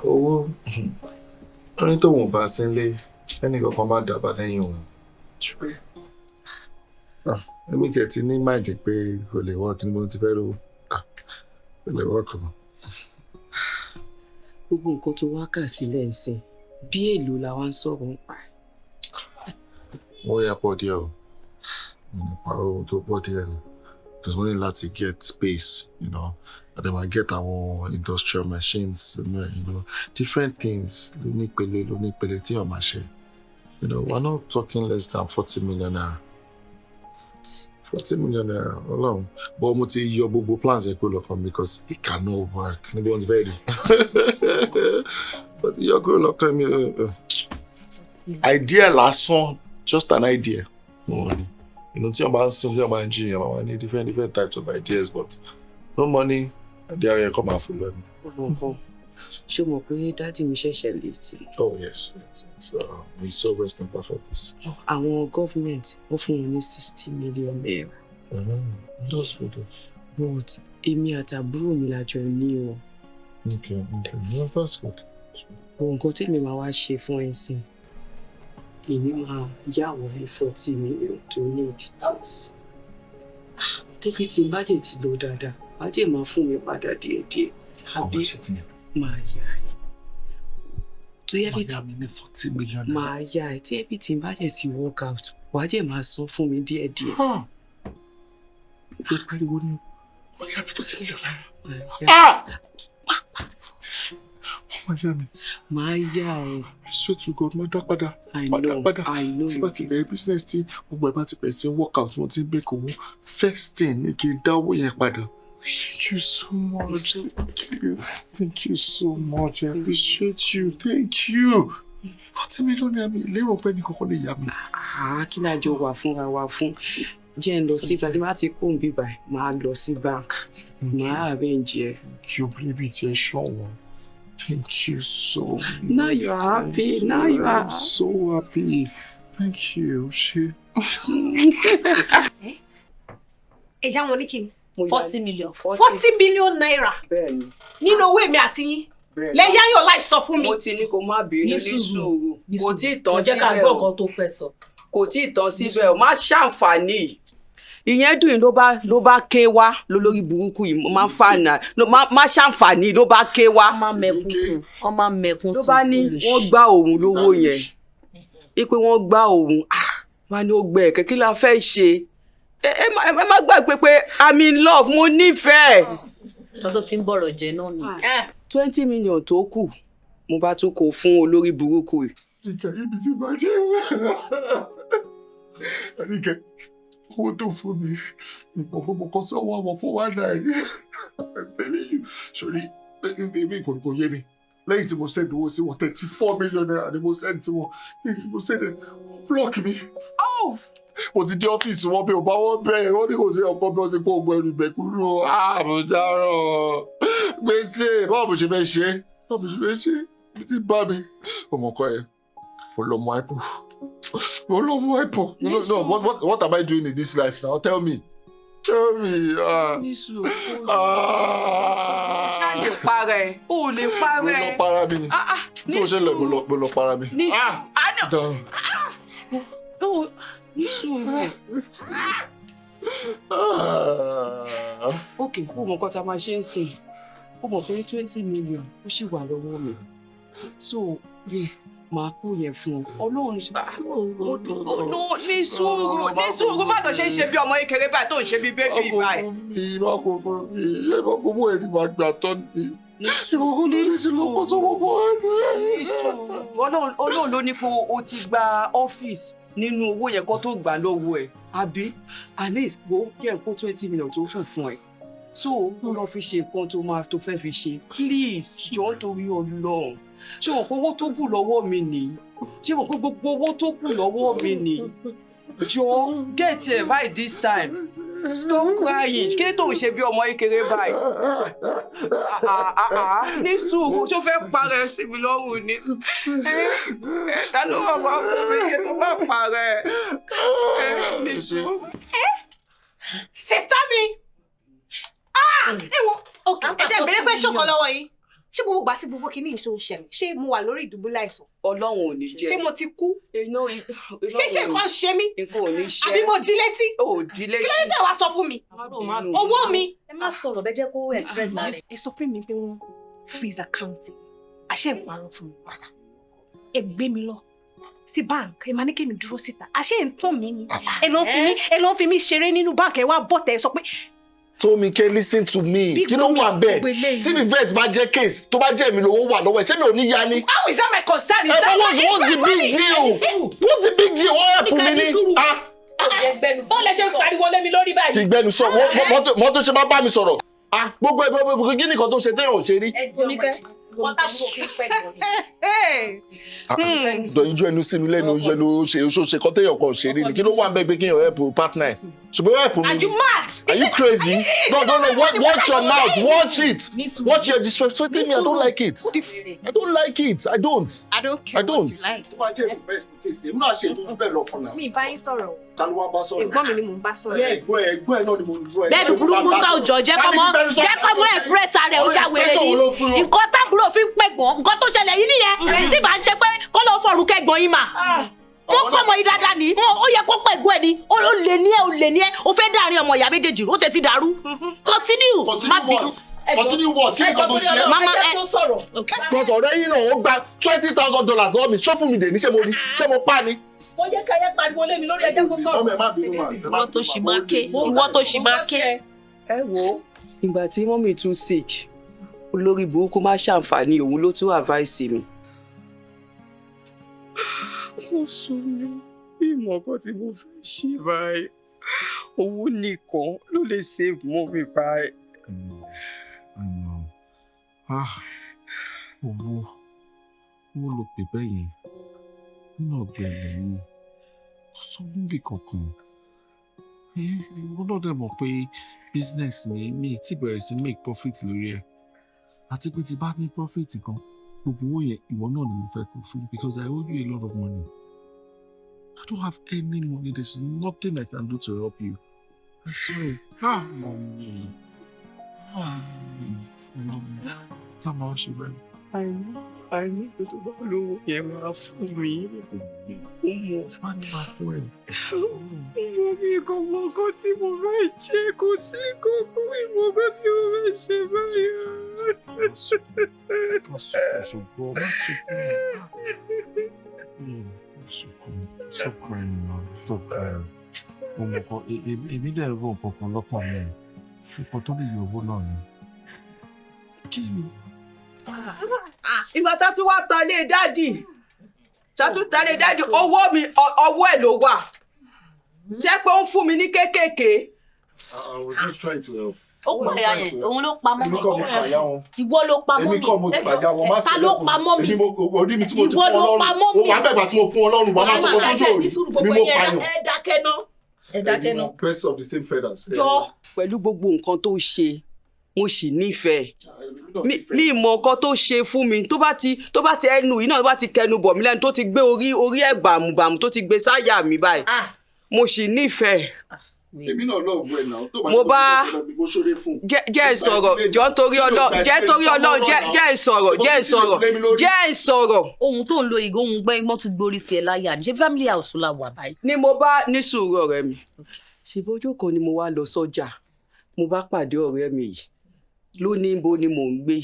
owó ẹni tó wọ́n bá sí ilé ẹnì kankan má dábàá lẹ́yìn òun. Èmi tiẹ̀ ti ní máìdì pé kò lè wọ́ọ̀kì ní mo ti fẹ́ lówó kò lè wọ́ọ̀kì mọ́. Gbogbo nǹkan tó wá kà sílẹ̀ ń sìn bí èlò la wá ń sọ̀rọ̀ ń pa. Wọ́n yà pọ̀ díẹ̀ o pàrọ̀ tó pọ̀ díẹ̀ ni because we need láti get space, you know, and then I get our industrial machines, you know, different things. Lónípele tí o máa ṣe. You know, we're not talking less than 40 million naira. 40 million naira alone. But mo ti yọ gbogbo plans yẹn kúrò lọ́kàn because it cannot work. Níbi wọn ti fẹ́ rí. But yọ kúrò lọ́kàn mi. Idea lásán, just an idea. You know, tí wọ́n bá ń sún, tí wọ́n bá ń jí, wọ́n ní different types of ideas, but no money, idea yẹn come out for them. Ṣé o mọ̀ pé dáàdì mi ṣẹ̀ṣẹ̀ létí? Oh yes. We so rest in perfect peace. Àwọn government wọ́n fún wọn ní 60 million naira. That's good. But èmi àtàbúrò mi lájọ ní o. Okay. No, that's good. Nǹkan tí mi máa wá ṣe fún ẹ sìn. Èmi máa yàwó ní 40 million tó need. Tẹ́bí tí n bá jẹ́ ti lọ dáadáa, wá jẹ́ máa fún mi padà díẹ̀díẹ̀. Àbí máa yá ẹ. Tó yẹ bí tí máa yá ẹ tí ẹbí tí n bá jẹ́ ti work out, wá jẹ́ máa san fún mi díẹ̀díẹ̀. Ìfẹ́ pariwo ni wọ́n yá mi 40 million naira. Máa yá ẹ. I swear to God, mo dá padà. I know. Tí bá ti bẹ̀rẹ̀ business tí gbogbo ẹ̀ bá ti bẹ̀rẹ̀ sí workout mo ti ń make owó. First thing ni kí n dá owó yẹn padà. Thank you so much. Thank you so much. I appreciate you. Thank you. 40 million naira mi lérò pé ní kọ́kọ́ lè yá mi. Kí ni àjọ wà fúnra wa fún? Jẹ́ ń lọ sí bank. Tí bá ti kó ń bíbà, máa lọ sí bank. Máa arrange ẹ. Kí o bíbí ti ẹ ṣọ̀wọ́n. Thank you so much. Now you are happy. Now you are so happy. Thank you. Ẹja wọn ní kíni? 40 million. 40 billion naira. Bẹ́ẹ̀ni. Nínú owó èmi àti yín. Lẹ́yìn ayọ̀ láì sọ fún mi. Mo ti ní kó má bínú ní sùúrù. Kò tí ì tán síbẹ̀ o. Jẹ́ ká gbọ́ nǹkan tó fẹ́ sọ. Kò tí ì tán síbẹ̀ o. Má ṣàǹfààní. Ìyẹn dùn ló bá ké wá lólórí burúkú yìí máa ń fànà má ṣàǹfààní ló bá ké wá. Ọmọ mẹ̀kún sùn. Ló bá ní wọ́n gbá òun lówó yẹn. Ipe wọ́n gbá òun. Wá ní ó gbẹ ẹ̀kẹ́ kí la fẹ́ ṣe. Ẹ má gbàgbé pé I'm in love mo nífẹ̀ẹ́. Sọ tó fi ń bọ̀rọ̀ jẹ náà ni. 20 million tó kù mo bá tún kó fún olórí burúkú yìí. Àríkẹ́ ibi tí bá jẹ́ Àríkẹ́ owó tó fún mi ìpọ̀pọ̀ kan sọ́wọ́ àwọn 419 àbẹ̀lẹ̀ yìí sórí ẹgbẹ́ ìkòrìkò yé mi lẹ́yìn tí mo send owó sí wọn 34 million naira ni mo send sí wọn lẹ́yìn tí mo send block mi. Mo ti dé ọ́fíìsì wọn bí o bá wọ́n bẹ́ẹ̀ wọ́n ní kò sí ọ̀pọ̀ bí wọ́n ti kó ogun ẹrù ìbẹ̀ kúrò mo dáràn gbèsè báwo mo ṣe fẹ́ ṣe bí ti bá mi ọmọkọ ẹ mo lọ mọ àìpọ̀. No, what am I doing in this life now? Tell me. Nisu. Ṣá lè parẹ́. O lè parẹ́. Mo lọ para mi ni. Tí mo ṣe lọ mo lọ para mi. Nisu. Okay, o mọ̀ nǹkan tá a máa ṣe ń sìn. O mọ̀ pé 20 million ó ṣì wà lọ́wọ́ mi. So, máa kú yẹn fún ọ. Ọlọ́run ní sùúrù má lọ ṣe ń ṣe bí ọmọ kékeré báyìí tó ń ṣe bí bébì báyìí. Má kò fún mi ṣé má kò mú ẹni máa gbà tán ni. Ọlọ́run ló ní pé o ti gba ọ́fíìsì nínú owó yẹn kó tó gbà lọ́wọ́ ẹ̀ àbí at least wo kí ẹ̀ kó 20 million tó kù fún ẹ. So ó lọ fi ṣe nǹkan tó fẹ́ fi ṣe please jọ̀ọ́ torí Ọlọ́run. Ṣé mo kó owó tó kù lọ́wọ́ mi nì? Ṣé mo kó gbogbo owó tó kù lọ́wọ́ mi nì? Jọ̀ọ́ get it right this time. Stop crying. Kí ló tó ń ṣe bí ọmọ kékeré báyìí? Ní sùúrù tó fẹ́ parẹ́ sí mi lọ́rùn ni. Ta ló wà máa fún mi kí ló máa parẹ́? Ní sùúrù. Sista mi! Ẹ jẹ́ ìbéèrè pé ṣọ́kọ lọ́wọ́ yín. Ṣé gbogbo ìgbà tí gbogbo kìíní ìṣó ń ṣẹlẹ̀? Ṣé mo wà lórí ìdùbúlẹ̀ àìsàn? Ọlọ́run ò ní jẹ́. Ṣé mo ti kú? Ṣé nǹkan ṣe mí? Nǹkan ò ní ṣe. Àbí mo di létí? Ò di létí. Kí ló dé tẹ́ wá sọ fún mi? Owó mi. Ẹ má sọ̀rọ̀ bẹ́ẹ̀ jẹ́ kó express rẹ̀. Ẹ sọ fún mi pé wọ́n freeze account. Àṣẹ ìparun fún mi padà. Ẹ gbé mi lọ sí bank. Ẹ máa ní kí mi dúró síta. Àṣẹ ìtàn mi ni. Ẹ lọ fi mí ṣeré nínú bank. Ẹ wá bọ̀tẹ̀ sọ pé Tomike, listen to me. Kí ló wà bẹ́ẹ̀? Tí reverse bá jẹ́ case, tó bá jẹ́ èmi lówó wà lọ́wọ́ ẹ̀, ṣé mi ò ní ya ni? How is that my concern? Is that what's the big deal? What's the big deal? What happened mi ni? Bọ́ọ̀ lẹ ṣe ń pariwo lé mi lórí báyìí. Kì í gbẹnu sọ, mọ́tò ṣe máa bá mi sọ̀rọ̀. Gbogbo ẹgbẹ́ kí nìkan tó ṣe téèyàn ò ṣe rí. Ìjọ ẹnu sí mi lẹ́nu ìjọ ṣe kọ́ téèyàn kan ṣe rí ni. Kí ló wà bẹ́ẹ̀ pé kéèyàn help partner ẹ̀? Ṣùgbọ́n help mi. Are you mad? Are you crazy? No. Watch your mouth. Watch it. Watch your disrespecting me. I don't like it. I don't like it. I don't. I don't care what you like. Tó bá jẹ́ reverse case, èmi náà ṣe ìtọ́jú bẹ́ẹ̀ lọ fún náà. Mi bá yín sọ̀rọ̀. Ta ló wá bá sọ̀rọ̀? Ẹ̀gbọ́n mi ni mò ń bá sọ̀rọ̀. Ẹ̀gbọ́n ẹ̀ náà ni mo dúró ẹ̀. Bẹ́ẹ̀ni burúkú ká òjò jẹ́ kọ́mọ express rẹ̀ ó já wèrè ni. Nǹkan tábúrò fi ń pẹ̀gbọ́n. Nǹkan tó ṣẹlẹ̀ yìí nìyẹn. Tí bá ń ṣe pé kọ́ ló fọ̀rùn kẹ́gbọ́n yín mà. Wọ́n kọ́ ọmọ yìí dáadáa ni. Ó yẹ kó pẹ̀gbọ́n ẹ̀ ni. Ó lè ní ẹ. Ó fẹ́ dáàrin ọmọ ìyá méjèèjì. Ó tẹ̀ ti dàrú. Continue. Má bínú. Continue what? Kí ni kò tó ṣe? Mama But ọ̀rẹ́ yín náà ó gba $20,000 lọ́wọ́ mi. Ṣọ́ fún mi dè ní ṣé mo rí? Ṣé mo pa ni? Wọ́n yẹ ká yẹ pariwo lé mi lórí ẹjẹ́ kó sọ̀rọ̀. Ọmọ ẹ̀ má bínú mà. Ìwọ tó ṣì máa ké. Ìwọ tó ṣì máa ké. Ẹ wo ìgbà tí mọ́mì tún sick olórí burúkú má ṣàǹfààní òun ló tún advice mi. Mo sùn ní ìmọ̀ kan tí mo fẹ́ ṣe báyìí. Owó nìkan ló lè save mọ́mì báyìí. Owó ló pè bẹ́ẹ̀ yẹn nínú ọ̀gbìn ẹ̀lẹ́yìn kò sọ níbi kankan. Ìwọ náà dẹ̀ mọ̀ pé business mi ti bẹ̀rẹ̀ sí make profit lórí ẹ̀ àti pé tí bá ní profit kan gbogbo owó yẹn ìwọ náà ni mo fẹ́ kó fún because I owe you a lot of money. I don't have any money. There's nothing I can do to help you. I swear. Mommy. Tá máa ṣe bẹ́ẹ̀. Àìní tó bá lówó yẹn máa fún mi. Tí bá ní máa fún ẹ̀. Mo ní ìkọ̀mọ̀ kan tí mo fẹ́ ṣe kò sí kókó ìmọ̀ kan tí mo fẹ́ ṣe báyìí. Má sunkún ṣùgbọ́n má sunkún. Stop crying now. Stop crying. Mo mọ̀ kan èmi dẹ̀ rò kankan lọ́kàn mi. Nǹkan tó lè yọ owó náà ni. Kí ni? Ìgbà tá tún wá talé dádì owó mi ọwọ́ ẹ̀ ló wà jẹ́ pé ó ń fún mi ní kéékèèké. I was just trying to help. Ó pa ìyá yẹn, òun ló pa mọ́ mi. Èmi kọ́ mo pàyà wọn. Ìwọ ló pa mọ́ mi. Èmi kọ́ mo pàyà wọn. Ta ló pa mọ́ mi? Orí mi tí mo ti fún Ìwọ ló pa mọ́ mi. Ọlọ́run. Wà á bẹ̀gbà tí mo fún Ọlọ́run. Wà á máa tó kọjú òòrùn. Ni mo pààyàn. Ẹ dákẹ́ náà. Birds of the same feathers. Jọ pẹ̀lú gbogbo nǹkan tó ṣe mo sì nífẹ̀ẹ́ mi mọ nǹkan tó ṣe fún mi tó bá ti ẹnu yìí náà tó bá ti kẹnu bọ̀ mí lẹ́nu tó ti gbé orí ẹ̀ bàmùbàmù tó ti gbé sáyà mi báyìí mo sì nífẹ̀ẹ́. Èmi náà lọ́ọ̀ bú ẹ̀ náà tó bá mo bá mo ṣeré fún. jẹ́ ìsọ̀rọ̀ jẹ́ torí Ọlọ́run jẹ́ ìsọ̀rọ̀. Ohun tó ń lo ìgò ohun gbẹ́ mọ́ tún gbórí sí ẹ láyà ní ṣé family house la wà báyìí. Ni mo bá ní sùúrù ọ̀rẹ́ mi ṣèbójú kan ni mo wá lọ sọ́jà mo bá pàdé ọ̀rẹ́ mi yìí ló ní ibo ni mò ń gbé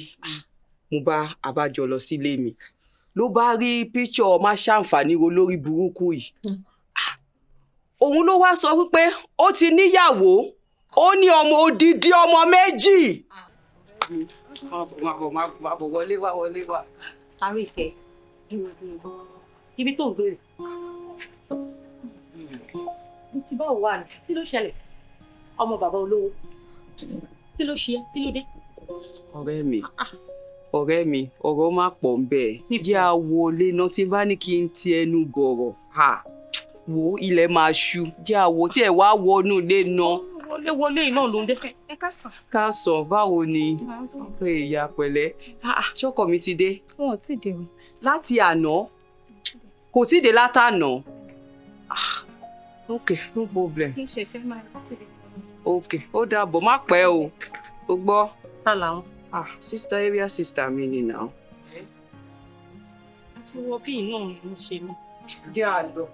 mo bá abájọ lọ sílé mi ló bá rí píṣọ má ṣàǹfààní olórí burúkú yìí òun ló wá sọ wípé ó ti níyàwó ó ní ọmọ odidi ọmọ méjì. má bọ̀ wọlé wá. Arike ibi tó ń gbèrè ní ti báwo wà ní kí ló ṣẹlẹ̀ ọmọ bàbá olówó kí ló ṣe kí ló dé. ọ̀rẹ́ mi ọ̀rọ̀ má pọ̀ ń bẹ́ẹ̀ jẹ́ àwọlé náà tí bá ní kí n ti ẹnu bọ̀rọ̀ wo ilẹ̀ máa ṣú jẹ́ àwọ̀ tí ẹ̀ wá wọnú ilé náà. wọlé iná ló ń dé. Ẹ káàsán. Káàsán, báwo ni? Pé ìyá pẹ̀lẹ́. Ṣọ́kọ mi ti dé. Wọn ò tí ì dé o. Láti àná? Kò tí ì dé látàná. Ok, no problem. Kí n ṣe fẹ́ máa lọ sí Ok, ó dàbọ̀, má pẹ́ o. O gbọ́? Ta làwọn? Sister area sister mi ni now. Àti wọ́n bí iná ló ń ṣe mí. Jẹ́ àlọ́,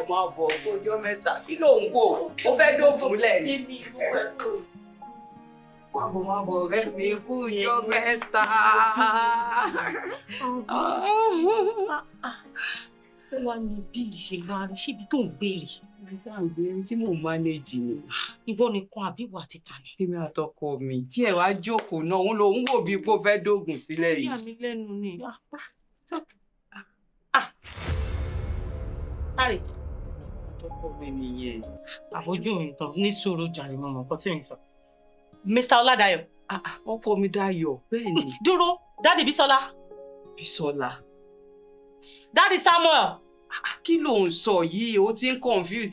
máa bọ̀, ọjọ́ mẹ́ta. Kí ló ń wò? Ó fẹ́ dógùn lẹ̀ ni. Máa bọ̀ rẹ̀ mi fún ọjọ́ mẹ́ta. Ó wá ní bí ìṣèlú ààrẹ ṣíbi tó ń béèrè. Ibi tá à ń gbé tí mò ń mánéjì ni. Ìwọ nìkan àbí ìwà títà ni. Èmi àtọkọ mi tí ẹ wá jókòó náà, òun lòun wò bí pé ó fẹ́ dógùn sílẹ̀ yìí. Ìyá mi lẹ́nu ni. Àrè. Àtọkọ mi nìyẹn. Àbójú mi tán ní sùúrù jàre mọ́ nǹkan tí mi sọ. Mr. Oladayo. Ọkọ mi Dayọ̀, bẹ́ẹ̀ ni. Dúró, Daddy Bísọ́lá. Bísọ́lá. Daddy Samuel. Kí ló ń sọ yìí? O ti ń confuse.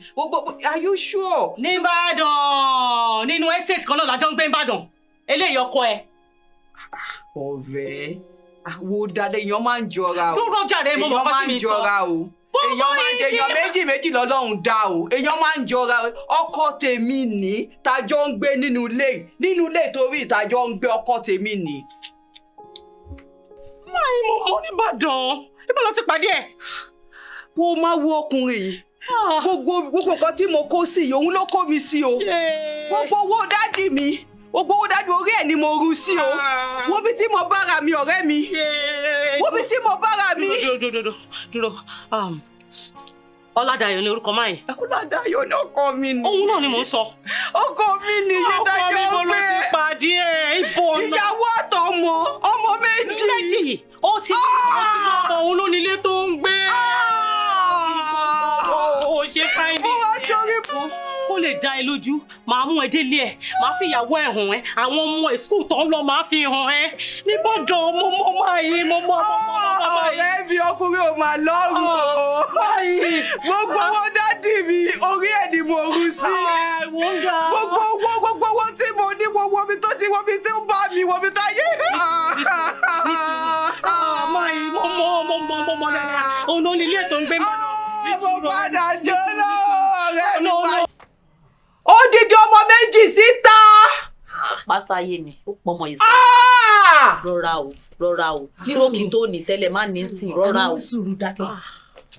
Are you sure? Ní Ìbàdàn, nínú estate kan náà lájọ ń gbé Ìbàdàn. Eléyìí ọkọ ẹ. Ọ̀rẹ́, wo dáadáa èèyàn máa ń jọra o. Dúró jàre mo mọ̀ pé mi sọ. Èèyàn máa ń jọra o. Èèyàn máa ń jẹ èèyàn méjì lọ́lọ́run dá o. Èèyàn máa ń jọra o. Ọkọ tèmi ní tájọ ń gbé nínú ilé torí ìtajọ ń gbé ọkọ tèmi ní. Máì mo mọ̀ nìbàdàn. Ibo ló ti pàdé ẹ̀? Wo máa wo ọkùnrin yìí. Gbogbo nǹkan tí mo kó sí yìí, òun ló kó mi sí o. Gbogbo owó dádì mi, gbogbo owó dádì orí ẹ̀ ni mo rú sí o. Wo bí tí mo bára mi ọ̀rẹ́ mi. Wo bí tí mo bára mi. Dúró. Oladayo ni orúkọ máa yìí. Oladayo ni ọkọ mi ni. Òun náà ni mò ń sọ. Ọkọ mi ni iye dájọ́ gbé. Ọkọ mi ló ti pàdé ẹ̀. Ibo náà. Ìyàwó àtọmọ, ọmọ méjì. Méjì. Ó ti lọ́kọ̀ òun ló nílé tó ń gbé. Ó ṣe fáìní. Mo wá sórí bù. Kó lè dá ẹ lójú, màá mú ẹ délé ẹ, màá fi ìyàwó ẹ hàn ẹ, àwọn ọmọ ẹ skul tó ń lọ màá fi hàn ẹ. Níbọ̀dàn mo mọ máa yí, mo mọ. Ọ̀rẹ́ mi ọkùnrin ò máa lọ́rùn o. Gbogbo owó dádì mi, orí ẹ̀ ni mo rú sí. Gbogbo owó tí mo ní, wo mi tó ti, wo mi tí ó bá mi, wo mi tó yé. Máa yí, mo mọ dáadáa. Òun ló ní ilé tó ń gbé mọ́. Mo padà jóná ọ̀rẹ́ mi wá. Odidi ọmọ méjì síta. Pásáyé ni ó pọmọ ìsìn. Rọra o dúró kí n tó ní tẹ́lẹ̀ má ní sìn rọra o. Sùúrù dákẹ́.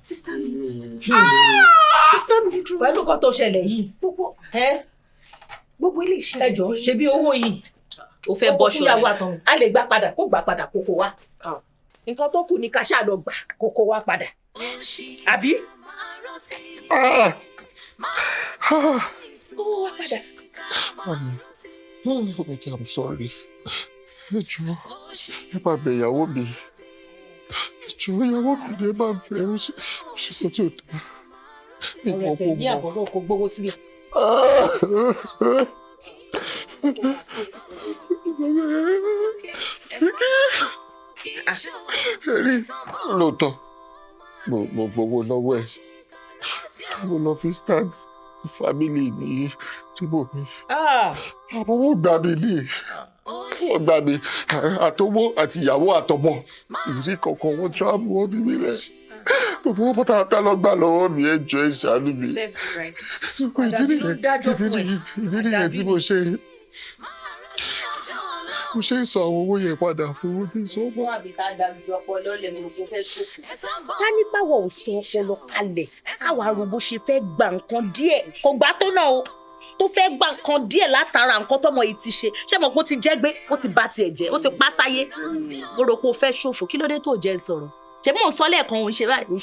Sísá mi dúró. Pẹ̀lú nǹkan tó ṣẹlẹ̀ yìí. Gbogbo ilé iṣẹ́ ẹjọ́ ṣe bí owó yìí. Ó fẹ́ bọ́ṣọ rẹ̀. Ó fún a lè gbà padà kó gbà padà kókó wa. Nǹkan tó kù ní ká ṣáà lọ gbà kókó wa padà. Àbí? Honey, I'm sorry. Ẹ jọ̀ọ́, ẹ bá bẹ̀ ìyàwó mi. Ẹ jọ̀ọ́, ìyàwó mi ni ẹ bá bẹ̀ ó ṣe sọ tí ò tán. Ọ̀rẹ́ bẹ̀ ní àbọ̀rọ̀ kò gbówó sílẹ̀. Ṣé rí lóòótọ́ mo gbowó lọ́wọ́ ẹ̀. Mo lọ fi start family ní síbò mi. Àmọ́ wọ́n gbà mí ní wọ́n gbà mí àtọwọ́ àti ìyàwó àtọmọ ìrí kankan wọ́n travel wọ́n bí mi rẹ̀. Gbogbo wọn pátápátá lọ gbà lọ́wọ́ mi ẹ jọ̀ọ́ ẹ ṣàánú mi. Ìdí nìyẹn tí mo ṣe ń sọ àwọn owó yẹn padà fún owó tí ń sọ bọ́. Ká ní báwo ò sọ ọpọlọ kalẹ̀ káwa ro bó ṣe fẹ́ gba nǹkan díẹ̀ kò gbà tó náà o tó fẹ́ gba nǹkan díẹ̀ látara nǹkan tọmọ yìí ti ṣe ṣé mo kó ti jẹ́ gbé ó ti bá tiẹ̀ jẹ́ ó ti pa sáyé mo rò pé o fẹ́ ṣòfò kí ló dé tó jẹ́ sọ̀rọ̀ ṣe mò ń sọ lẹ́ẹ̀kan òun ṣe báyìí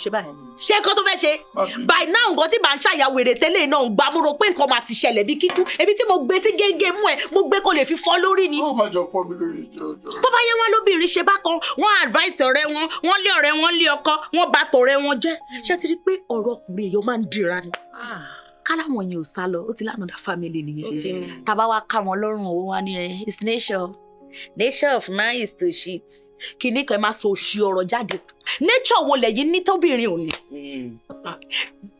ṣé nǹkan tó fẹ́ ṣe by now nǹkan tí màá ń ṣàyàwó èrè tẹ́lẹ̀ náà ń gbà mo rò pé nǹkan máa ti ṣẹlẹ̀ bí kíkú ebi tí mo gbé sí gégé mú ẹ mo gbé kó lè fi fọ́ lórí ni. ó máa jọ fọ́ mi lórí ìjọ. tó bá yẹ wọn lóbìnrin ṣe bákan wọn advice ọ̀rẹ́ wọn lé ọ̀rẹ́ wọn lé ọkọ wọn bá tọ̀rẹ́ wọn jẹ́ ṣé ti rí pé ọ̀rọ̀ ọkùnrin èèyàn máa ń dira ni. káláwọn yẹn ò sá lọ ó ti lánàá family nìyẹn. tàbá wa ká wọn lọ́rùn owó wa ní it's nature of man is to cheat. kìíní kan ẹ máa sọ òṣì ọ̀rọ̀ jáde nature wo lẹ́yìn ní tóbìnrin ò ní.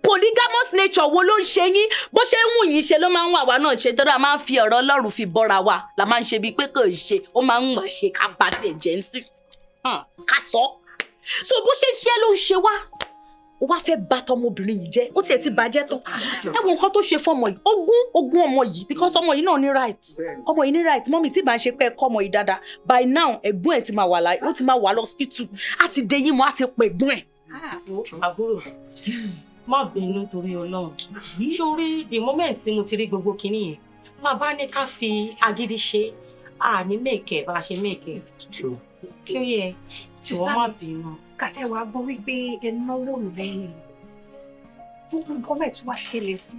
polygamous nature wo ló ń ṣe yín bó ṣe ń wù yín ṣe ló máa ń wà wá náà ṣe tó dáa máa ń fi ọ̀rọ̀ Ọlọ́run fi bọ́ra wa la máa ń ṣe bíi pé kò ṣe ó máa ń mọ̀ ṣe ká bá tiẹ̀ jẹ́ ń sìn ká sọ so bó ṣe ṣe ló ń ṣe wá ó wá fẹ́ bà tọmọbìnrin yìí jẹ́ ó tiẹ̀ ti bàjẹ́ tán ẹ wo nǹkan tó ṣe fọmọ yìí ogún ọmọ yìí because ọmọ yìí náà ní right ọmọ yìí ní right mọ́mí tí bá ń ṣe pé ẹ kọ́ ọmọ yìí dáadáa by now ẹ̀gbọ́n ẹ̀ ti máa wà láì ó ti máa wà lọ́sípítù á ti dé yín mọ́ á ti pè ẹ̀gbọ́n ẹ̀. àbúrò má bínú torí Ọlọ́run sórí the moment tí mo ti rí gbogbo kinní yẹn má bá ní ká fi agídí ṣe ní mèkè bá ṣe mèkè ṣó yẹ tí wọ́n má bínú. kàtẹ́ wàá gbọ́ wípé ẹ náwó lẹ́yìn gbogbo nǹkan bẹ́ẹ̀ tí wàá ṣẹlẹ̀ sí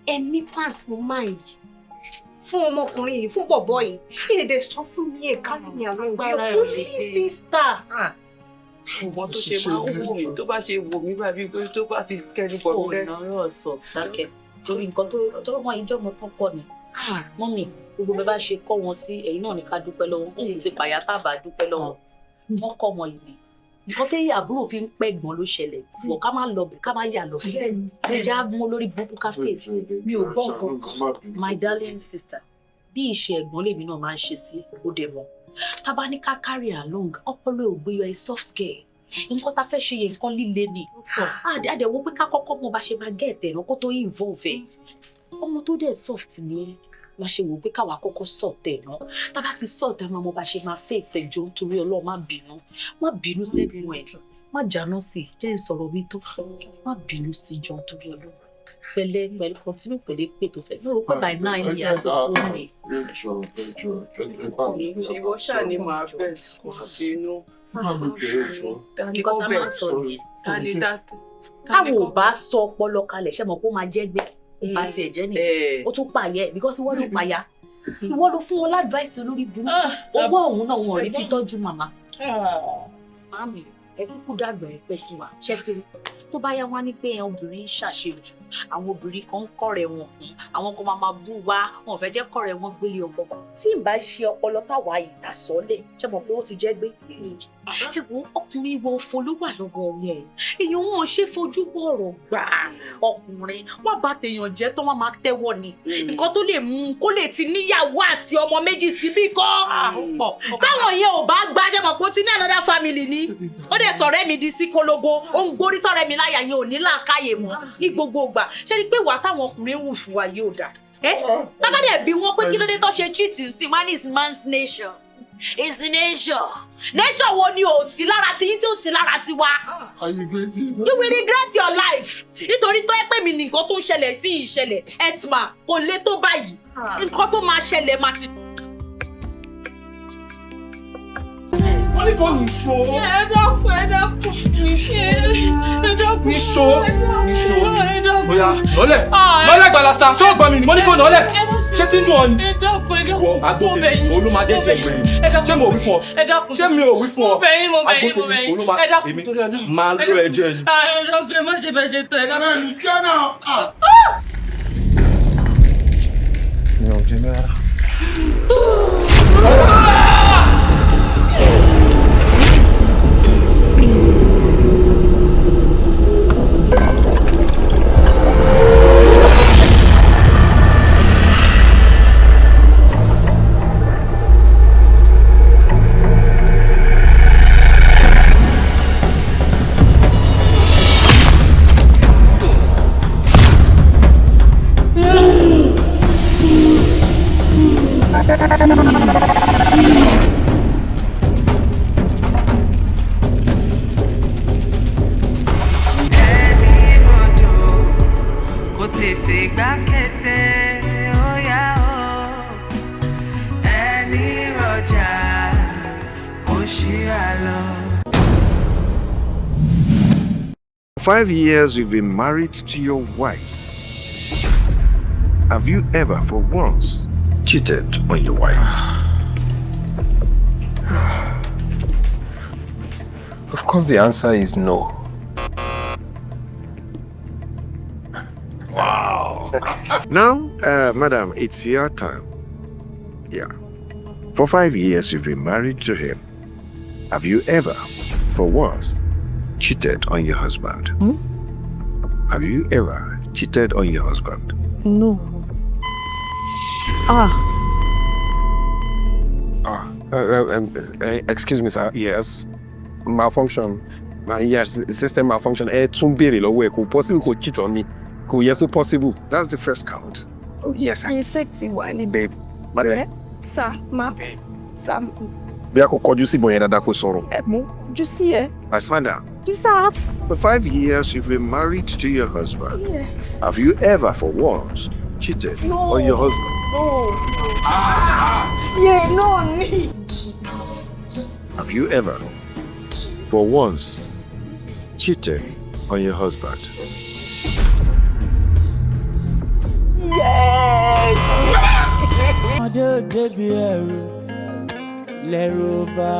ẹ ní plans fún máa yìí fún ọmọkùnrin yìí fún bọ̀bọ̀ yìí èdè sọ fún mi ẹ̀ kárí mi àwọn ìgbà ó ní sísítà. Ọmọ tó ṣe máa ń wò mí tó bá ṣe wò mí bàbí pé tó bá ti kẹnu bọ̀ mí rẹ. ọ̀nà ọ̀rọ̀ sọ dákẹ́ torí nǹkan tó wọ́n ìjọ́mọ tó kọ́ ni mọ́mì gbogbo bẹ́ẹ̀ bá ṣe kọ́ wọn sí ẹ̀yin náà ní ká dúpẹ́ lọ́wọ́ òun ti pàyà tábà dúpẹ́ lọ́wọ́ wọ́n kọ́ ọmọ yìí nǹkan téyí àbúrò fi ń pẹ̀gbọ́n ló ṣẹlẹ̀ wọ̀ ká má lọ bẹ̀ ká má yà lọ bẹ̀ ẹja mú lórí burúkú ká fèsì mi ò gbọ́ nǹkan my darling sister bí ìṣe ẹ̀gbọ́n lèmi náà máa ń ṣe sí ó dẹ̀ mọ́ tá bá ní ká carry along ọpọlọ ògbé yọ ẹ soft girl nǹkan tá fẹ́ ṣe yẹ nǹkan líle ni àdẹ̀wò pé ká kọ́kọ́ mọ bá ṣe máa get ẹ̀rọ kó tó involve ẹ̀ ọmọ tó dẹ̀ soft ni la ṣe wò pé káwa kọ́kọ́ sọ̀tẹ̀ náà tá bá ti sọ̀tẹ̀ máa mọ bá ṣe máa face ẹjọ́ nítorí Ọlọ́run má bínú sẹ́gun ẹ̀ má jáná sí jẹ́ ìsọ̀rọ̀ mi tó má bínú sí jọ nítorí Ọlọ́run pẹ̀lẹ́ continue pẹ̀lẹ́ pé tó fẹ́ ní orúkọ by 9 years old ni. ìwọ ṣáà ni màá bẹ̀ kó bínú. nǹkan tá máa sọ ni káwọn ò bá sọ ọpọlọ kalẹ̀ ṣe mọ̀ pé ó máa jẹ́ gbé nípa ti ẹ̀jẹ̀ nìyẹn ó tún pààyẹ because ìwọ ló pààyà ìwọ ló fún wọn ládùváìsì olórí burúkú owó ọ̀hún náà wọn ò rí fi tọ́jú màmá. màmí ẹ kúkú dàgbà ẹ pẹ́ fún wa ṣé ti rí tó bá yá wá ní pé obìnrin ń ṣàṣejù àwọn obìnrin kan ń kọ̀rẹ̀ wọn àwọn kan máa bú wa wọn ò fẹ́ jẹ́ kọ̀rẹ̀ wọn gbélé ọkọ tí ì bá ṣe ọpọlọ táwa ìtàsọ́lẹ̀ ṣe mọ̀ pé ó ti jẹ́ gbé. ẹ̀wọ̀n ọkùnrin wo òfo ló wà lọ́wọ́ wọn èèyàn wọn ò ṣe fojú bọ̀ ọ̀rọ̀ gbà ọkùnrin wọn bá tèèyàn jẹ́ tán wọn máa tẹ́wọ́ ni nǹkan tó lè mú kó lè ti níyàwó àti ọmọ méjì síbí kan táwọn yẹn ò bá gbà ṣe mọ̀ pé ó ti ní another family ni ó dẹ̀ sọ̀rọ̀ mi di sí kólóbó ó ń gbórí sọ̀rọ̀ mi láyà yẹn ò ní làákàyè mọ́ ní gbogbo ìgbà ṣé ni pé wà táwọn ọkùnrin ń wù fún wa yóò dà tábàdẹ̀ bí wọ́n pé kí ló dé tó ṣe cheating sí man is man's nation is the nature wo ni ò sí lára tí yín tí ò sí lára tí wa you will regret your life nítorí tó yẹ pé mi nìkan tó ń ṣẹlẹ̀ sí ìṣẹ̀lẹ̀ esma kò lè tó báyìí nǹkan tó máa ṣẹlẹ̀ máa ti. wọ́n ní kò ní ṣó. ẹ dákun. níṣó. bóyá lọ́lẹ̀ gbalasa ṣé o gbọ́ mi ni mo ní kò lọ́lẹ̀ ṣé tí ń dùn ọ ni. wọ agbókè olùmọdé jẹ ìgbẹ̀yìn ṣé mo wí fún ọ ṣé mi ò wí fún ọ agbókè olùmọdé máa lọ ẹ̀jẹ̀ ni. ẹ má ṣe bẹ ṣe tọ ẹ dákun. mi ò jẹ mi rárá. For 5 years you've been married to your wife. Have you ever, for once, cheated on your wife? Of course, the answer is no. Wow. Now, madam, it's your time. Yeah. For 5 years you've been married to him. Have you ever, for once, cheated on your husband? Have you ever cheated on your husband? No. Excuse me, sir. Yes. Malfunction. Yes, system malfunction. Tún béèrè lọ́wọ́ ẹ̀, kò possible kò cheat on me. Kò yẹ so possible. That's the first count. Oh, yes, sir. Insect wà ní. Babe. Sir, ma. Sir. Bí a kò kọjú sí ìbọn yẹn dáadáa kó sọ̀rọ̀. Mo ojú sí ẹ. I find out. Sir. For 5 years, you've been married to your husband. Yeah. Have you ever, for once, cheated on your husband? No. Yeah, no. Have you ever, for once, cheated on your husband? Yes. Ọjọ́ débi ẹ̀rù lẹ́rù bá